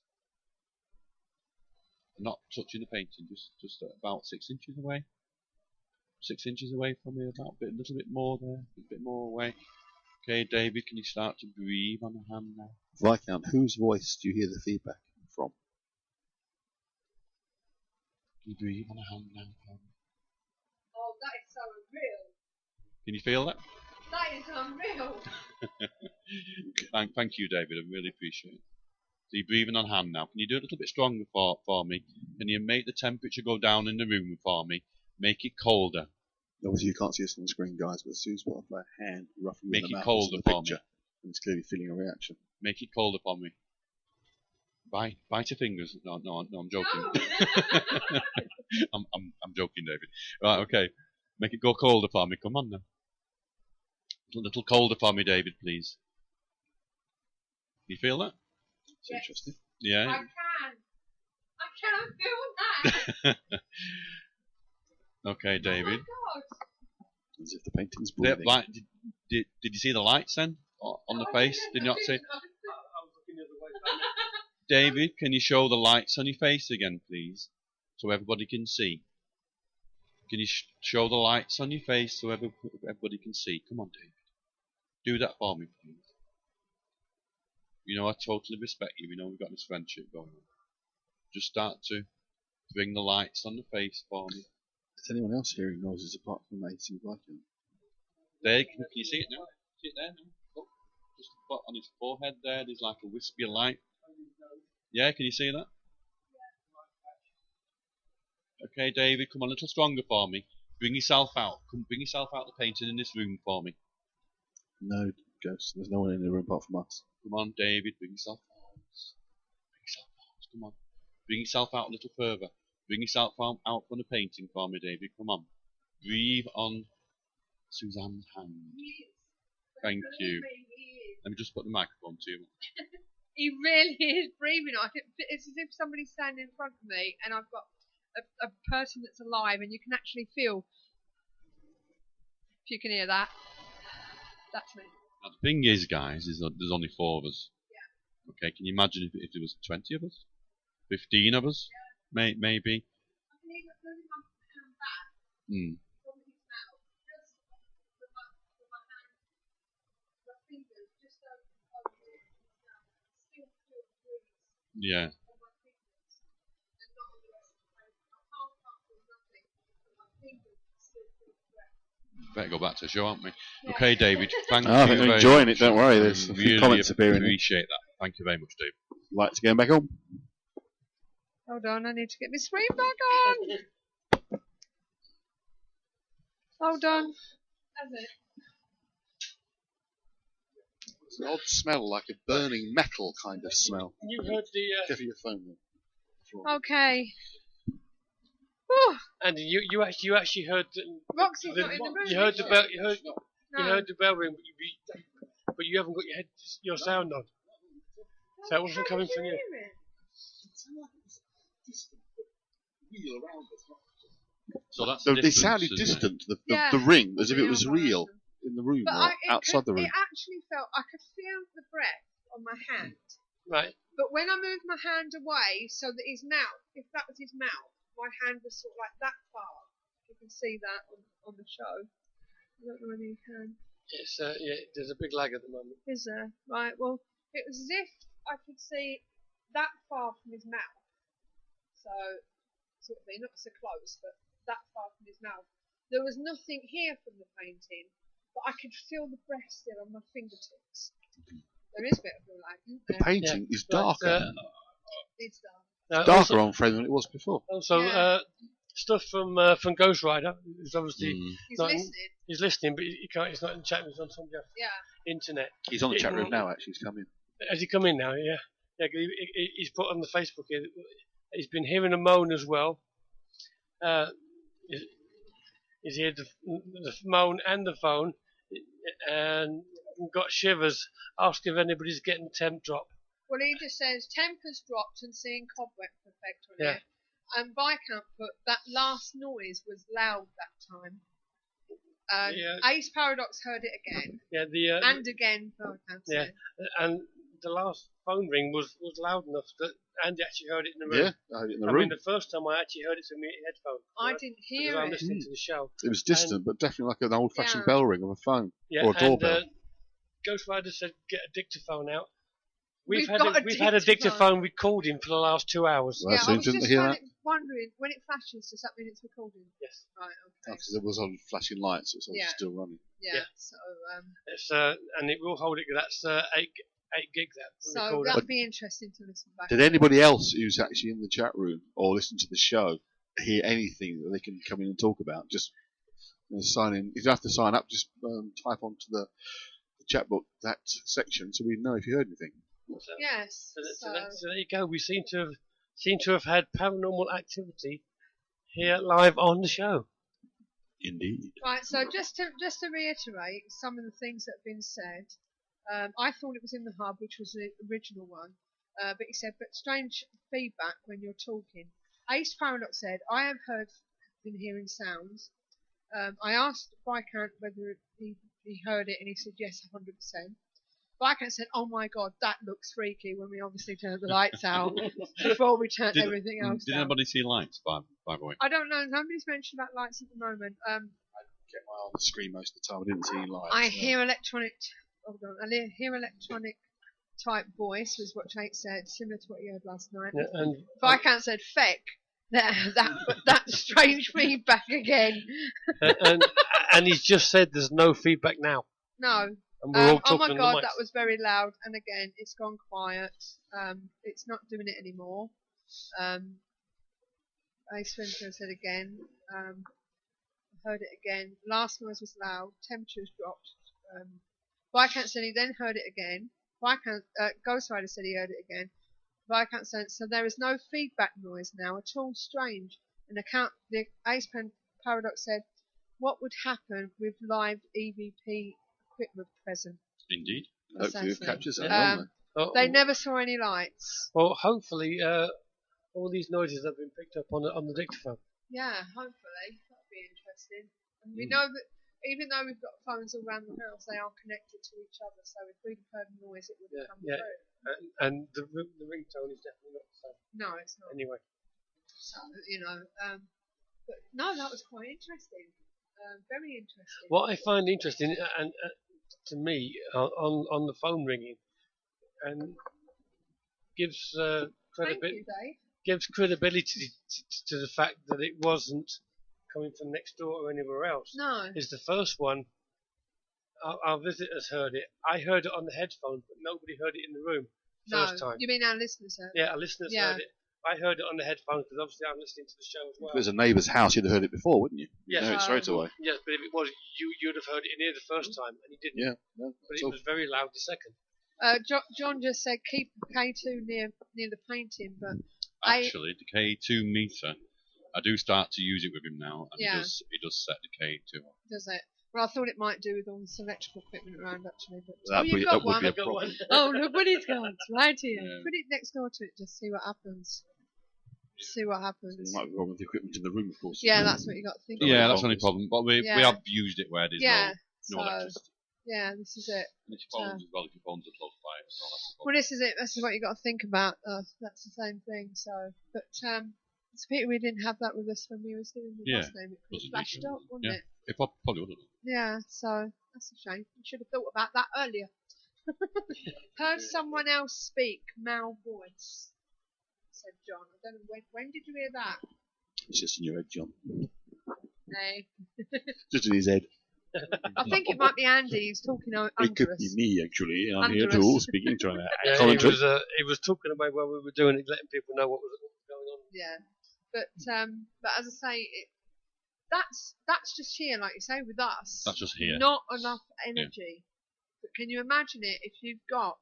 Not touching the painting, just about 6 inches away. 6 inches away from me, about a little bit more there, a bit more away. Okay, David, can you start to breathe on the hand now? Viscount, whose voice do you hear the feedback from? Can you breathe on the hand now? Oh, that is so unreal. Can you feel that? That is unreal. Thank you, David. I really appreciate it. So you're breathing on hand now. Can you do it a little bit stronger for me? Can you make the temperature go down in the room for me? Make it colder. Obviously, you can't see us on the screen, guys, but Sue's got a hand roughly Make in the it mouth colder of the for picture, me. and it's clearly feeling a reaction. Make it colder for me. Bite your fingers. No, I'm joking. No. I'm joking, David. Right, okay. Make it go colder for me. Come on now. A little colder for me, David, please. You feel that? It's interesting. Yeah. I can feel that. Okay, David. Oh my God. As if the painting's breathing. Did you see the lights then on the face? Did you not see? David, can you show the lights on your face again, please, so everybody can see? Can you show the lights on your face so everybody can see? Come on, David. Do that for me, please. You know, I totally respect you. We know we've got this friendship going on. Just start to bring the lights on the face for me. Is anyone else hearing noises apart from AC Viking? There, can you see it now? See it there now? Look, just on his forehead there, there's like a wispy light. Yeah, can you see that? Okay, David, come on, a little stronger for me. Bring yourself out. Bring yourself out the painting in this room for me. No, Ghost. There's no one in the room apart from us. Come on, David, bring yourself out. Bring yourself out. Come on. Bring yourself out a little further. Bring yourself out from the painting for me, David. Come on. Breathe on Suzanne's hand. Thank you. Let me just put the microphone to you. He really is breathing on it. It's as if somebody's standing in front of me and I've got a person that's alive and you can actually feel. If you can hear that, that's me. Now, the thing is, guys, is that there's only 4 of us. Yeah. Okay, can you imagine if there was 20 of us? 15 of us? Maybe. I can even move my hand back from his mouth. Just with my hand, my fingers just over his mouth. Still breathe. Yeah. On my fingers. And not on the rest of the face. I can't feel nothing. But my fingers still feel the breath. Better go back to the show, aren't we? Yeah. Okay, David. Thank you. I think I'm enjoying much. it. Don't worry. There's a few really comments appearing. Appreciate that. Thank you very much, David. Lights going back on. Hold on, I need to get my screen back on. Hold on. That's it. It's an odd smell, like a burning metal kind of smell. You heard the. Careful your phone there. Okay. Whew. And you actually heard. Roxy's not in the room. You heard the bell. You heard. No. You heard the bell ring, but you haven't got your sound on. So it wasn't coming from you. So that's So they sounded distant, the ring, as if it was real in the room or outside the room. It actually felt, I could feel the breath on my hand. Right. But when I moved my hand away so that his mouth, if that was his mouth, my hand was sort of like that far. You can see that on the show. I don't know whether you can. It's yeah. There's a big lag at the moment. Is there? Right, well, it was as if I could see that far from his mouth. So, sort of, not so close, but that far from his mouth. There was nothing here from the painting, but I could feel the breath still on my fingertips. There is a bit of a lag, isn't there? The painting is darker. It's dark. Darker on Friend than it was before. Also, stuff from Ghost Rider is obviously he's listening, but he can't. He's not in the chat room. He's on some internet. He's on the chat room now. Actually, he's come in. Has he come in now? Yeah. He's put on the Facebook here. He's been hearing a moan as well. He's heard the moan and the phone, and got shivers. Ask if anybody's getting temp drop. Well, he just says temp has dropped and seeing cobweb effect on it. And Viscount put that last noise was loud that time. Ace Paradox heard it again. And again, Viscount said. And the last phone ring was loud enough that Andy actually heard it in the room. Yeah, I heard it in the room. I mean, the first time I actually heard it through my headphones. I didn't hear it. I was listening to the show. It was distant, but definitely like an old-fashioned bell ring of a phone or a doorbell. Ghost Rider said, "Get a dictaphone out." We've had a dictaphone recording for the last 2 hours. Well, so I was didn't just hear that? wondering, when it flashes, does that mean it's recording? Yes. Right, okay. Because there was on flashing lights, so it's still running. Yeah. So, it's and it will hold it. That's 8 gig. So that'd be interesting to listen back. Did anybody else who's actually in the chat room or listen to the show hear anything that they can come in and talk about? Just sign in. If you have to sign up, just type onto the chat book that section so we know if you heard anything. Yes. So there you go. We seem to have had paranormal activity here live on the show. Indeed. Right. So just to reiterate some of the things that have been said. I thought it was in the hub, which was the original one. But he said, but strange feedback when you're talking. Ace Paradox said, I have been hearing sounds. I asked Viscount whether he heard it, and he said yes, 100%. Viscount said, oh my God, that looks freaky, when we obviously turned the lights out before we turned everything else Did down. anybody see lights, by the way? I don't know. Nobody's mentioned about lights at the moment. I get my eye on the screen most of the time. I didn't see any lights. I hear electronic. Hold on. I hear electronic type voice, was what Jake said, similar to what you heard last night. Yeah, and Viscount said feck. That strange feedback again. and he's just said there's no feedback now. No. And we're all oh my talking God, on the that was very loud. And again, it's gone quiet. It's not doing it anymore. Ace Ventura said again. I heard it again. Last noise was loud. Temperatures dropped. Viscount said he then heard it again. Ghost Rider said he heard it again. Viscount said, so there is no feedback noise now at all. Strange. And the Ace Paradox said, what would happen with live EVP equipment present? Indeed. Hopefully it captures it. They never saw any lights. Well, hopefully all these noises have been picked up on the dictaphone. Yeah, hopefully. That'll be interesting. And we know that even though we've got phones all around the house, they are connected to each other. So if we'd heard a noise, it would have come through. And the ringtone is definitely not the same. No, it's not. Anyway. So, but no, that was quite interesting. Very interesting. What I find interesting, and to me, on the phone ringing, and gives credibility to the fact that it wasn't coming from next door or anywhere else. No. Is the first one. Our visitors heard it. I heard it on the headphone, but nobody heard it in the room. First time. You mean our listeners heard it? Yeah, our listeners heard it. I heard it on the headphones because obviously I'm listening to the show as well. If it was a neighbour's house, you'd have heard it before, wouldn't you? Yes. You know it straight away. Yes, but if it was, you'd have heard it in here the first time, and you didn't. Yeah. No, but it was very loud the second. John just said keep K2 near the painting, but actually the K2 meter, I do start to use it with him now, and he does set the K2 on. Does it? Well, I thought it might do with all this electrical equipment around, actually. But That you've got would one. be a problem. Oh, look what he's got right here. Yeah. Put it next door to it, just see what happens. See what happens. There might be wrong with the equipment in the room, of course. Yeah, that's what you got to think. Yeah, that's the only problem. But we have used it where there's no so, electricity. Yeah, this is it. And if your phones as well, if your phones are close by, it's not that well, this is it. This is what you got to think about. That's the same thing. So, but it's a pity we didn't have that with us when we was doing the last name. It could have flashed up, wouldn't it? It probably would have. Yeah, so that's a shame. We should have thought about that earlier. Heard someone else speak, male voice, said John. I don't know, when did you hear that? It's just in your head, John. Hey. Just in his head. I think it might be Andy who's talking under us. It could be me, actually. I'm Under here us. too, speaking, trying to he was talking about while we were doing it, letting people know what Yeah, but as I say, that's just here, like you say, with us. That's just here. Not enough energy. But can you imagine it if you've got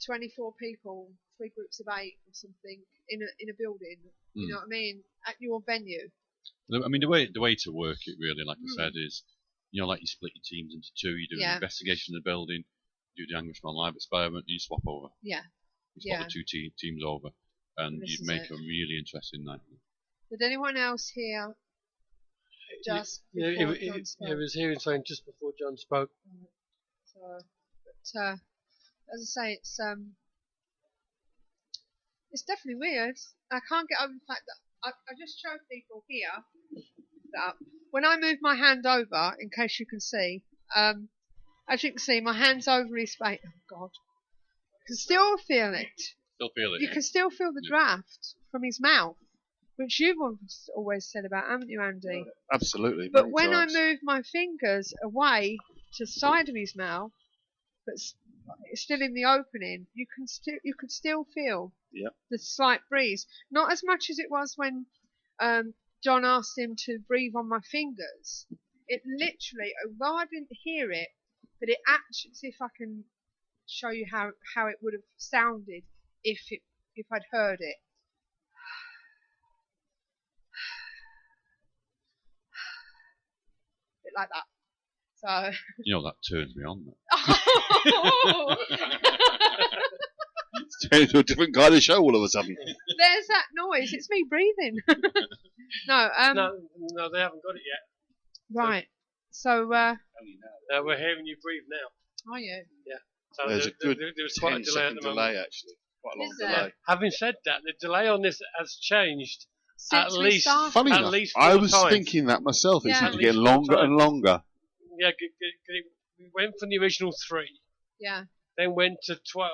24 people, 3 groups of 8 or something in a building? You know what I mean? At your venue. I mean, the way to work it really, like I said, is like you split your teams into 2. You do an investigation in the building, you do the Anguish Man live experiment, and you swap over. Yeah. You swap the 2 teams over, and you make a really interesting night. Did anyone else hear? Just it was hearing something just before John spoke. So, but as I say, it's definitely weird. I can't get over the fact that I just showed people here that when I move my hand over, in case you can see, as you can see, my hand's over his face. Oh God, you can still feel it. Still feel it. You can still feel the draft from his mouth, which you've always said about, haven't you, Andy? Absolutely. But when I move my fingers away to the side of his mouth, but it's still in the opening, you could still feel the slight breeze. Not as much as it was when John asked him to breathe on my fingers. It literally, although I didn't hear it, but it actually, see if I can show you how it would have sounded if I'd heard it. Bit like that. So that turns me on. It's turned into a different kind of show all of a sudden. There's that noise. It's me breathing. No, they haven't got it yet. Right. So we're hearing you breathe now. Are you? Yeah. So there's a good there was quite a delay at the moment. Actually. Quite a long Is there? delay. Having said that, the delay on this has changed Since at we least. started. Funny At enough, least I 4 was times. thinking that myself. It Yeah. seemed to At get least 4 longer and times. longer. Yeah, we went from the original 3, Yeah. then went to 12.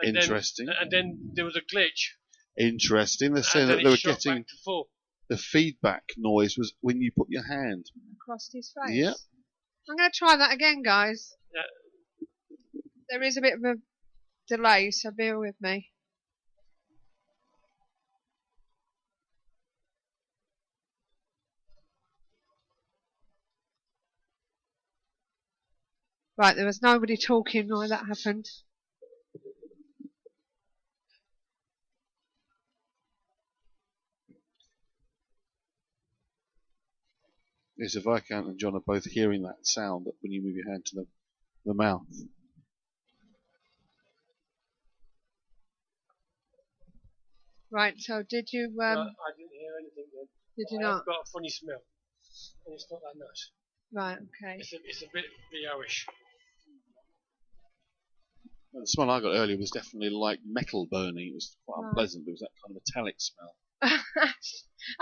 And Interesting. And then there was a glitch. Interesting. They're saying And that then they it were shot getting back to 4. the feedback noise was when you put your hand. Across his face. Yeah. I'm going to try that again, guys. Yeah. There is a bit of a delay, so bear with me. Right, there was nobody talking while that happened. Yes, if Viscount and John are both hearing that sound when you move your hand to the mouth. Right, so did you No, I didn't hear anything then. did you I've not? got a funny smell. And it's not that nice. Right, okay. It's a bit BO-ish. Well, the smell I got earlier was definitely like metal burning. It was quite Right. unpleasant. There was that kind of metallic smell.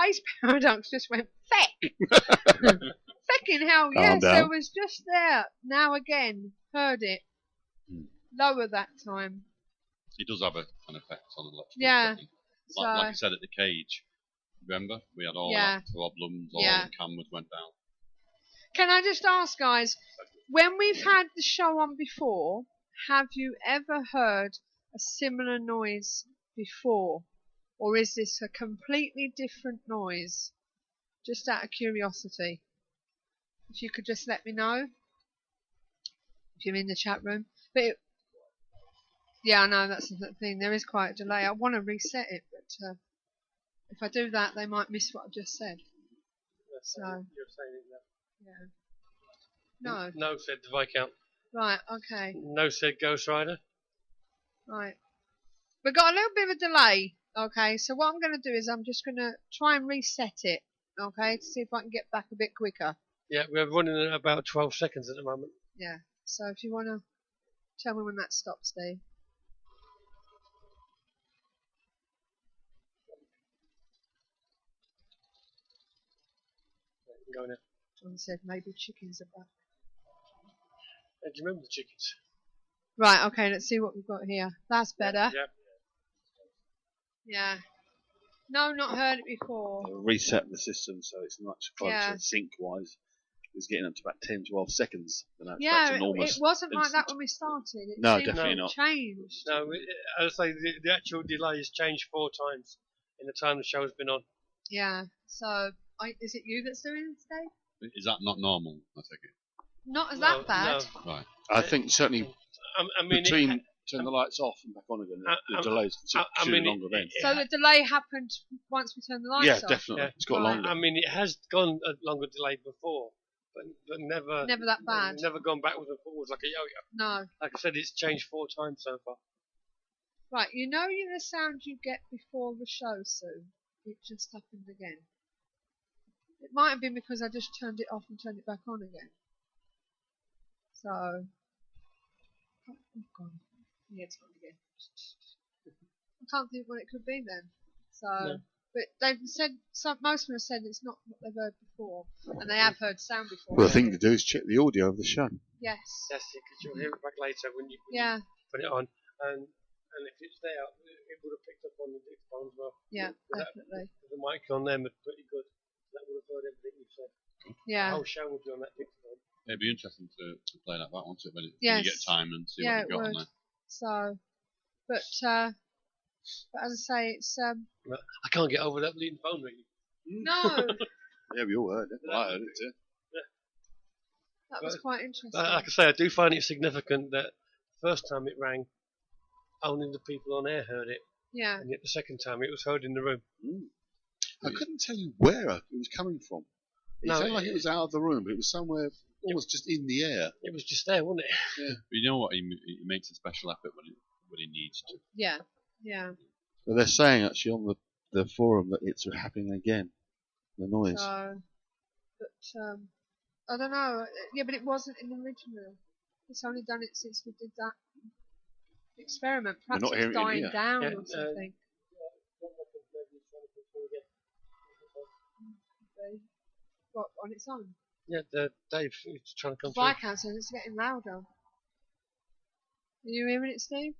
Ace Paradox just went feck. Fecking hell, yes, down. there was just there. Now again, heard it. Lower that time. It does have an effect on electrical. Yeah. equipment. So, Like I said at the cage, remember? We had all Yeah. that problems, all Yeah. the cameras went down. can I just ask, guys, when we've had the show on before, have you ever heard a similar noise before? Or is this a completely different noise? Just out of curiosity. If you could just let me know. If you're in the chat room. But yeah, I know that's the thing. There is quite a delay. I want to reset it, but if I do that, they might miss what I've just said. So, You're saying it now. yeah. No. No, said the Viscount. Right, okay. No, said Ghost Rider. Right. We've got a little bit of a delay. Okay, so what I'm going to do is I'm just going to try and reset it. Okay, to see if I can get back a bit quicker. Yeah, we're running at about 12 seconds at the moment. Yeah. So if you want to tell me when that stops, Steve. Go now. John said maybe chickens are back. Do you remember the chickens? Right, okay, let's see what we've got here. That's better. Yeah. Yeah. No, not heard it before. Reset the system so it's much closer Yeah. sync-wise. It was getting up to about 10, 12 seconds. And that's Yeah, enormous. it wasn't like that instant. when we started. It No, seemed definitely to not. changed. No, as I say, the actual delay has changed 4 times. in the time the show's been on. Yeah. So, is it you that's doing it today? Is that not normal? I take it. Not as that bad. No. Right. I think certainly I mean, between turn the lights off and back on again, the delays considerably longer then. So the delay happened once we turned the lights off? Yeah, definitely. Yeah. It's got longer. I mean, it has gone a longer delay before, but never that bad. Never gone backwards and forwards like a yo-yo. No. Like I said, it's changed 4 times so far. Right, you know the sound you get before the show, Sue? It just happened again. It might have been because I just turned it off and turned it back on again. So, oh God, yeah, it's gone again. I can't think what it could be then. So, No. but they've said most of them have said it's not what they've heard before, and they have heard sound before. Well, the thing to do is check the audio of the show. Yes. That's it, because you'll hear it back later when you put it on, and if it's there, it would have picked up on the dictaphone as well. Yeah, definitely. The mic on them is pretty good. That would have heard everything you've said. Yeah. The whole show would be on that dictaphone. It'd be interesting to play that back, won't it? When Yes. you get time and see Yeah, what you've got on there. So, but as I say, it's I can't get over that bleeding phone ringing. no. Yeah, we all heard it. I heard it too. That was quite interesting. Like I say, I do find it significant that the first time it rang, only the people on air heard it. Yeah. And yet the second time it was heard in the room. I couldn't tell you where it was coming from. It No, sounded like it was out of the room, but it was somewhere almost just in the air. It was just there, wasn't it? Yeah. But you know what? He makes a special effort when he needs to. Yeah. Yeah. But they're saying actually on the forum that it's happening again. The noise. So, but I don't know. Yeah, but it wasn't in the original. It's only done it since we did that experiment. We're Perhaps not it's hearing it dying here. down Yeah, or something. What, on its own? Yeah, Dave is trying to come I through. can't, so it's getting louder. Are you hearing it, Steve?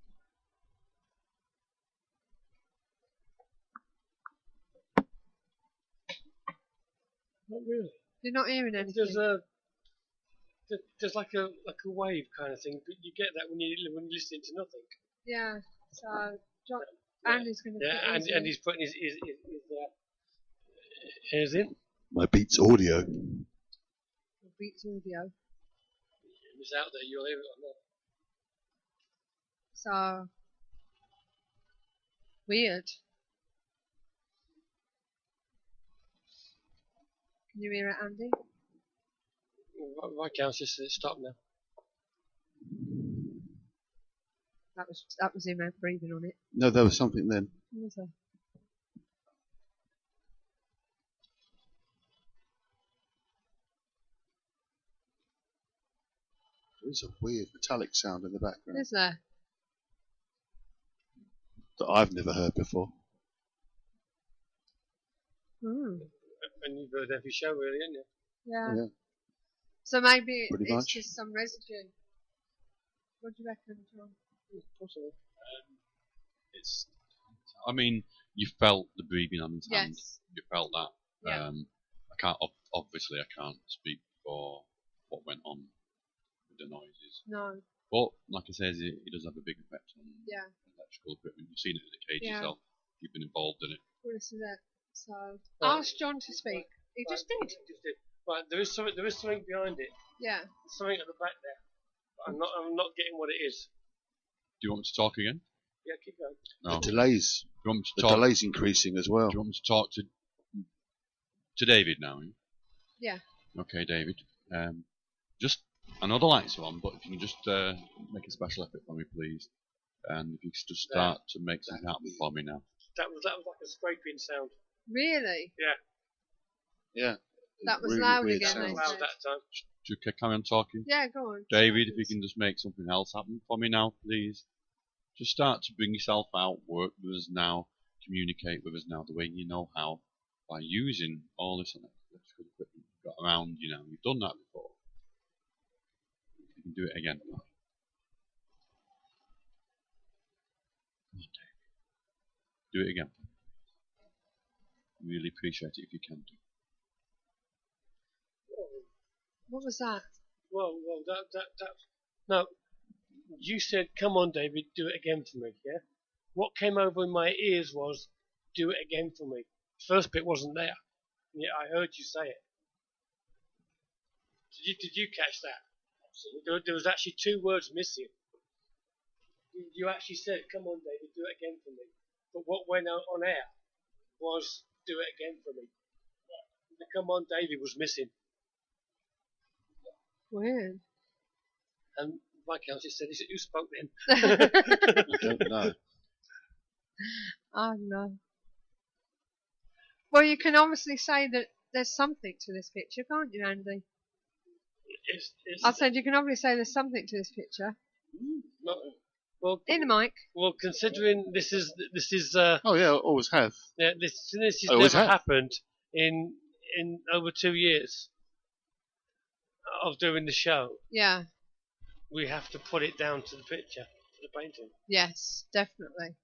Not really. You're not hearing anything? There's like a wave kind of thing, but you get that when you're listening to nothing. Yeah, so Andy's going to and he's putting his ears in. My Beats audio. Beats audio. If it's out there, you'll hear it on there. So weird. Can you hear it, Andy? My count just said stop now. That was him breathing on it. No, there was something then. What was there? There's a weird metallic sound in the background Is there? that I've never heard before. Hmm. And you've heard every show, really, haven't you? Yeah. Yeah. So maybe Pretty it's much. just some residue. What do you reckon, John? Possible. I mean, you felt the breathing on his hand. Yes. You felt that. Yeah. I can't. Obviously, I can't speak for what went on with the noises. No. But like I said, it does have a big effect on Yeah. electrical equipment. You've seen it in the cage Yeah. yourself. You've been involved in it. Well, this is it. So Right. ask John to speak. He just did. Right, there is something behind it. Yeah. There's something at the back there. But I'm not getting what it is. Do you want me to talk again? Yeah, keep going. No. The delays. Do you want me to The talk? delay's increasing as well. Do you want me to talk to David now? Yeah. Okay, David. Just I know the lights are on, but if you can just make a special effort for me, please, and if you could just start to make something happen for me now. That was like a scraping sound. Really? Yeah. Yeah. That was Really loud weird again. sound. They Loud said. that time. Do you carry on talking? Yeah, go on. David, if you can just make something else happen for me now, please. Just start to bring yourself out, work with us now, communicate with us now the way you know how, by using all this electrical equipment you've got around you now. You've done that before. You can do it again. Come on, David. Do it again. Really appreciate it if you can do. What was that? Well, that. No, you said, "Come on, David, do it again for me." Yeah. What came over in my ears was do it again for me. First bit wasn't there. Yeah, I heard you say it. Did you catch that? Absolutely. There was actually 2 words missing. You actually said, "Come on, David, do it again for me." But what went on air was, "Do it again for me." The "Come on, David" was missing. Weird. And my counsellor said, "Who spoke then?" I don't know. Oh no. Well, you can obviously say that there's something to this picture, can't you, Andy? I said you can obviously say there's something to this picture. Well, in the mic. Well, considering this is oh yeah, always have. Yeah, this has never happened in over 2 years of doing the show. Yeah. We have to put it down to the picture, to the painting. Yes, definitely.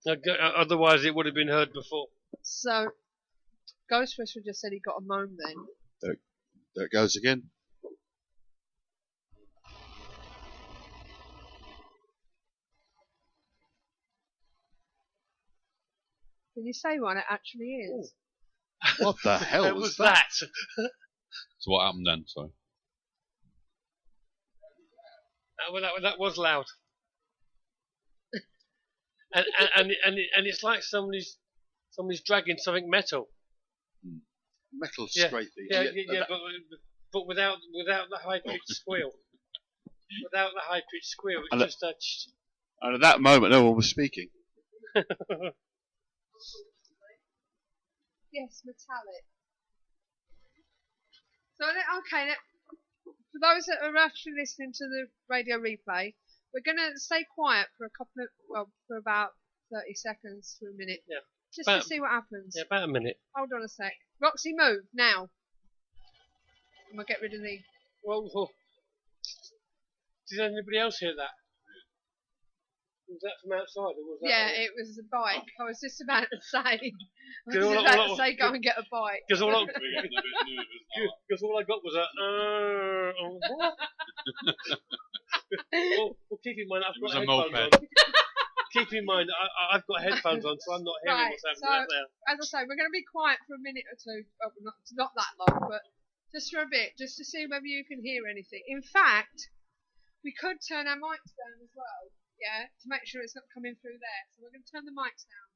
Otherwise, it would have been heard before. So, Ghost Whisperer just said he got a moan then. There it goes again. Can you say what it actually is? What the hell was that? So what happened then? Sorry. That was loud. and it's like somebody's dragging something metal. Metal scraping. Yeah, but without the high pitched squeal. Without the high pitched squeal, it's just touched. And at that moment, no one was speaking. Yes, metallic. So, okay, for those that are actually listening to the radio replay, we're going to stay quiet for for about 30 seconds to a minute. Yeah. Just to see what happens. Yeah, about a minute. Hold on a sec. Roxy, move, now. I'm going to get rid of the... Well, did anybody else hear that? Was that from outside? Or was that it was a bike. I was just about to say. Go and get a bike. Because all I got was a. Well, keep in mind I've got headphones on. Keep in mind I've got headphones on, so I'm not hearing what's happening out there. As I say, we're going to be quiet for a minute or two. Well, not that long, but just for a bit, just to see whether you can hear anything. In fact, we could turn our mics down as well. Yeah, to make sure it's not coming through there. So we're going to turn the mics down.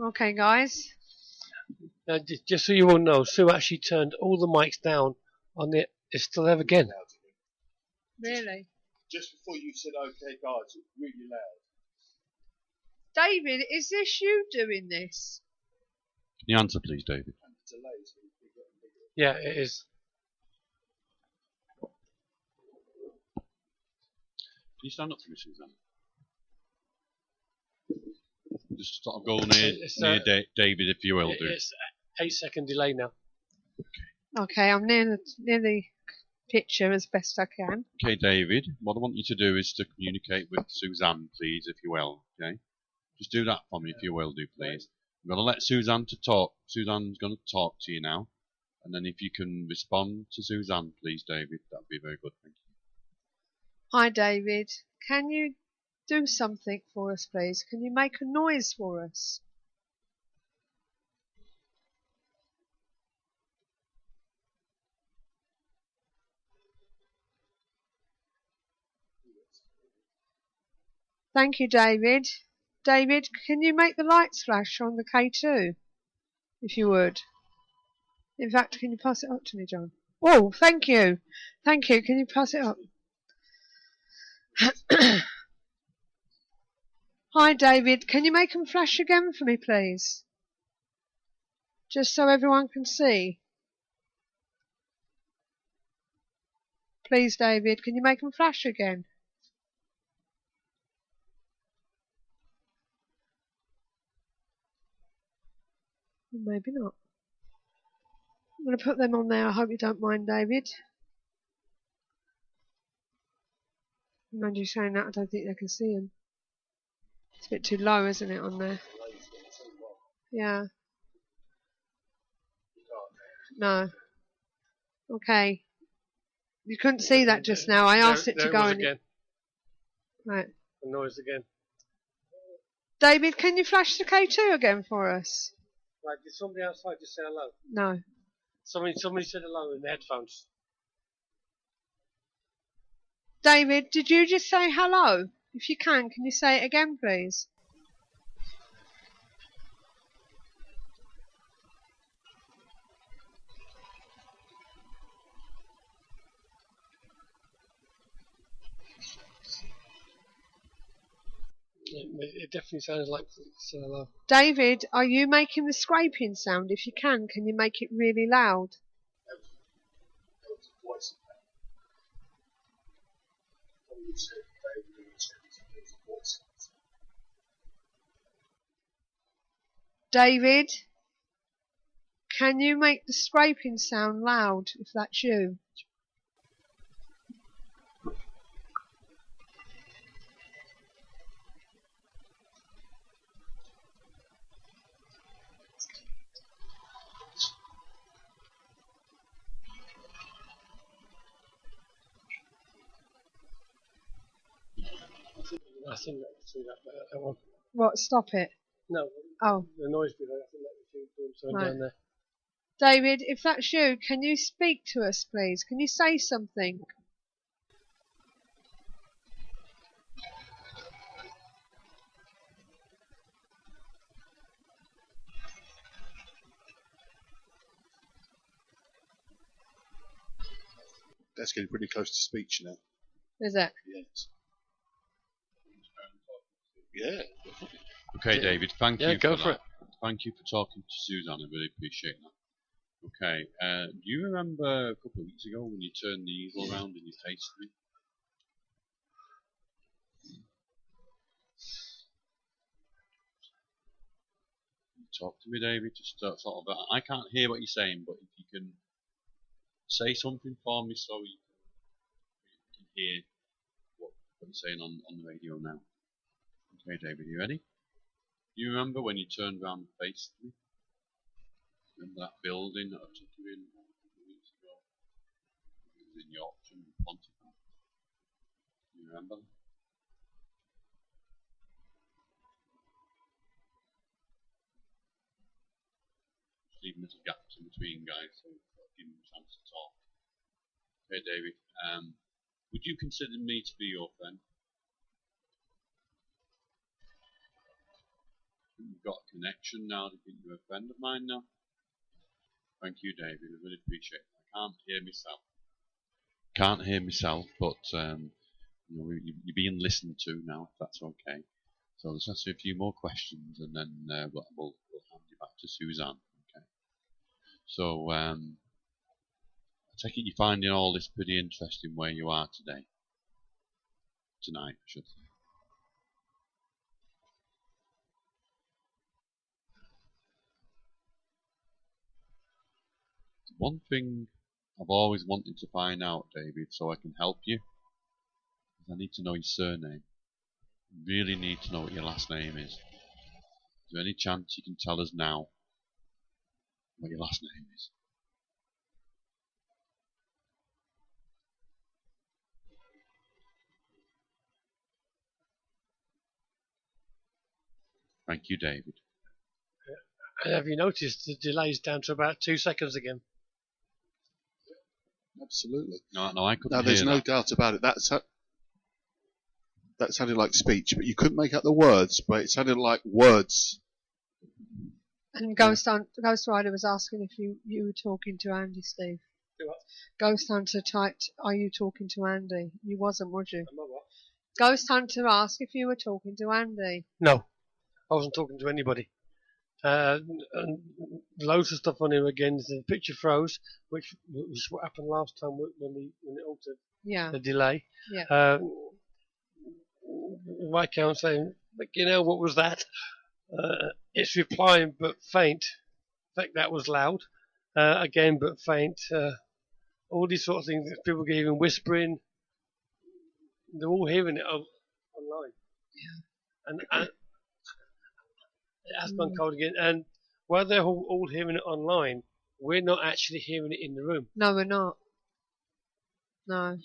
Okay, guys. Now, just so you all know, Sue actually turned all the mics down on it. It's still there again. Really? Just before you said, "Okay, guys," it's really loud. David, is this you doing this? Can you answer, please, David? Yeah, it is. Can you stand up for me, Suzanne? Just sort of go near David, if you will, do. It's 8-second delay now. Okay, I'm near the picture as best I can. Okay, David, what I want you to do is to communicate with Suzanne, please, if you will. Okay, just do that for me, if you will, do please. I'm going to let Suzanne talk. Suzanne's going to talk to you now, and then if you can respond to Suzanne, please, David, that'd be very good. Thank you. Hi, David. Can you do something for us, please? Can you make a noise for us? Thank you, David. David, can you make the lights flash on the K2? If you would. In fact, can you pass it up to me, John? Oh, thank you. Thank you. Can you pass it up? Hi, David. Can you make them flash again for me, please? Just so everyone can see. Please, David, can you make them flash again? Maybe not. I'm going to put them on there. I hope you don't mind, David. Mind you saying that, I don't think they can see them. It's a bit too low, isn't it, on there? Yeah. No. Okay. You couldn't see that just now. I asked it to go in. Again. Right. The noise again. David, can you flash the K2 again for us? Right, did somebody outside just say hello? No. Somebody said hello in the headphones. David, did you just say hello? If you can you say it again, please? It definitely sounds like say hello. David, are you making the scraping sound? If you can you make it really loud? David, can you make the scraping sound loud, if that's you? I think that was that one. What, stop it? No. Oh. The noise below, I think that was you doing something Right. down there. David, if that's you, can you speak to us, please? Can you say something? That's getting pretty close to speech now. Is it? Yes. Yeah. Okay, David, thank you go for for that. Thank you for talking to Suzanne. I really appreciate that. Okay, do you remember a couple of weeks ago when you turned the easel around and you tasted me? Talk to me, David. Just sort of. I can't hear what you're saying, but if you can say something for me, so you can hear what you're saying on the radio now. Okay, David, you ready? Do you remember when you turned around and faced me? Remember that building that I took you in a couple of weeks ago? It was in Yorkshire, in Pontefract. Do you remember that? Just leaving little gaps in between, guys, so give them a chance to talk. Okay, David, would you consider me to be your friend? We've got a connection now. Do you think you're a friend of mine now? Thank you, David. I really appreciate it. I can't hear myself, but you're being listened to now, if that's okay. So let's ask you a few more questions, and then we'll hand you back to Suzanne. Okay. So I take it you're finding all this pretty interesting where you are today. Tonight, I should say. One thing I've always wanted to find out, David, so I can help you, is I need to know your surname. I really need to know what your last name is. Is there any chance you can tell us now what your last name is? Thank you, David. And have you noticed the delay's down to about 2 seconds again? Absolutely. No, I couldn't No, there's hear no that. doubt about it. That sounded like speech, but you couldn't make out the words, but it sounded like words. And Ghost Rider was asking if you were talking to Andy, Steve. Do what? Ghost Hunter typed, "Are you talking to Andy?" You wasn't, was you? Am I what? Ghost Hunter asked if you were talking to Andy. No, I wasn't talking to anybody. And loads of stuff on him again. The picture froze, which was what happened last time when it altered the delay. Yeah. My account saying, what was that? It's replying but faint. I think that was loud. again, but faint. All these sort of things. People get even whispering. They're all hearing it online. Yeah. And it has gone cold again. And while they're all hearing it online, we're not actually hearing it in the room. No, we're not. No.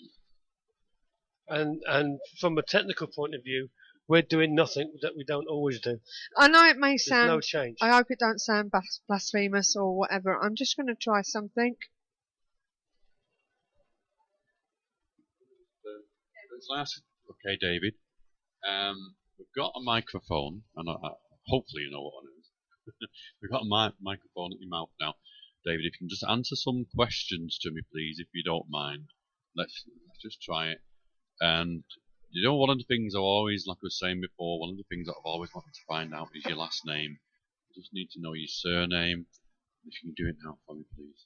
And from a technical point of view, we're doing nothing that we don't always do. I know it may There's sound. no change. I hope it don't sound blasphemous or whatever. I'm just going to try something. Okay, David. We've got a microphone, and hopefully you know what one it is. We've got a microphone at your mouth now. David, if you can just answer some questions to me, please, if you don't mind. Let's just try it. And you know, one of the things I always, like I was saying before, one of the things that I've always wanted to find out is your last name. I just need to know your surname. If you can do it now for me, please.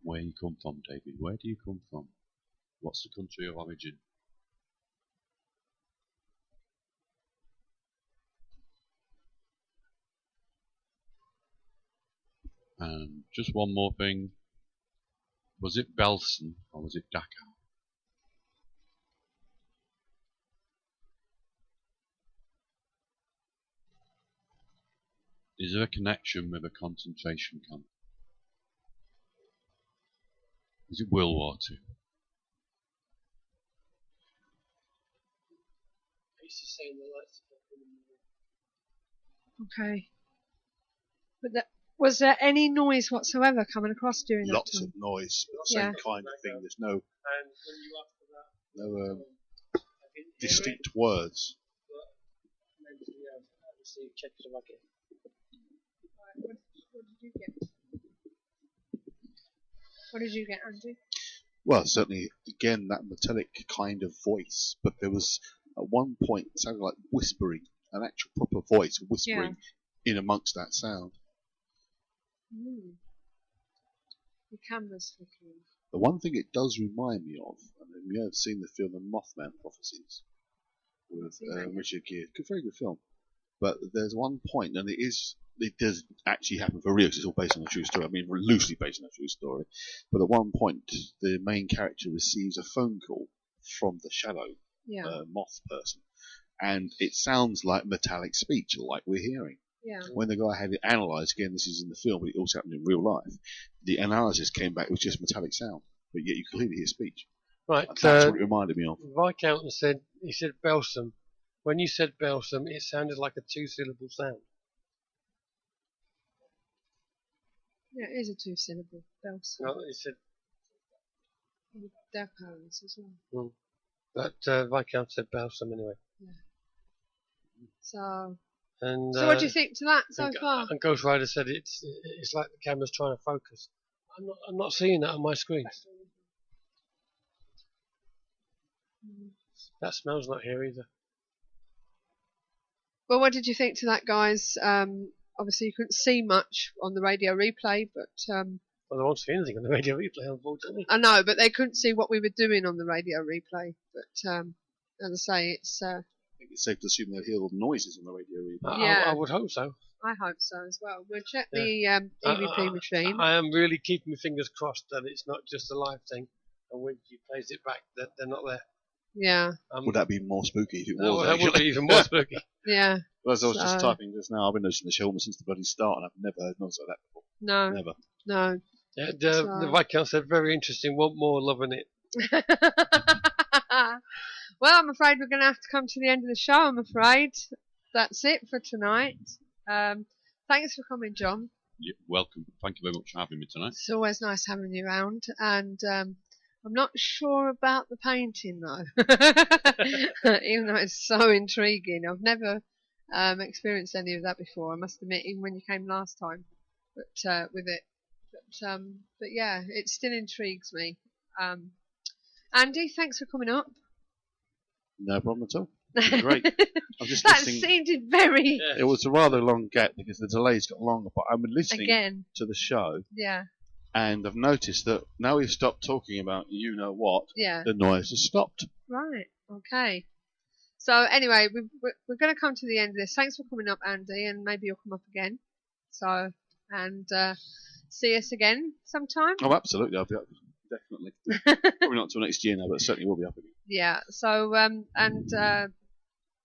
Where you come from, David? Where do you come from? What's the country of origin? And just one more thing. Was it Belson or was it Dachau? Is there a connection with a concentration camp? Is it World War II? Okay. But was there any noise whatsoever coming across during that Lots time? of noise, but the same kind of thing. There's no distinct words. What did you get, Andrew? Well, certainly, again, that metallic kind of voice, but there was, at one point, it sounded like whispering, an actual proper voice whispering in amongst that sound. The camera's flickering. The one thing it does remind me of, and you may have seen the film The Mothman Prophecies with Richard Gere. Very good film. But there's one point, and it does actually happen for real, because it's all based on a true story. I mean, loosely based on a true story. But at one point, the main character receives a phone call from the shadow moth person, and it sounds like metallic speech, like we're hearing. Yeah. When they go ahead and analyse, again, this is in the film, but it also happened in real life, the analysis came back with just metallic sound, but yet you clearly hear speech. Right. That's what it reminded me of. Viscount said, he said Belsom. When you said Belsom, it sounded like a two-syllable sound. Yeah, it is a two-syllable. Belsom. No, he said... Depots as well. But Viscount said Belsom anyway. Yeah. So what do you think to that so far? And Ghost Rider said it's like the camera's trying to focus. I'm not seeing that on my screen. That smell's not here either. Well, what did you think to that, guys? Obviously, you couldn't see much on the radio replay, but well, they won't see anything on the radio replay, unfortunately. I know, but they couldn't see what we were doing on the radio replay. But as I say, it's. I think it's safe to assume they'll hear all the noises on the radio replay. Yeah, I would hope so. I hope so as well. We'll check the EVP machine. I am really keeping my fingers crossed that it's not just a live thing, and when you plays it back, that they're not there. Yeah. Would that be more spooky if it was? No, that would be even more spooky. Yeah. Well, as I was just typing just now, I've been noticing the show since the bloody start, and I've never heard noise like that before. No. Never. No. Yeah, the Viscount said, very interesting, want more, loving it. Well, I'm afraid we're going to have to come to the end of the show, I'm afraid. That's it for tonight. Thanks for coming, John. You're welcome. Thank you very much for having me tonight. It's always nice having you around. And I'm not sure about the painting, though. Even though it's so intriguing. I've never experienced any of that before, I must admit, even when you came last time with it. But yeah, it still intrigues me. Andy, thanks for coming up. No problem at all. Great. I'm just that listening. seemed very... It was a rather long gap because the delays got longer, but I'm listening Again. to the show. Yeah. And I've noticed that now we've stopped talking about you know what, yeah. the noise has stopped. Right. Okay. So anyway, we're going to come to the end of this. Thanks for coming up, Andy, and maybe you'll come up again. So, and see us again sometime. Oh, absolutely. I'll be up, definitely. Probably not until next year now, but certainly will be up again. Yeah. So,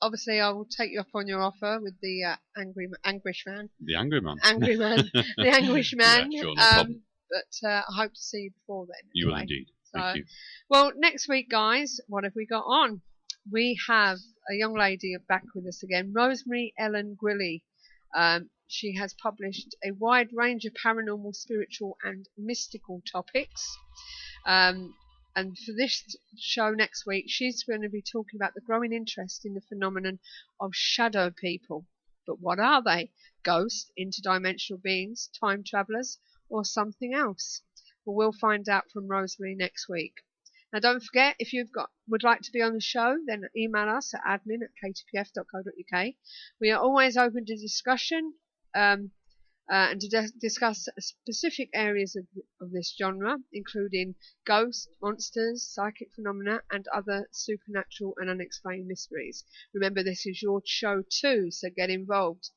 obviously I will take you up on your offer with the Anguish Man. The Angry Man. Angry Man. The Anguish Man. Yeah, sure, no problem. But I hope to see you before then. You will anyway. indeed. So, Thank you. well, next week, guys, what have we got on? We have a young lady back with us again, Rosemary Ellen Gwilly. She has published a wide range of paranormal, spiritual and mystical topics. And for this show next week, she's going to be talking about the growing interest in the phenomenon of shadow people. But what are they? Ghosts, interdimensional beings, time travellers, or something else? Well, we'll find out from Rosemary next week. Now, don't forget, if would like to be on the show, then email us at admin@ktpf.co.uk. We are always open to discussion and to discuss specific areas of this genre, including ghosts, monsters, psychic phenomena, and other supernatural and unexplained mysteries. Remember, this is your show too, so get involved.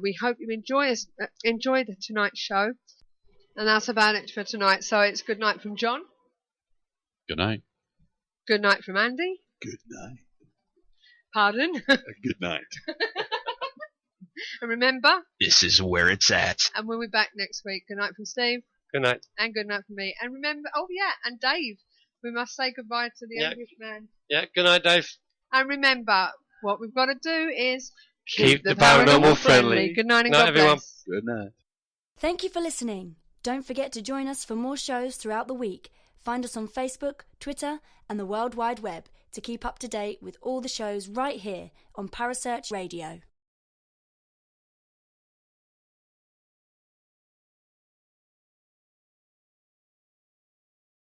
We hope you enjoy tonight's show. And that's about it for tonight. So it's good night from John. Good night. Good night from Andy. Good night. Pardon? Good night. And remember, This is where it's at. and we'll be back next week. Good night from Steve. Good night. And good night from me. And remember, oh yeah, and Dave. We must say goodbye to the Anguish Man. Yeah, good night, Dave. And remember, what we've got to do is Keep the paranormal friendly. Good night and Night, God everyone. bless. Good night. Thank you for listening. Don't forget to join us for more shows throughout the week. Find us on Facebook, Twitter, and the World Wide Web to keep up to date with all the shows right here on Parasearch Radio.